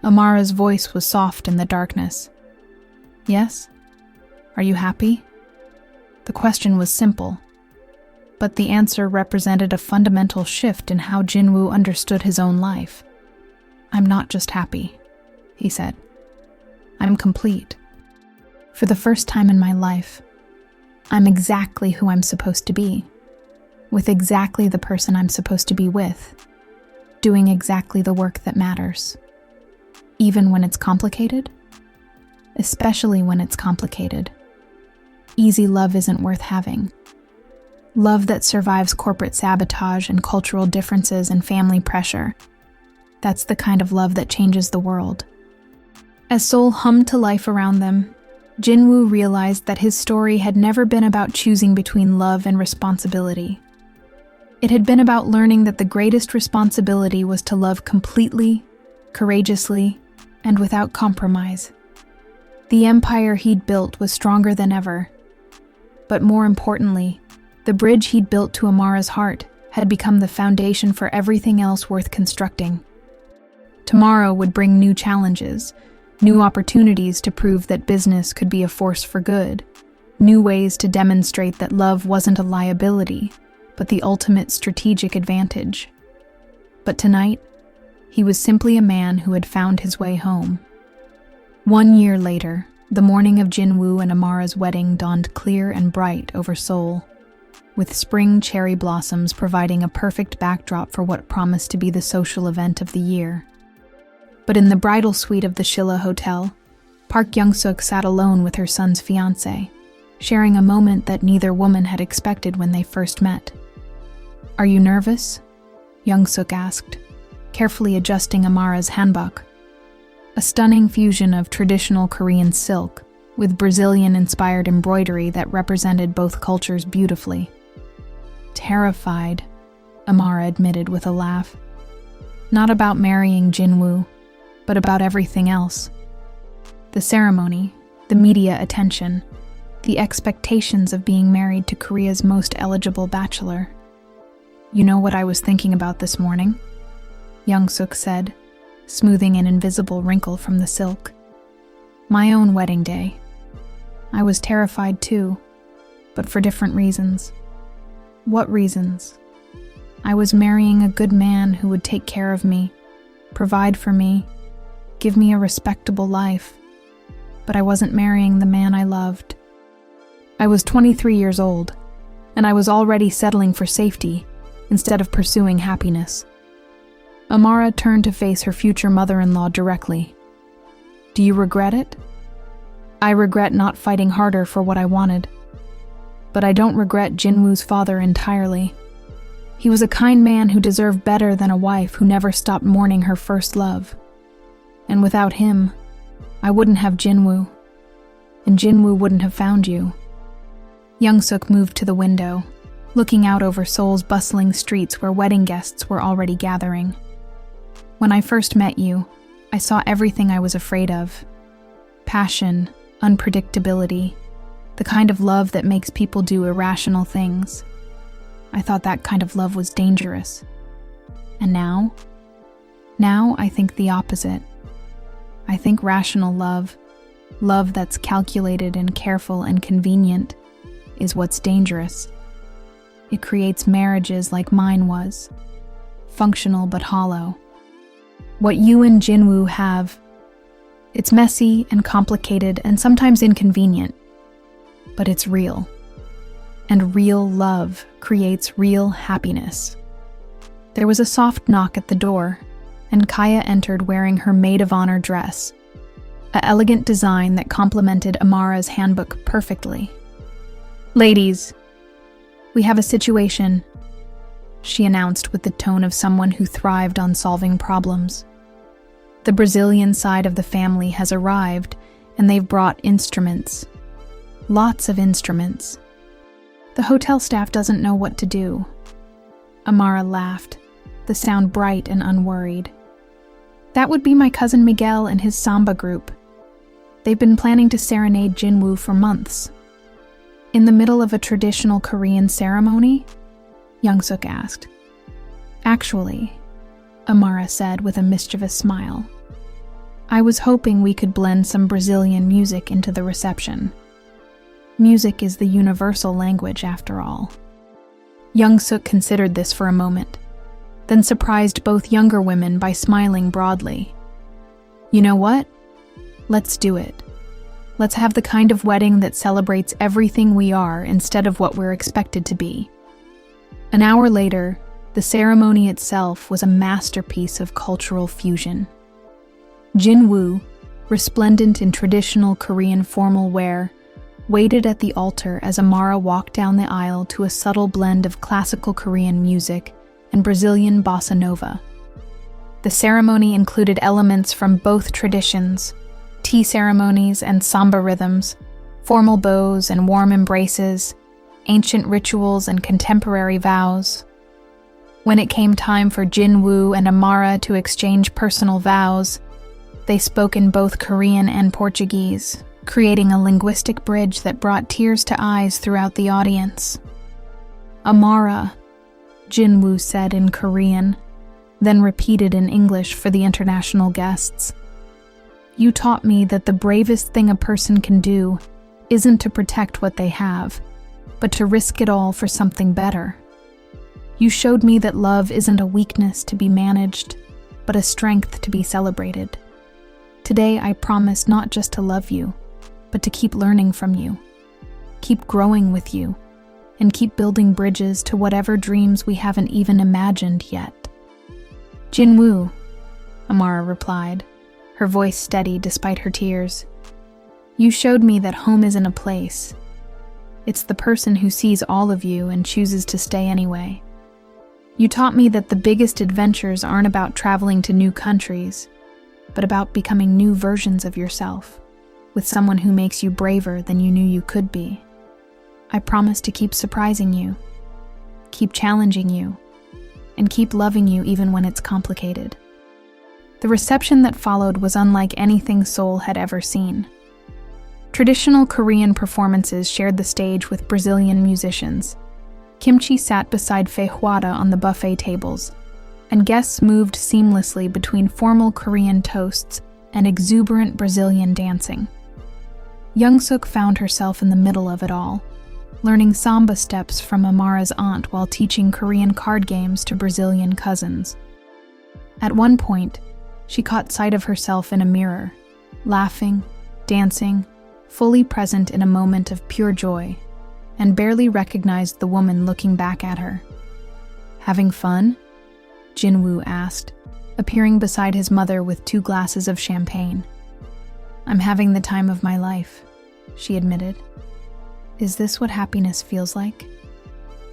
Amara's voice was soft in the darkness. Yes? Are you happy? The question was simple, but the answer represented a fundamental shift in how Jinwoo understood his own life. I'm not just happy, he said. I'm complete. For the first time in my life, I'm exactly who I'm supposed to be, with exactly the person I'm supposed to be with, doing exactly the work that matters. Even when it's complicated? Especially when it's complicated. Easy love isn't worth having. Love that survives corporate sabotage and cultural differences and family pressure. That's the kind of love that changes the world. As Seoul hummed to life around them, Jinwoo realized that his story had never been about choosing between love and responsibility. It had been about learning that the greatest responsibility was to love completely, courageously, and without compromise. The empire he'd built was stronger than ever. But more importantly, the bridge he'd built to Amara's heart had become the foundation for everything else worth constructing. Tomorrow would bring new challenges, new opportunities to prove that business could be a force for good, new ways to demonstrate that love wasn't a liability, but the ultimate strategic advantage. But tonight, he was simply a man who had found his way home. 1 year later, the morning of Jinwoo and Amara's wedding dawned clear and bright over Seoul, with spring cherry blossoms providing a perfect backdrop for what promised to be the social event of the year. But in the bridal suite of the Shilla Hotel, Park Young-suk sat alone with her son's fiancé, sharing a moment that neither woman had expected when they first met. "Are you nervous?" Young-suk asked, carefully adjusting Amara's hanbok, a stunning fusion of traditional Korean silk with Brazilian-inspired embroidery that represented both cultures beautifully. "Terrified," Amara admitted with a laugh. "Not about marrying Jinwoo, but about everything else. The ceremony, the media attention, the expectations of being married to Korea's most eligible bachelor. You know what I was thinking about this morning?" Young-suk said, smoothing an invisible wrinkle from the silk. "My own wedding day. I was terrified too, but for different reasons." "What reasons?" "I was marrying a good man who would take care of me, provide for me, give me a respectable life, but I wasn't marrying the man I loved. I was 23 years old, and I was already settling for safety instead of pursuing happiness." Amara turned to face her future mother-in-law directly. "Do you regret it?" "I regret not fighting harder for what I wanted. But I don't regret Jinwoo's father entirely. He was a kind man who deserved better than a wife who never stopped mourning her first love. And without him, I wouldn't have Jinwoo, and Jinwoo wouldn't have found you." Young-suk moved to the window, looking out over Seoul's bustling streets where wedding guests were already gathering. "When I first met you, I saw everything I was afraid of. Passion, unpredictability, the kind of love that makes people do irrational things. I thought that kind of love was dangerous. And now? Now I think the opposite. I think rational love, love that's calculated and careful and convenient, is what's dangerous. It creates marriages like mine was, functional but hollow. What you and Jinwoo have, it's messy and complicated and sometimes inconvenient, but it's real. And real love creates real happiness." There was a soft knock at the door, and Kaya entered wearing her maid of honor dress, an elegant design that complemented Amara's handbook perfectly. "Ladies, we have a situation," she announced with the tone of someone who thrived on solving problems. "The Brazilian side of the family has arrived, and they've brought instruments. Lots of instruments. The hotel staff doesn't know what to do." Amara laughed, the sound bright and unworried. "That would be my cousin Miguel and his samba group. They've been planning to serenade Jinwoo for months." "In the middle of a traditional Korean ceremony?" Young-suk asked. "Actually," Amara said with a mischievous smile, "I was hoping we could blend some Brazilian music into the reception. Music is the universal language, after all." Young-suk considered this for a moment, then surprised both younger women by smiling broadly. "You know what? Let's do it. Let's have the kind of wedding that celebrates everything we are instead of what we're expected to be." An hour later, the ceremony itself was a masterpiece of cultural fusion. Jinwoo, resplendent in traditional Korean formal wear, waited at the altar as Amara walked down the aisle to a subtle blend of classical Korean music and Brazilian bossa nova. The ceremony included elements from both traditions, tea ceremonies and samba rhythms, formal bows and warm embraces, ancient rituals and contemporary vows. When it came time for Jinwoo and Amara to exchange personal vows, they spoke in both Korean and Portuguese, creating a linguistic bridge that brought tears to eyes throughout the audience. "Amara," Jinwoo said in Korean, then repeated in English for the international guests. "You taught me that the bravest thing a person can do isn't to protect what they have, but to risk it all for something better. You showed me that love isn't a weakness to be managed, but a strength to be celebrated. Today I promise not just to love you, but to keep learning from you, keep growing with you, and keep building bridges to whatever dreams we haven't even imagined yet." "Jinwoo," Amara replied, her voice steady despite her tears. "You showed me that home isn't a place. It's the person who sees all of you and chooses to stay anyway. You taught me that the biggest adventures aren't about traveling to new countries, but about becoming new versions of yourself, with someone who makes you braver than you knew you could be. I promise to keep surprising you, keep challenging you, and keep loving you even when it's complicated." The reception that followed was unlike anything Seoul had ever seen. Traditional Korean performances shared the stage with Brazilian musicians. Kimchi sat beside feijoada on the buffet tables, and guests moved seamlessly between formal Korean toasts and exuberant Brazilian dancing. Young-suk found herself in the middle of it all, learning samba steps from Amara's aunt while teaching Korean card games to Brazilian cousins. At one point, she caught sight of herself in a mirror, laughing, dancing, fully present in a moment of pure joy, and barely recognized the woman looking back at her. "Having fun?" Jinwoo asked, appearing beside his mother with 2 glasses of champagne. "I'm having the time of my life," she admitted. "Is this what happiness feels like?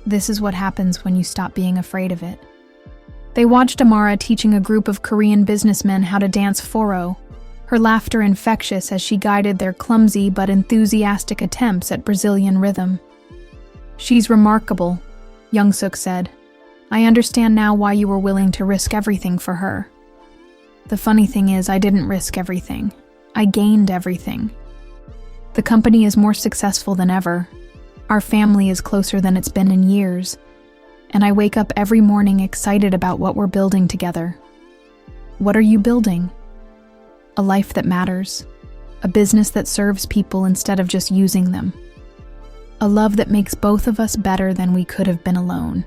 This is what happens when you stop being afraid of it." They watched Amara teaching a group of Korean businessmen how to dance foro, her laughter infectious as she guided their clumsy but enthusiastic attempts at Brazilian rhythm. "She's remarkable," Young-suk said. "I understand now why you were willing to risk everything for her." "The funny thing is, I didn't risk everything. I gained everything. The company is more successful than ever. Our family is closer than it's been in years, and I wake up every morning excited about what we're building together." "What are you building?" "A life that matters, a business that serves people instead of just using them, a love that makes both of us better than we could have been alone."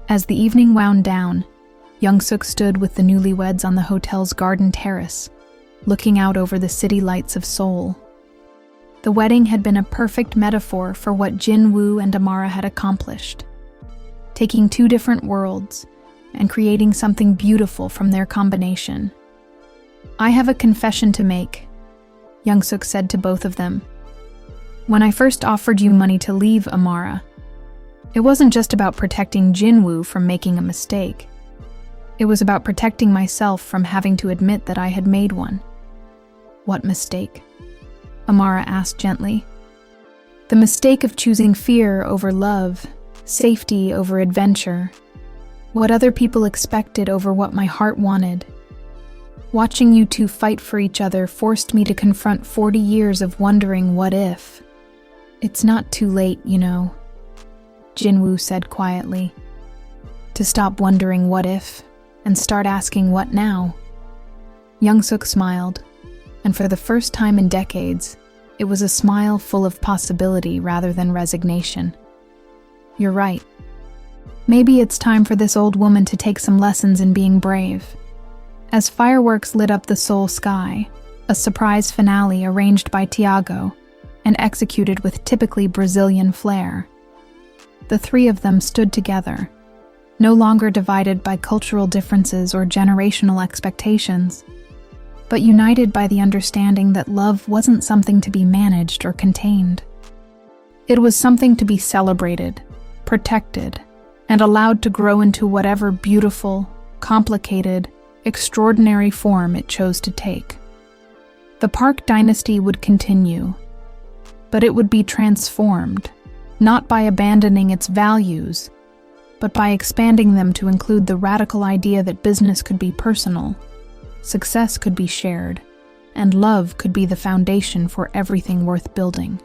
As the evening wound down, Young-suk stood with the newlyweds on the hotel's garden terrace, looking out over the city lights of Seoul. The wedding had been a perfect metaphor for what Jinwoo and Amara had accomplished, taking 2 different worlds and creating something beautiful from their combination. "I have a confession to make," Young-suk said to both of them. "When I first offered you money to leave Amara, it wasn't just about protecting Jinwoo from making a mistake. It was about protecting myself from having to admit that I had made one." "What mistake?" Amara asked gently. "The mistake of choosing fear over love, safety over adventure, what other people expected over what my heart wanted. Watching you 2 fight for each other forced me to confront 40 years of wondering what if. It's not too late, you know," Jinwoo said quietly, "to stop wondering what if and start asking what now." Young-suk smiled, and for the first time in decades, it was a smile full of possibility rather than resignation. "You're right. Maybe it's time for this old woman to take some lessons in being brave." As fireworks lit up the Seoul sky, a surprise finale arranged by Tiago and executed with typically Brazilian flair, the 3 of them stood together, no longer divided by cultural differences or generational expectations, but united by the understanding that love wasn't something to be managed or contained. It was something to be celebrated, protected, and allowed to grow into whatever beautiful, complicated, extraordinary form it chose to take. The Park dynasty would continue, but it would be transformed, not by abandoning its values, but by expanding them to include the radical idea that business could be personal, success could be shared, and love could be the foundation for everything worth building.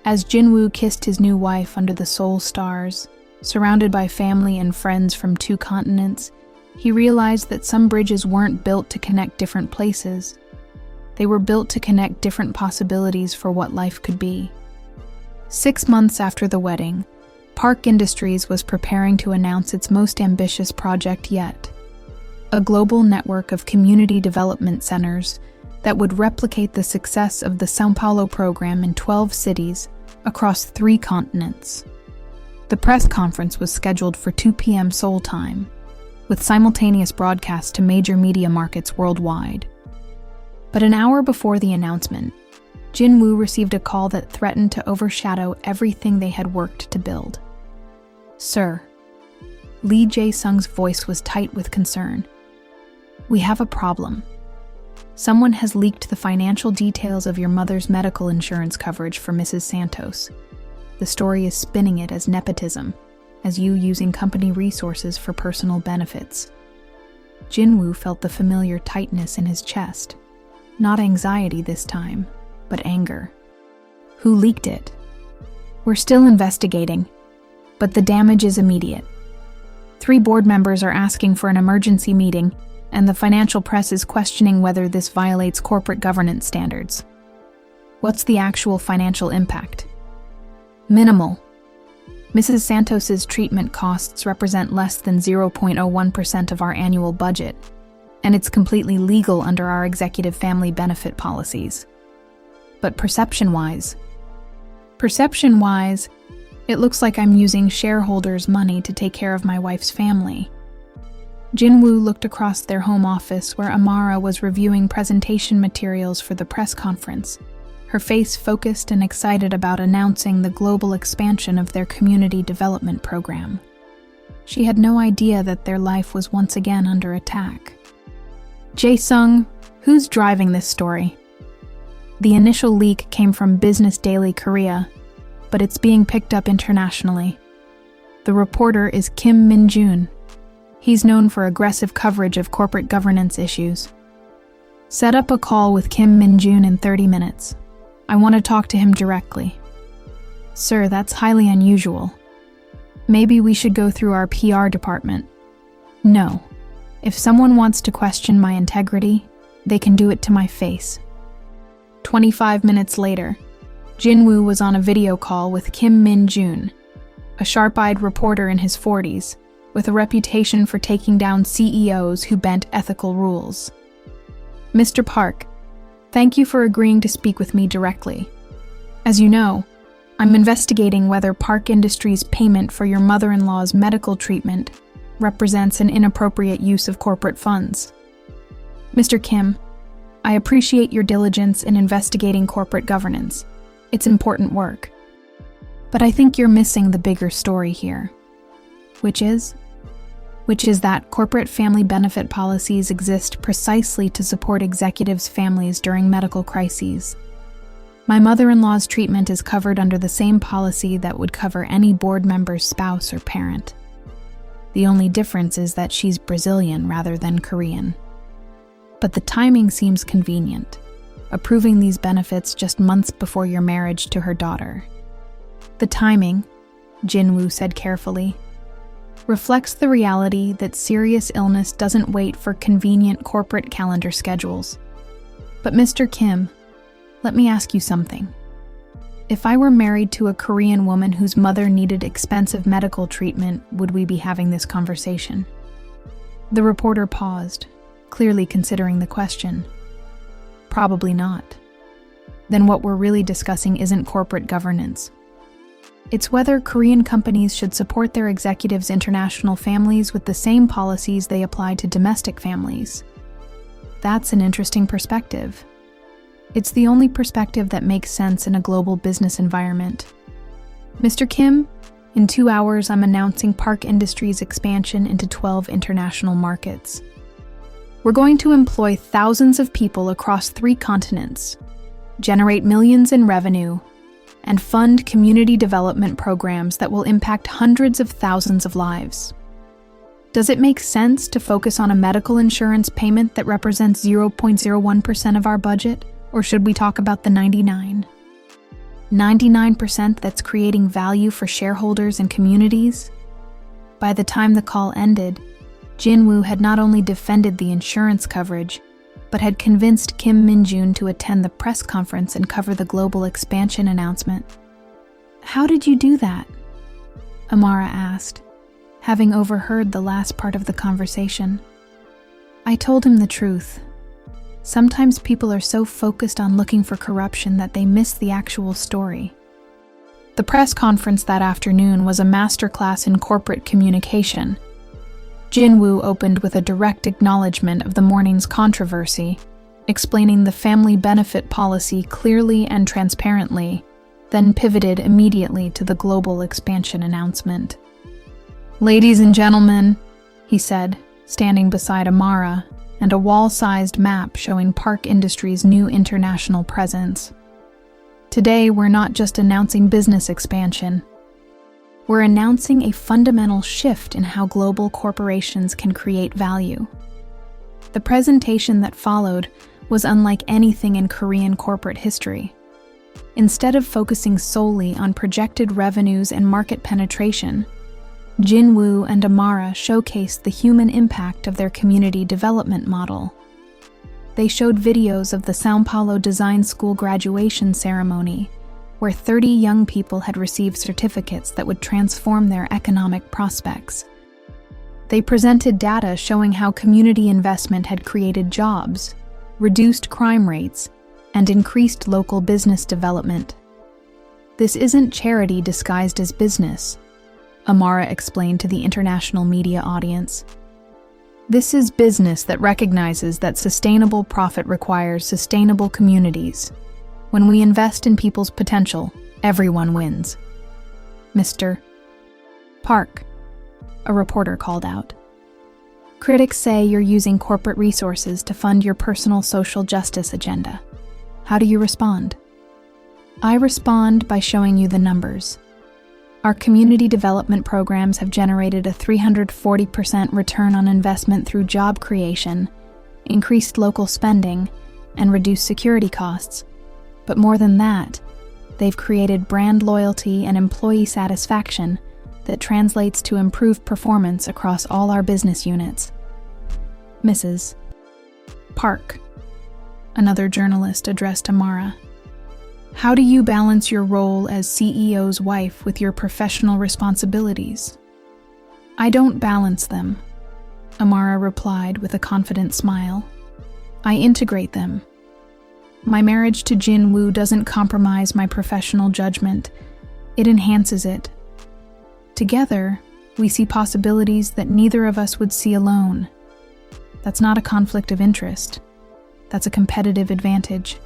As Jinwoo kissed his new wife under the Seoul stars, surrounded by family and friends from 2 continents, he realized that some bridges weren't built to connect different places. They were built to connect different possibilities for what life could be. 6 months after the wedding, Park Industries was preparing to announce its most ambitious project yet, a global network of community development centers that would replicate the success of the São Paulo program in 12 cities across 3 continents. The press conference was scheduled for 2 p.m. Seoul time, with simultaneous broadcasts to major media markets worldwide. But an hour before the announcement, Jinwoo received a call that threatened to overshadow everything they had worked to build. "Sir," Lee Jae-sung's voice was tight with concern. "We have a problem. Someone has leaked the financial details of your mother's medical insurance coverage for Mrs. Santos. The story is spinning it as nepotism, as you using company resources for personal benefits." Jinwoo felt the familiar tightness in his chest. Not anxiety this time, but anger. "Who leaked it?" "We're still investigating, but the damage is immediate. 3 board members are asking for an emergency meeting, and the financial press is questioning whether this violates corporate governance standards." "What's the actual financial impact?" "Minimal. Mrs. Santos's treatment costs represent less than 0.01% of our annual budget, and it's completely legal under our executive family benefit policies. But perception-wise, it looks like I'm using shareholders' money to take care of my wife's family." Jinwoo looked across their home office where Amara was reviewing presentation materials for the press conference, her face focused and excited about announcing the global expansion of their community development program. She had no idea that their life was once again under attack. "Jae-sung, who's driving this story?" The initial leak came from Business Daily Korea, but it's being picked up internationally. The reporter is Kim Min-jun. He's known for aggressive coverage of corporate governance issues. "Set up a call with Kim Min-jun in 30 minutes. I want to talk to him directly." "Sir, that's highly unusual. Maybe we should go through our PR department." "No. If someone wants to question my integrity, they can do it to my face." 25 minutes later, Jinwoo was on a video call with Kim Min-jun, a sharp-eyed reporter in his 40s, with a reputation for taking down CEOs who bent ethical rules. "Mr. Park, thank you for agreeing to speak with me directly. As you know, I'm investigating whether Park Industries' payment for your mother-in-law's medical treatment represents an inappropriate use of corporate funds. Mr. Kim, I appreciate your diligence in investigating corporate governance. It's important work. But I think you're missing the bigger story here. Which is that corporate family benefit policies exist precisely to support executives' families during medical crises. My mother-in-law's treatment is covered under the same policy that would cover any board member's spouse or parent. The only difference is that she's Brazilian rather than Korean. But the timing seems convenient, approving these benefits just months before your marriage to her daughter. The timing, Jinwoo said carefully, reflects the reality that serious illness doesn't wait for convenient corporate calendar schedules. But Mr. Kim, let me ask you something. If I were married to a Korean woman whose mother needed expensive medical treatment, would we be having this conversation? The reporter paused, clearly considering the question. Probably not. Then what we're really discussing isn't corporate governance. It's whether Korean companies should support their executives' international families with the same policies they apply to domestic families. That's an interesting perspective. It's the only perspective that makes sense in a global business environment. Mr. Kim, in 2 hours I'm announcing Park Industries' expansion into 12 international markets. We're going to employ thousands of people across 3 continents, generate millions in revenue, and fund community development programs that will impact hundreds of thousands of lives. Does it make sense to focus on a medical insurance payment that represents 0.01% of our budget, or should we talk about the 99% that's creating value for shareholders and communities? By the time the call ended, Jinwoo had not only defended the insurance coverage, but had convinced Kim Min-jun to attend the press conference and cover the global expansion announcement. "How did you do that?" Amara asked, having overheard the last part of the conversation. I told him the truth. Sometimes people are so focused on looking for corruption that they miss the actual story. The press conference that afternoon was a masterclass in corporate communication. Jinwoo opened with a direct acknowledgement of the morning's controversy, explaining the family benefit policy clearly and transparently, then pivoted immediately to the global expansion announcement. "Ladies and gentlemen," he said, standing beside Amara and a wall-sized map showing Park Industries' new international presence. "Today, we're not just announcing business expansion. We're announcing a fundamental shift in how global corporations can create value." The presentation that followed was unlike anything in Korean corporate history. Instead of focusing solely on projected revenues and market penetration, Jinwoo and Amara showcased the human impact of their community development model. They showed videos of the São Paulo Design School graduation ceremony, where 30 young people had received certificates that would transform their economic prospects. They presented data showing how community investment had created jobs, reduced crime rates, and increased local business development. "This isn't charity disguised as business," Amara explained to the international media audience. "This is business that recognizes that sustainable profit requires sustainable communities. When we invest in people's potential, everyone wins." "Mr. Park," a reporter called out. "Critics say you're using corporate resources to fund your personal social justice agenda. How do you respond?" "I respond by showing you the numbers. Our community development programs have generated a 340% return on investment through job creation, increased local spending, and reduced security costs. But more than that, they've created brand loyalty and employee satisfaction that translates to improved performance across all our business units." "Mrs. Park," another journalist addressed Amara, "how do you balance your role as CEO's wife with your professional responsibilities?" "I don't balance them," Amara replied with a confident smile. "I integrate them. My marriage to Jinwoo doesn't compromise my professional judgment, it enhances it. Together, we see possibilities that neither of us would see alone. That's not a conflict of interest. That's a competitive advantage."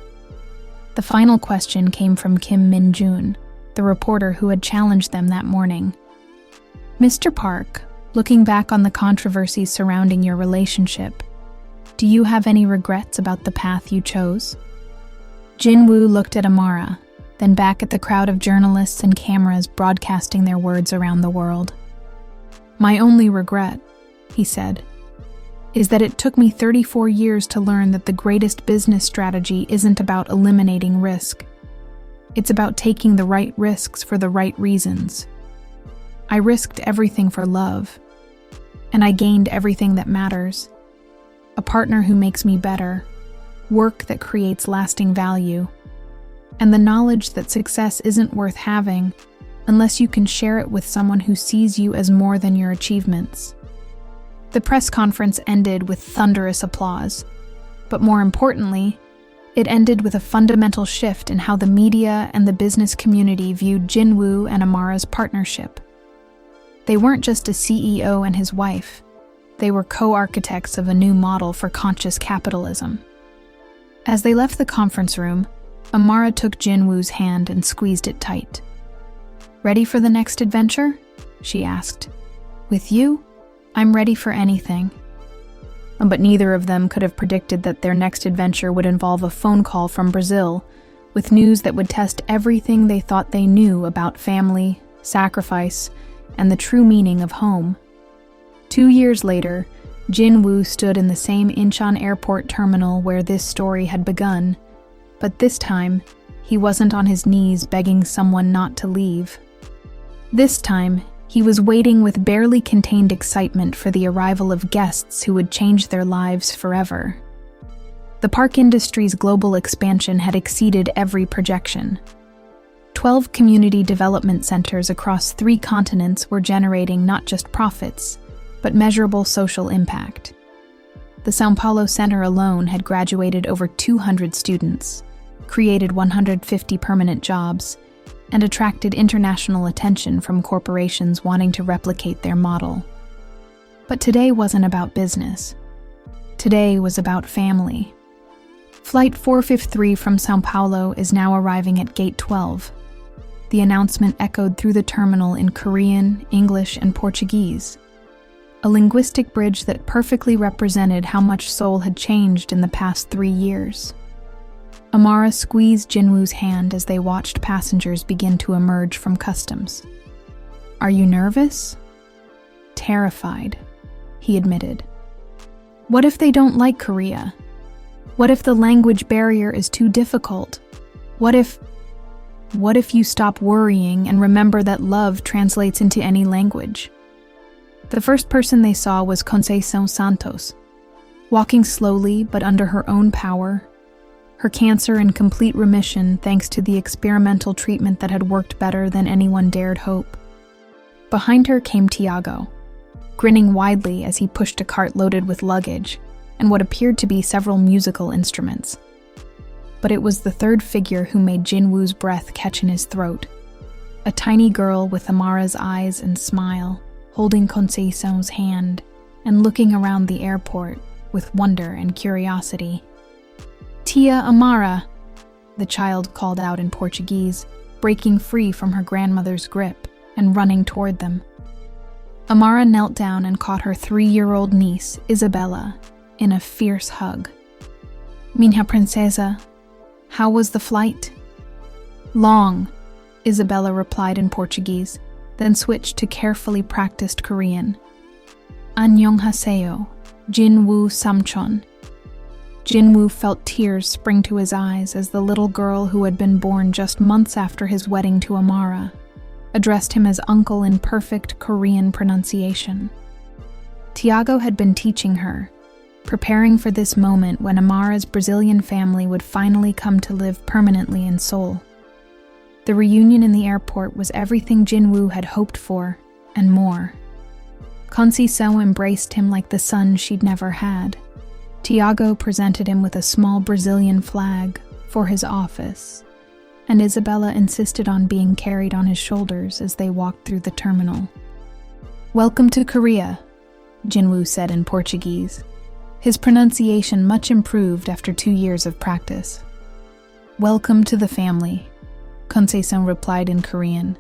The final question came from Kim Min-jun, the reporter who had challenged them that morning. "Mr. Park, looking back on the controversies surrounding your relationship, do you have any regrets about the path you chose?" Jinwoo looked at Amara, then back at the crowd of journalists and cameras broadcasting their words around the world. "My only regret," he said, "is that it took me 34 years to learn that the greatest business strategy isn't about eliminating risk. It's about taking the right risks for the right reasons. I risked everything for love, and I gained everything that matters. A partner who makes me better, work that creates lasting value, and the knowledge that success isn't worth having unless you can share it with someone who sees you as more than your achievements." The press conference ended with thunderous applause, but more importantly, it ended with a fundamental shift in how the media and the business community viewed Jinwoo and Amara's partnership. They weren't just a CEO and his wife, they were co-architects of a new model for conscious capitalism. As they left the conference room, Amara took Jinwoo's hand and squeezed it tight. "Ready for the next adventure?" she asked. "With you? I'm ready for anything." But neither of them could have predicted that their next adventure would involve a phone call from Brazil, with news that would test everything they thought they knew about family, sacrifice, and the true meaning of home. 2 years later, Jin-woo stood in the same Incheon airport terminal where this story had begun, but this time, he wasn't on his knees begging someone not to leave. This time, he was waiting with barely contained excitement for the arrival of guests who would change their lives forever. The park industry's global expansion had exceeded every projection. 12 community development centers across 3 continents were generating not just profits, but measurable social impact. The São Paulo Center alone had graduated over 200 students, created 150 permanent jobs, and attracted international attention from corporations wanting to replicate their model. But today wasn't about business. Today was about family. Flight 453 from São Paulo is now arriving at Gate 12. The announcement echoed through the terminal in Korean, English, and Portuguese. A linguistic bridge that perfectly represented how much Seoul had changed in the past 3 years. Amara squeezed Jin-woo's hand as they watched passengers begin to emerge from customs. "Are you nervous?" "Terrified," he admitted. "What if they don't like Korea? What if the language barrier is too difficult? What if you stop worrying and remember that love translates into any language?" The first person they saw was Conceição Santos, walking slowly but under her own power, her cancer in complete remission thanks to the experimental treatment that had worked better than anyone dared hope. Behind her came Tiago, grinning widely as he pushed a cart loaded with luggage and what appeared to be several musical instruments. But it was the third figure who made Jin-woo's breath catch in his throat. A tiny girl with Amara's eyes and smile, holding Conceição's hand and looking around the airport with wonder and curiosity. "Tia Amara," the child called out in Portuguese, breaking free from her grandmother's grip and running toward them. Amara knelt down and caught her 3-year-old niece, Isabella, in a fierce hug. "Minha princesa, how was the flight?" "Long," Isabella replied in Portuguese, then switched to carefully practiced Korean. "Annyeonghaseyo, Jin-woo Samchon." Jin-woo felt tears spring to his eyes as the little girl who had been born just months after his wedding to Amara addressed him as uncle in perfect Korean pronunciation. Tiago had been teaching her, preparing for this moment when Amara's Brazilian family would finally come to live permanently in Seoul. The reunion in the airport was everything Jin-woo had hoped for, and more. Conceição embraced him like the son she'd never had. Tiago presented him with a small Brazilian flag for his office, and Isabella insisted on being carried on his shoulders as they walked through the terminal. "Welcome to Korea," Jin-woo said in Portuguese, his pronunciation much improved after 2 years of practice. "Welcome to the family," Conceição replied in Korean,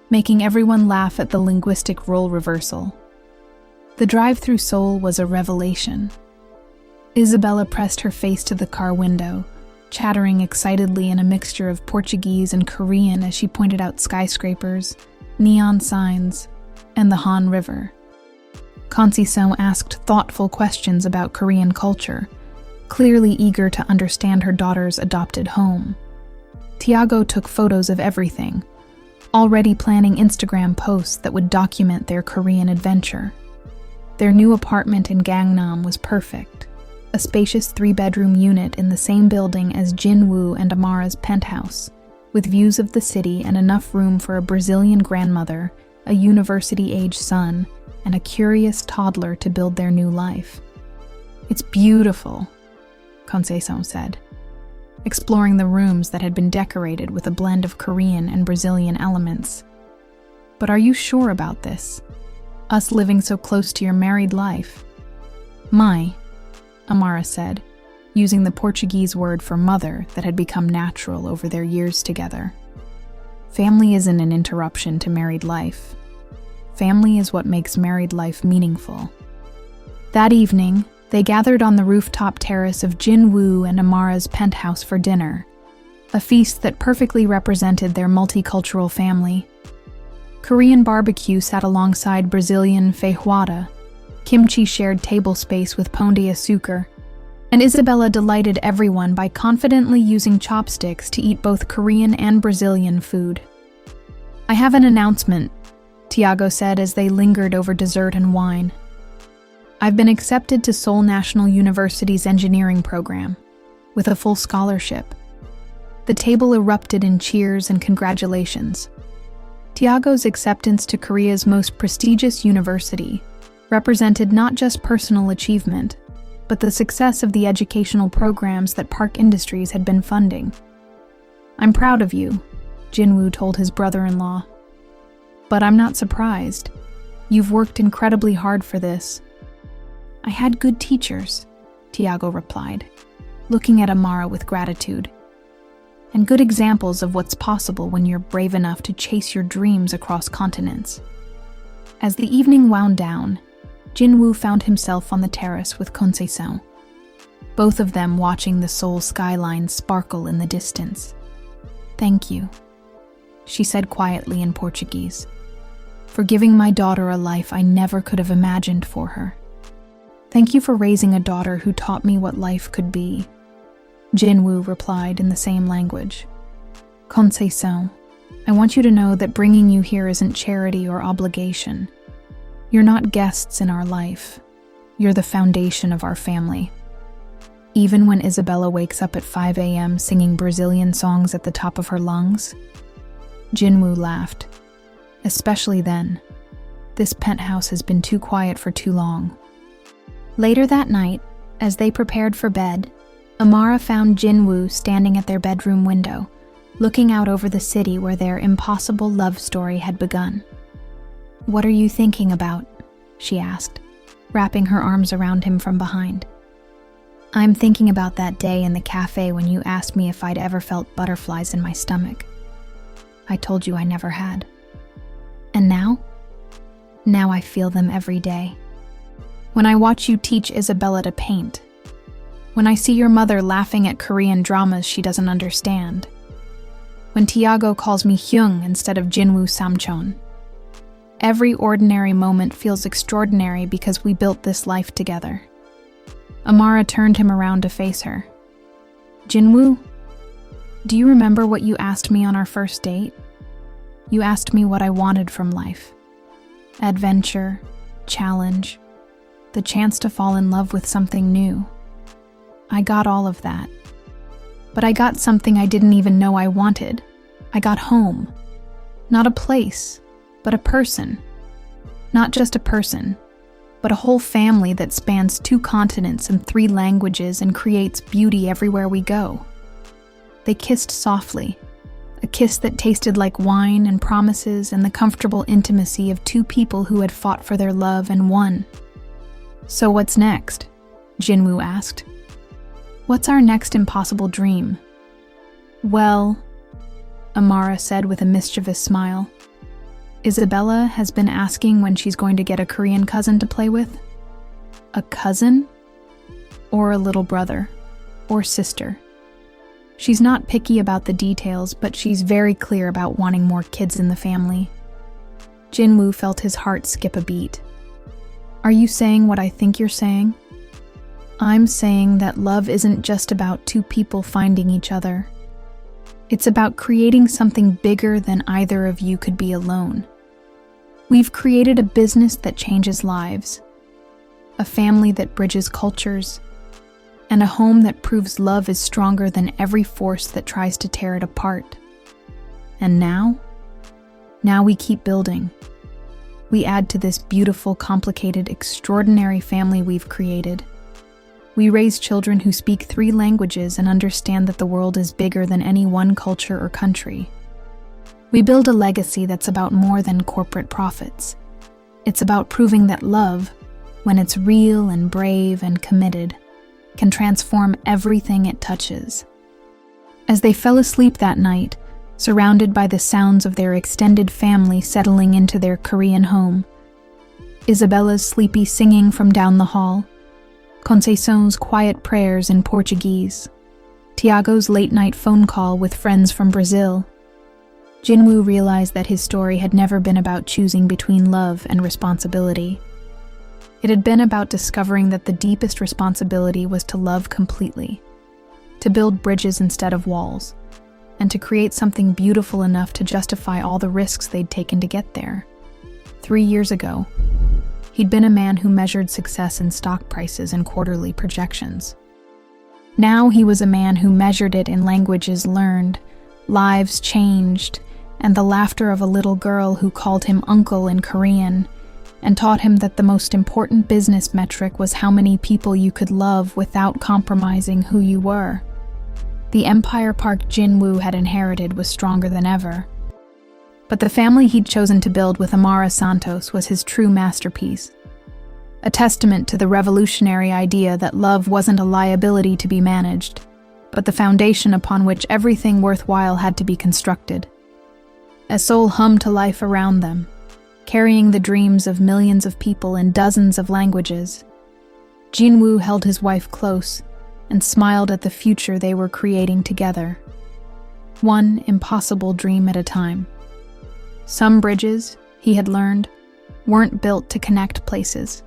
making everyone laugh at the linguistic role reversal. The drive through Seoul was a revelation. Isabella pressed her face to the car window, chattering excitedly in a mixture of Portuguese and Korean as she pointed out skyscrapers, neon signs, and the Han River. Conceição asked thoughtful questions about Korean culture, clearly eager to understand her daughter's adopted home. Tiago took photos of everything, already planning Instagram posts that would document their Korean adventure. Their new apartment in Gangnam was perfect, a spacious 3-bedroom unit in the same building as Jin-woo and Amara's penthouse, with views of the city and enough room for a Brazilian grandmother, a university-age son, and a curious toddler to build their new life. "It's beautiful," Conceição said, exploring the rooms that had been decorated with a blend of Korean and Brazilian elements. "But are you sure about this? Us living so close to your married life?" "My," Amara said, using the Portuguese word for mother that had become natural over their years together. "Family isn't an interruption to married life. Family is what makes married life meaningful." That evening, they gathered on the rooftop terrace of Jin-woo and Amara's penthouse for dinner, a feast that perfectly represented their multicultural family. Korean barbecue sat alongside Brazilian feijoada, kimchi shared table space with pão de açúcar, and Isabella delighted everyone by confidently using chopsticks to eat both Korean and Brazilian food. "I have an announcement," Tiago said as they lingered over dessert and wine. "I've been accepted to Seoul National University's engineering program, with a full scholarship." The table erupted in cheers and congratulations. Tiago's acceptance to Korea's most prestigious university represented not just personal achievement, but the success of the educational programs that Park Industries had been funding. "I'm proud of you," Jinwoo told his brother-in-law. "But I'm not surprised. You've worked incredibly hard for this." "I had good teachers," Tiago replied, looking at Amara with gratitude. "And good examples of what's possible when you're brave enough to chase your dreams across continents." As the evening wound down, Jinwoo found himself on the terrace with Kyungrae Soh, both of them watching the Seoul skyline sparkle in the distance. "Thank you," she said quietly in Portuguese, "for giving my daughter a life I never could have imagined for her. Thank you for raising a daughter who taught me what life could be," Jinwoo replied in the same language. "Kyungrae Soh, I want you to know that bringing you here isn't charity or obligation. You're not guests in our life. You're the foundation of our family." Even when Isabella wakes up at 5 a.m. singing Brazilian songs at the top of her lungs, Jinwoo laughed. "Especially then. This penthouse has been too quiet for too long." Later that night, as they prepared for bed, Amara found Jinwoo standing at their bedroom window, looking out over the city where their impossible love story had begun. "What are you thinking about?" she asked, wrapping her arms around him from behind. "I'm thinking about that day in the cafe when you asked me if I'd ever felt butterflies in my stomach. I told you I never had. And now? Now I feel them every day. When I watch you teach Isabella to paint. When I see your mother laughing at Korean dramas she doesn't understand. When Tiago calls me Hyung instead of Jinwoo Samchon. Every ordinary moment feels extraordinary because we built this life together." Amara turned him around to face her. "Jinwoo, do you remember what you asked me on our first date? You asked me what I wanted from life. Adventure, challenge, the chance to fall in love with something new. I got all of that. But I got something I didn't even know I wanted. I got home. Not a place, but a person. Not just a person, but a whole family that spans 2 continents and 3 languages and creates beauty everywhere we go." They kissed softly, a kiss that tasted like wine and promises and the comfortable intimacy of 2 people who had fought for their love and won. "So what's next?" Jinwoo asked. "What's our next impossible dream?" "Well," Amara said with a mischievous smile, "Isabella has been asking when she's going to get a Korean cousin to play with." "A cousin? Or a little brother? Or sister?" She's not picky about the details, but she's very clear about wanting more kids in the family. Jinwoo felt his heart skip a beat. "Are you saying what I think you're saying?" "I'm saying that love isn't just about 2 people finding each other. It's about creating something bigger than either of you could be alone. We've created a business that changes lives, a family that bridges cultures, and a home that proves love is stronger than every force that tries to tear it apart. And now we keep building. We add to this beautiful, complicated, extraordinary family we've created. We raise children who speak 3 languages and understand that the world is bigger than any one culture or country. We build a legacy that's about more than corporate profits. It's about proving that love, when it's real and brave and committed, can transform everything it touches." As they fell asleep that night, surrounded by the sounds of their extended family settling into their Korean home, Isabella's sleepy singing from down the hall, Kyungrae Soh's quiet prayers in Portuguese, Tiago's late-night phone call with friends from Brazil. Jinwoo realized that his story had never been about choosing between love and responsibility. It had been about discovering that the deepest responsibility was to love completely, to build bridges instead of walls, and to create something beautiful enough to justify all the risks they'd taken to get there. 3 years ago, he'd been a man who measured success in stock prices and quarterly projections. Now he was a man who measured it in languages learned, lives changed, and the laughter of a little girl who called him uncle in Korean, and taught him that the most important business metric was how many people you could love without compromising who you were. The empire Park Jinwoo had inherited was stronger than ever. But the family he'd chosen to build with Amara Santos was his true masterpiece, a testament to the revolutionary idea that love wasn't a liability to be managed, but the foundation upon which everything worthwhile had to be constructed. As Seoul hummed to life around them, carrying the dreams of millions of people in dozens of languages, Jinwoo held his wife close and smiled at the future they were creating together, one impossible dream at a time. Some bridges, he had learned, weren't built to connect places.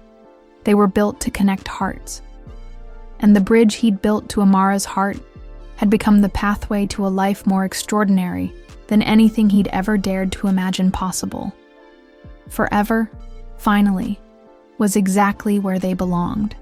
They were built to connect hearts. And the bridge he'd built to Amara's heart had become the pathway to a life more extraordinary than anything he'd ever dared to imagine possible. Forever, finally, was exactly where they belonged.